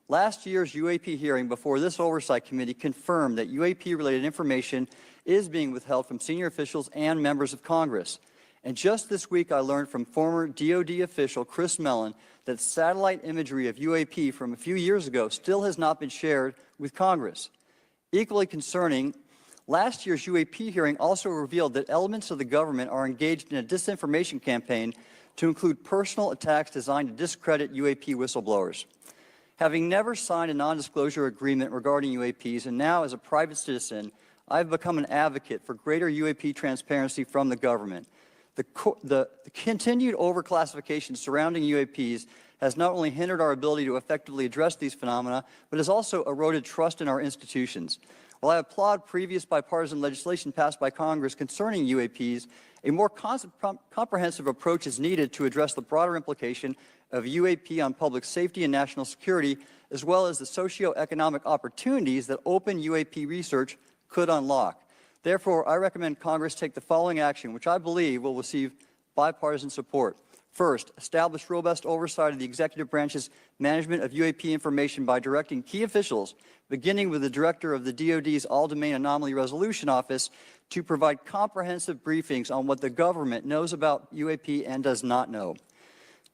Last year's UAP hearing before this oversight committee confirmed that UAP-related information is being withheld from senior officials and members of Congress. And just this week, I learned from former DoD official Chris Mellon that satellite imagery of UAP from a few years ago still has not been shared with Congress. Equally concerning, last year's UAP hearing also revealed that elements of the government are engaged in a disinformation campaign to include personal attacks designed to discredit UAP whistleblowers. Having never signed a non-disclosure agreement regarding UAPs, and now as a private citizen, I've become an advocate for greater UAP transparency from the government. The continued overclassification surrounding UAPs has not only hindered our ability to effectively address these phenomena, but has also eroded trust in our institutions. While I applaud previous bipartisan legislation passed by Congress concerning UAPs, a more comprehensive approach is needed to address the broader implication of UAP on public safety and national security, as well as the socioeconomic opportunities that open UAP research could unlock. Therefore, I recommend Congress take the following action, which I believe will receive bipartisan support. First, establish robust oversight of the executive branch's management of UAP information by directing key officials, beginning with the director of the DoD's All-Domain Anomaly Resolution Office, to provide comprehensive briefings on what the government knows about UAP and does not know.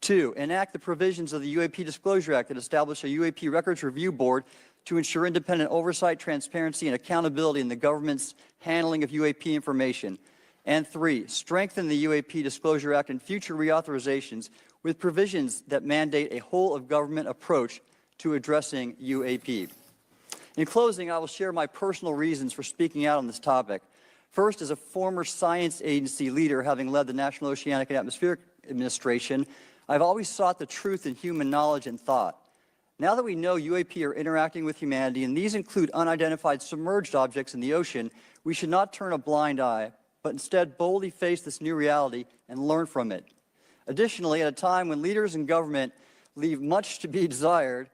Two, enact the provisions of the UAP Disclosure Act that establish a UAP Records Review Board to ensure independent oversight, transparency, and accountability in the government's handling of UAP information. And three, strengthen the UAP Disclosure Act and future reauthorizations with provisions that mandate a whole-of-government approach to addressing UAP. In closing, I will share my personal reasons for speaking out on this topic. First, as a former science agency leader, having led the National Oceanic and Atmospheric Administration, I've always sought the truth in human knowledge and thought. Now that we know UAP are interacting with humanity, and these include unidentified submerged objects in the ocean, we should not turn a blind eye, but instead boldly face this new reality and learn from it. Additionally, at a time when leaders in government leave much to be desired,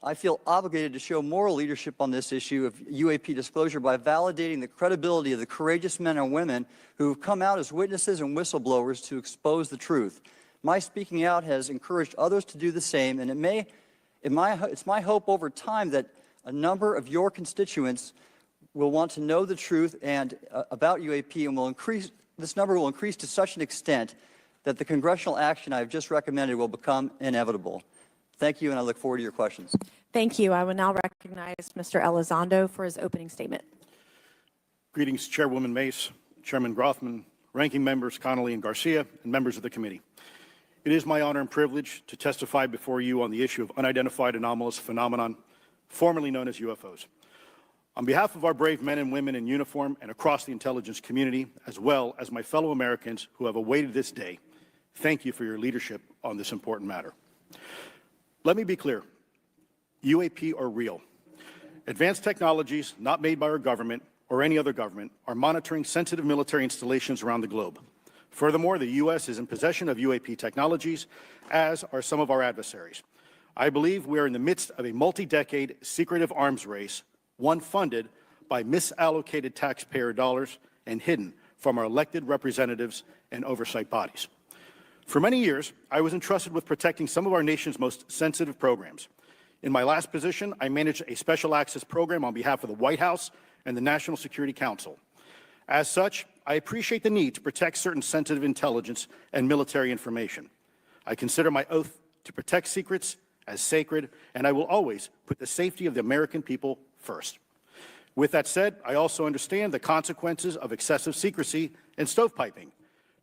I feel obligated to show moral leadership on this issue of UAP disclosure by validating the credibility of the courageous men and women who have come out as witnesses and whistleblowers to expose the truth. My speaking out has encouraged others to do the same, and it's my hope over time that a number of your constituents will want to know the truth and about UAP, and this number will increase to such an extent that the congressional action I have just recommended will become inevitable. Thank you, and I look forward to your questions. Thank you. I will now recognize Mr. Elizondo for his opening statement. Greetings, Chairwoman Mace, Chairman Grothman, Ranking Members Connolly and Garcia, and members of the committee. It is my honor and privilege to testify before you on the issue of unidentified anomalous phenomenon, formerly known as UFOs. On behalf of our brave men and women in uniform and across the intelligence community, as well as my fellow Americans who have awaited this day, thank you for your leadership on this important matter. Let me be clear. UAP are real. Advanced technologies not made by our government or any other government are monitoring sensitive military installations around the globe. Furthermore, the U.S. is in possession of UAP technologies, as are some of our adversaries. I believe we are in the midst of a multi-decade secretive arms race, one funded by misallocated taxpayer dollars and hidden from our elected representatives and oversight bodies. For many years, I was entrusted with protecting some of our nation's most sensitive programs. In my last position, I managed a special access program on behalf of the White House and the National Security Council. As such, I appreciate the need to protect certain sensitive intelligence and military information. I consider my oath to protect secrets as sacred, and I will always put the safety of the American people first. With that said, I also understand the consequences of excessive secrecy and stovepiping.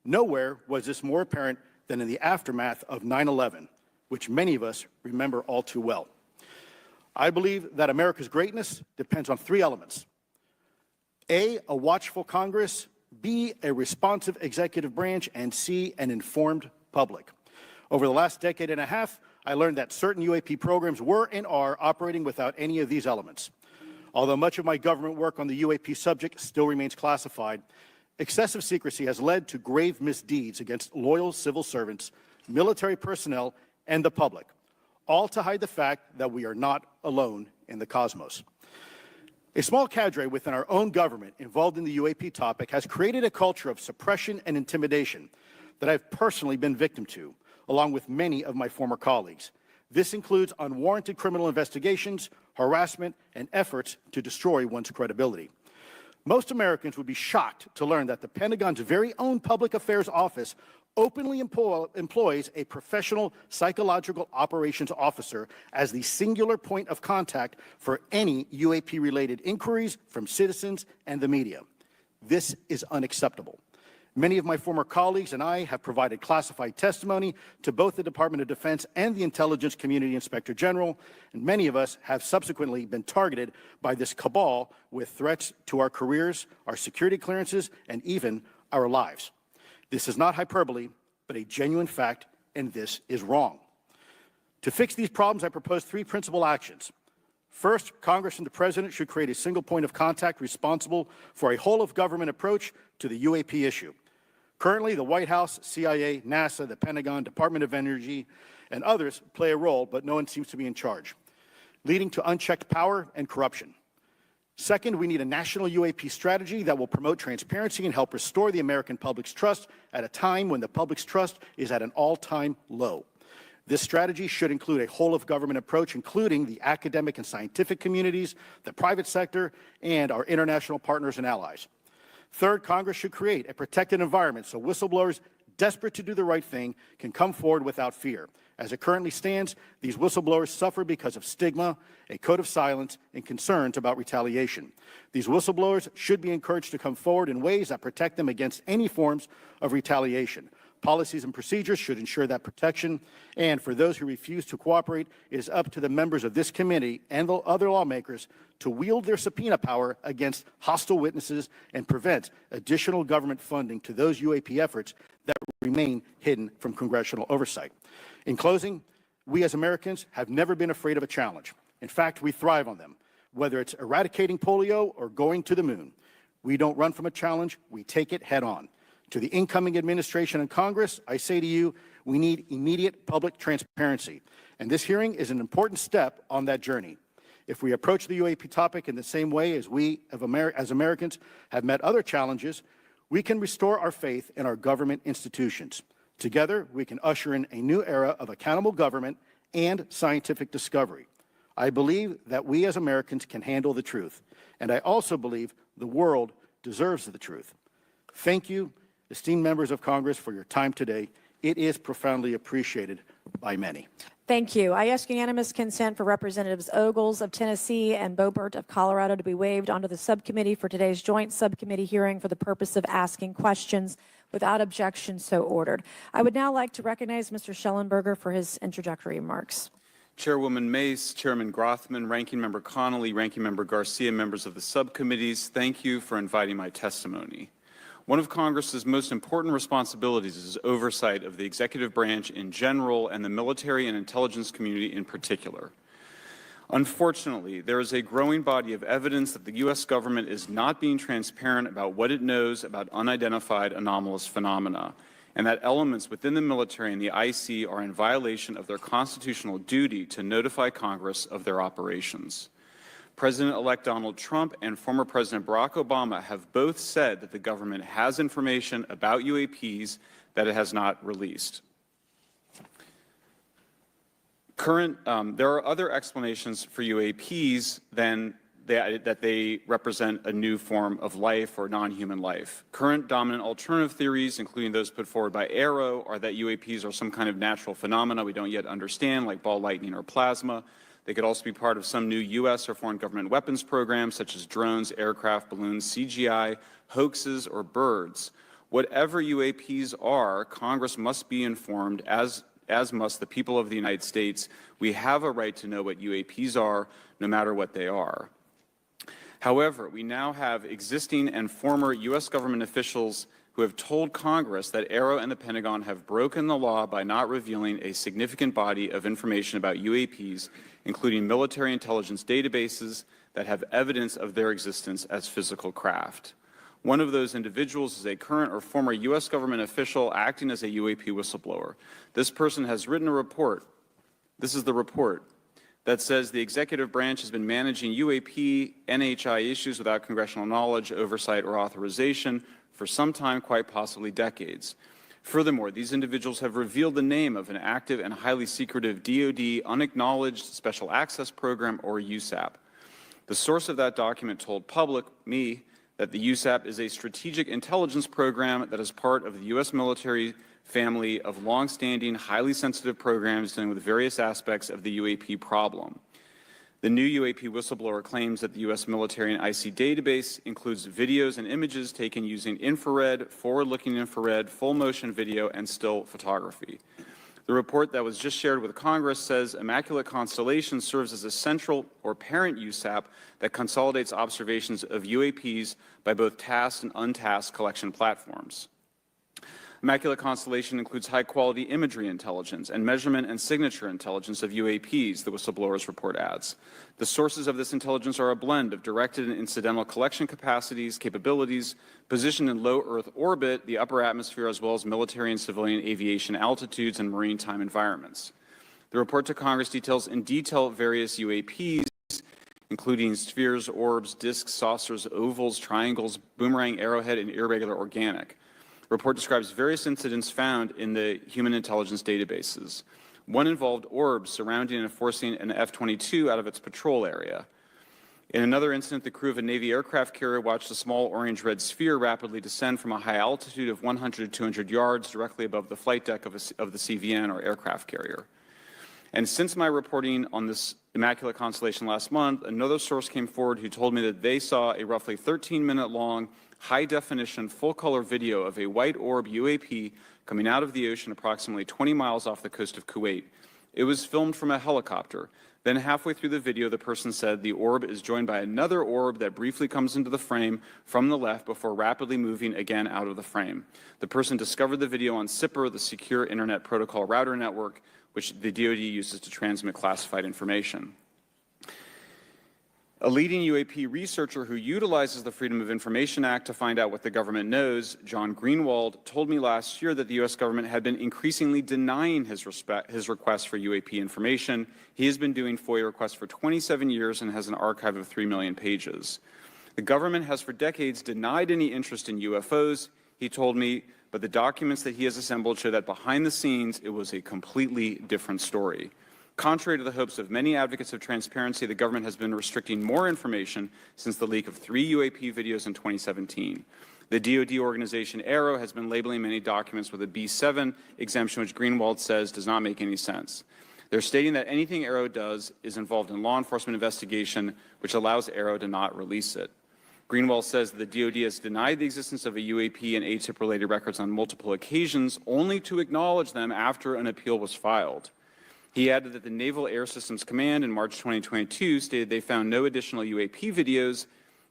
Nowhere was this more apparent than in the aftermath of 9/11, which many of us remember all too well. I believe that America's greatness depends on three elements: A, a watchful Congress; B, a responsive executive branch; and C, an informed public. Over the last decade and a half, I learned that certain UAP programs were and are operating without any of these elements. Although much of my government work on the UAP subject still remains classified, excessive secrecy has led to grave misdeeds against loyal civil servants, military personnel, and the public, all to hide the fact that we are not alone in the cosmos. A small cadre within our own government involved in the UAP topic has created a culture of suppression and intimidation that I've personally been victim to, along with many of my former colleagues. This includes unwarranted criminal investigations, harassment, and efforts to destroy one's credibility. Most Americans would be shocked to learn that the Pentagon's very own Public Affairs Office openly employs a professional psychological operations officer as the singular point of contact for any UAP-related inquiries from citizens and the media. This is unacceptable. Many of my former colleagues and I have provided classified testimony to both the Department of Defense and the Intelligence Community Inspector General, and many of us have subsequently been targeted by this cabal with threats to our careers, our security clearances, and even our lives. This is not hyperbole, but a genuine fact, and this is wrong. To fix these problems, I propose three principal actions. First, Congress and the President should create a single point of contact responsible for a whole-of-government approach to the UAP issue. Currently, the White House, CIA, NASA, the Pentagon, Department of Energy, and others play a role, but no one seems to be in charge, leading to unchecked power and corruption. Second, we need a national UAP strategy that will promote transparency and help restore the American public's trust at a time when the public's trust is at an all-time low. This strategy should include a whole-of-government approach, including the academic and scientific communities, the private sector, and our international partners and allies. Third, Congress should create a protected environment so whistleblowers desperate to do the right thing can come forward without fear. As it currently stands, these whistleblowers suffer because of stigma, a code of silence, and concerns about retaliation. These whistleblowers should be encouraged to come forward in ways that protect them against any forms of retaliation. Policies and procedures should ensure that protection, and for those who refuse to cooperate, it is up to the members of this committee and the other lawmakers to wield their subpoena power against hostile witnesses and prevent additional government funding to those UAP efforts that remain hidden from congressional oversight. In closing, we as Americans have never been afraid of a challenge. In fact, we thrive on them, whether it's eradicating polio or going to the moon. We don't run from a challenge, we take it head on. To the incoming administration and Congress, I say to you, We need immediate public transparency, and this hearing is an important step on that journey. If we approach the UAP topic in the same way as we, as Americans, have met other challenges, we can restore our faith in our government institutions. Together, we can usher in a new era of accountable government and scientific discovery. I believe that we as Americans can handle the truth, and I also believe the world deserves the truth. Thank you, esteemed members of Congress, for your time today. It is profoundly appreciated by many. Thank you. I ask unanimous consent for Representatives Ogles of Tennessee and Boebert of Colorado to be waived onto the subcommittee for today's joint subcommittee hearing for the purpose of asking questions. Without objection, so ordered. I would now like to recognize Mr. Schellenberger for his introductory remarks. Chairwoman Mace, Chairman Grothman, Ranking Member Connolly, Ranking Member Garcia, members of the subcommittees, thank you for inviting my testimony. One of Congress's most important responsibilities is oversight of the executive branch in general and the military and intelligence community in particular. Unfortunately, there is a growing body of evidence that the U.S. government is not being transparent about what it knows about unidentified anomalous phenomena, and that elements within the military and the IC are in violation of their constitutional duty to notify Congress of their operations. President-elect Donald Trump and former President Barack Obama have both said that the government has information about UAPs that it has not released. There are other explanations for UAPs than that they represent a new form of life or non-human life. Current dominant alternative theories, including those put forward by AARO, are that UAPs are some kind of natural phenomena we don't yet understand, like ball lightning or plasma. They could also be part of some new U.S. or foreign government weapons programs, such as drones, aircraft, balloons, CGI, hoaxes, or birds. Whatever UAPs are, Congress must be informed, as must the people of the United States. We have a right to know what UAPs are, no matter what they are. However, we now have existing and former U.S. government officials who have told Congress that AARO and the Pentagon have broken the law by not revealing a significant body of information about UAPs, including military intelligence databases that have evidence of their existence as physical craft. One of those individuals is a current or former U.S. government official acting as a UAP whistleblower. This person has written a report. This is the report that says the executive branch has been managing UAP, NHI issues without congressional knowledge, oversight, or authorization for some time, quite possibly decades. Furthermore, these individuals have revealed the name of an active and highly secretive DoD unacknowledged special access program, or USAP. The source of that document told me, that the USAP is a strategic intelligence program that is part of the U.S. military family of longstanding, highly sensitive programs dealing with various aspects of the UAP problem. The new UAP whistleblower claims that the U.S. military and IC database includes videos and images taken using infrared, forward-looking infrared, full-motion video, and still photography. The report that was just shared with Congress says Immaculate Constellation serves as a central or parent USAP that consolidates observations of UAPs by both tasked and untasked collection platforms. Immaculate Constellation includes high-quality imagery intelligence and measurement and signature intelligence of UAPs, the whistleblower's report adds. The sources of this intelligence are a blend of directed and incidental collection capabilities, positioned in low Earth orbit, the upper atmosphere, as well as military and civilian aviation altitudes and maritime environments. The report to Congress details in detail various UAPs, including spheres, orbs, disks, saucers, ovals, triangles, boomerang, arrowhead, and irregular organic. The report describes various incidents found in the human intelligence databases. One involved orbs surrounding and forcing an F-22 out of its patrol area. In another incident, the crew of a Navy aircraft carrier watched a small orange-red sphere rapidly descend from a high altitude of 100 to 200 yards directly above the flight deck of the CVN, or aircraft carrier. And since my reporting on this Immaculate Constellation last month, another source came forward who told me that they saw a roughly 13-minute-long, high-definition, full-color video of a white orb UAP coming out of the ocean approximately 20 miles off the coast of Kuwait. It was filmed from a helicopter. Then halfway through the video, the person said the orb is joined by another orb that briefly comes into the frame from the left before rapidly moving again out of the frame. The person discovered the video on SIPR, the Secure Internet Protocol Router Network, which the DoD uses to transmit classified information. A leading UAP researcher who utilizes the Freedom of Information Act to find out what the government knows, John Greenwald, told me last year that the U.S. government had been increasingly denying his request for UAP information. He has been doing FOIA requests for 27 years and has an archive of 3 million pages. The government has for decades denied any interest in UFOs, he told me, but the documents that he has assembled show that behind the scenes it was a completely different story. Contrary to the hopes of many advocates of transparency, the government has been restricting more information since the leak of 3 UAP videos in 2017. The DoD organization AARO has been labeling many documents with a B7 exemption, which Greenwald says does not make any sense. They're stating that anything AARO does is involved in law enforcement investigation, which allows AARO to not release it. Greenwald says that the DoD has denied the existence of a UAP and ATIP-related records on multiple occasions, only to acknowledge them after an appeal was filed. He added that the Naval Air Systems Command in March 2022 stated they found no additional UAP videos.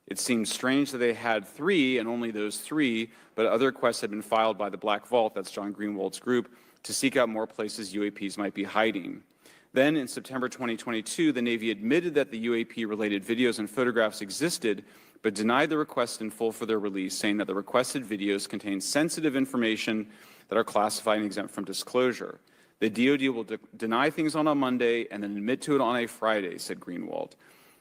It seems strange that they had 3 and only those 3, but other requests had been filed by the Black Vault, that's John Greenwald's group, to seek out more places UAPs might be hiding. Then in September 2022, the Navy admitted that the UAP-related videos and photographs existed, but denied the request in full for their release, saying that the requested videos contain sensitive information that are classified and exempt from disclosure. The DoD will deny things on a Monday and then admit to it on a Friday, said Greenwald.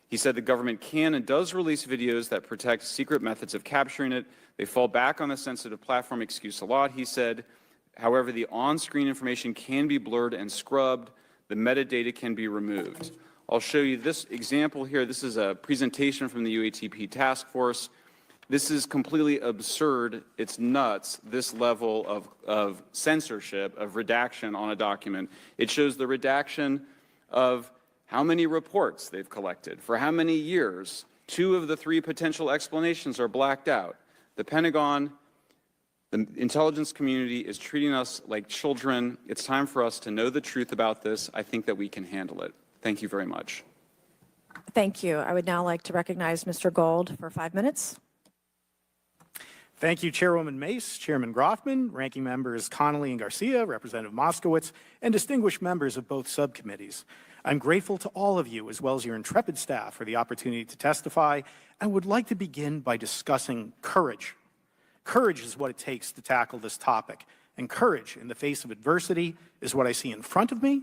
He said the government can and does release videos that protect secret methods of capturing it. They fall back on the sensitive platform excuse a lot, he said. However, the on-screen information can be blurred and scrubbed. The metadata can be removed. I'll show you this example here. This is a presentation from the UATP task force. This is completely absurd. It's nuts, this level of censorship, of redaction on a document. It shows the redaction of how many reports they've collected, for how many years. 2 of the 3 potential explanations are blacked out. The Pentagon, the intelligence community is treating us like children. It's time for us to know the truth about this. I think that we can handle it. Thank you very much. Thank you. I would now like to recognize Mr. Gold for 5 minutes. Thank you, Chairwoman Mace, Chairman Groffman, Ranking Members Connolly and Garcia, Representative Moskowitz, and distinguished members of both subcommittees. I'm grateful to all of you, as well as your intrepid staff, for the opportunity to testify, and would like to begin by discussing courage. Courage is what it takes to tackle this topic, and courage in the face of adversity is what I see in front of me,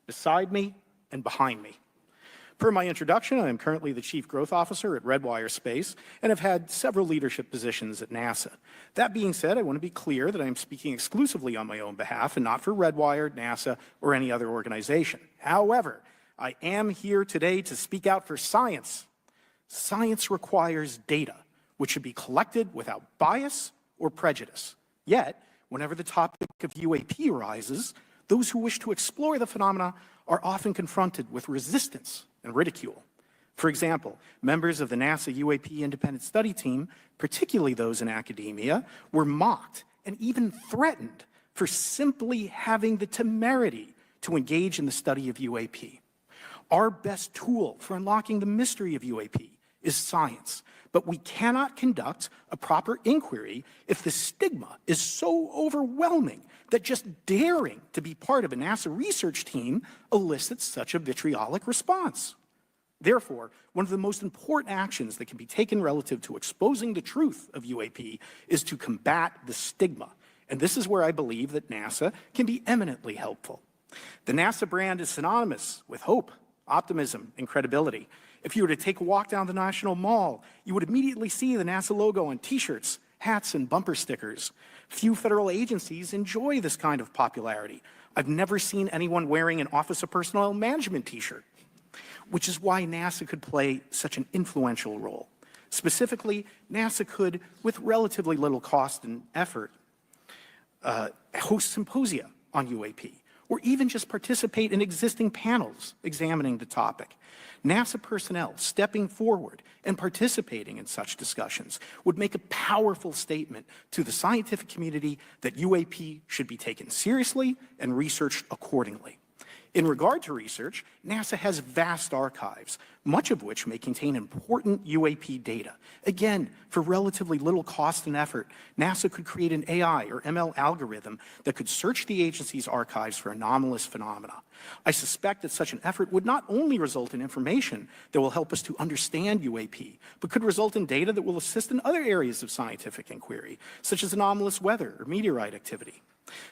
beside me, and behind me. Per my introduction, I am currently the Chief Growth Officer at Redwire Space and have had several leadership positions at NASA. That being said, I want to be clear that I am speaking exclusively on my own behalf and not for Redwire, NASA, or any other organization. However, I am here today to speak out for science. Science requires data, which should be collected without bias or prejudice. Yet, whenever the topic of UAP arises, those who wish to explore the phenomena are often confronted with resistance and ridicule. For example, members of the NASA UAP Independent Study Team, particularly those in academia, were mocked and even threatened for simply having the temerity to engage in the study of UAP. Our best tool for unlocking the mystery of UAP is science, but we cannot conduct a proper inquiry if the stigma is so overwhelming that just daring to be part of a NASA research team elicits such a vitriolic response. Therefore, one of the most important actions that can be taken relative to exposing the truth of UAP is to combat the stigma. And this is where I believe that NASA can be eminently helpful. The NASA brand is synonymous with hope, optimism, and credibility. If you were to take a walk down the National Mall, you would immediately see the NASA logo on T-shirts, hats, and bumper stickers. Few federal agencies enjoy this kind of popularity. I've never seen anyone wearing an Office of Personnel Management T-shirt, which is why NASA could play such an influential role. Specifically, NASA could, with relatively little cost and effort, host symposia on UAP, or even just participate in existing panels examining the topic. NASA personnel stepping forward and participating in such discussions would make a powerful statement to the scientific community that UAP should be taken seriously and researched accordingly. In regard to research, NASA has vast archives, much of which may contain important UAP data. Again, for relatively little cost and effort, NASA could create an AI or ML algorithm that could search the agency's archives for anomalous phenomena. I suspect that such an effort would not only result in information that will help us to understand UAP, but could result in data that will assist in other areas of scientific inquiry, such as anomalous weather or meteorite activity.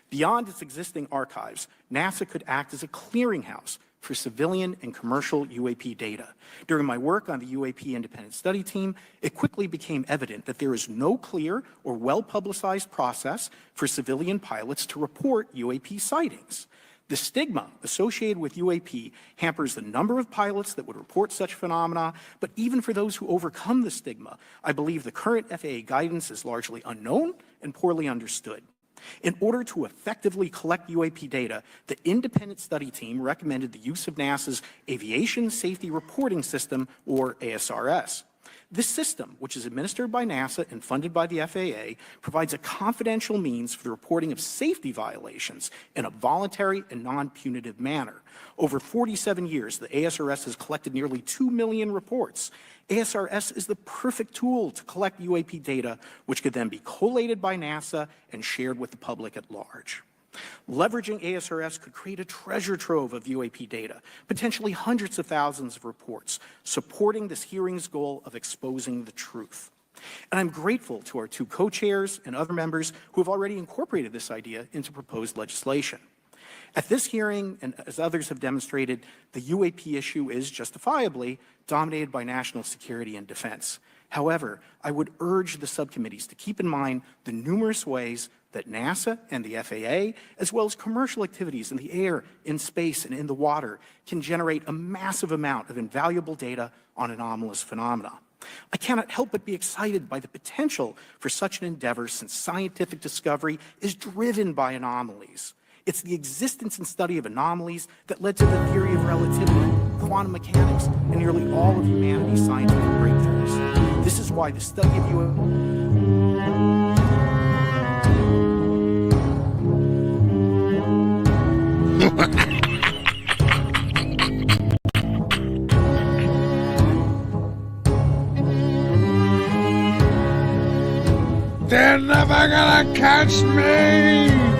Beyond its existing archives, NASA could act as a clearinghouse for civilian and commercial UAP data. During my work on the UAP Independent Study Team, it quickly became evident that there is no clear or well-publicized process for civilian pilots to report UAP sightings. The stigma associated with UAP hampers the number of pilots that would report such phenomena, but even for those who overcome the stigma, I believe the current FAA guidance is largely unknown and poorly understood. In order to effectively collect UAP data, the independent study team recommended the use of NASA's Aviation Safety Reporting System, or ASRS. This system, which is administered by NASA and funded by the FAA, provides a confidential means for the reporting of safety violations in a voluntary and non-punitive manner. Over 47 years, the ASRS has collected nearly 2 million reports. ASRS is the perfect tool to collect UAP data, which could then be collated by NASA and shared with the public at large. Leveraging ASRS could create a treasure trove of UAP data, potentially hundreds of thousands of reports, supporting this hearing's goal of exposing the truth. And I'm grateful to our two co-chairs and other members who have already incorporated this idea into proposed legislation. At this hearing, and as others have demonstrated, the UAP issue is justifiably dominated by national security and defense. However, I would urge the subcommittees to keep in mind the numerous ways that NASA and the FAA, as well as commercial activities in the air, in space, and in the water, can generate a massive amount of invaluable data on anomalous phenomena. I cannot help but be excited by the potential for such an endeavor, since scientific discovery is driven by anomalies. It's the existence and study of anomalies that led to the theory of relativity, quantum mechanics, and nearly all of humanity's scientific breakthroughs. This is why the study of They're never gonna catch me!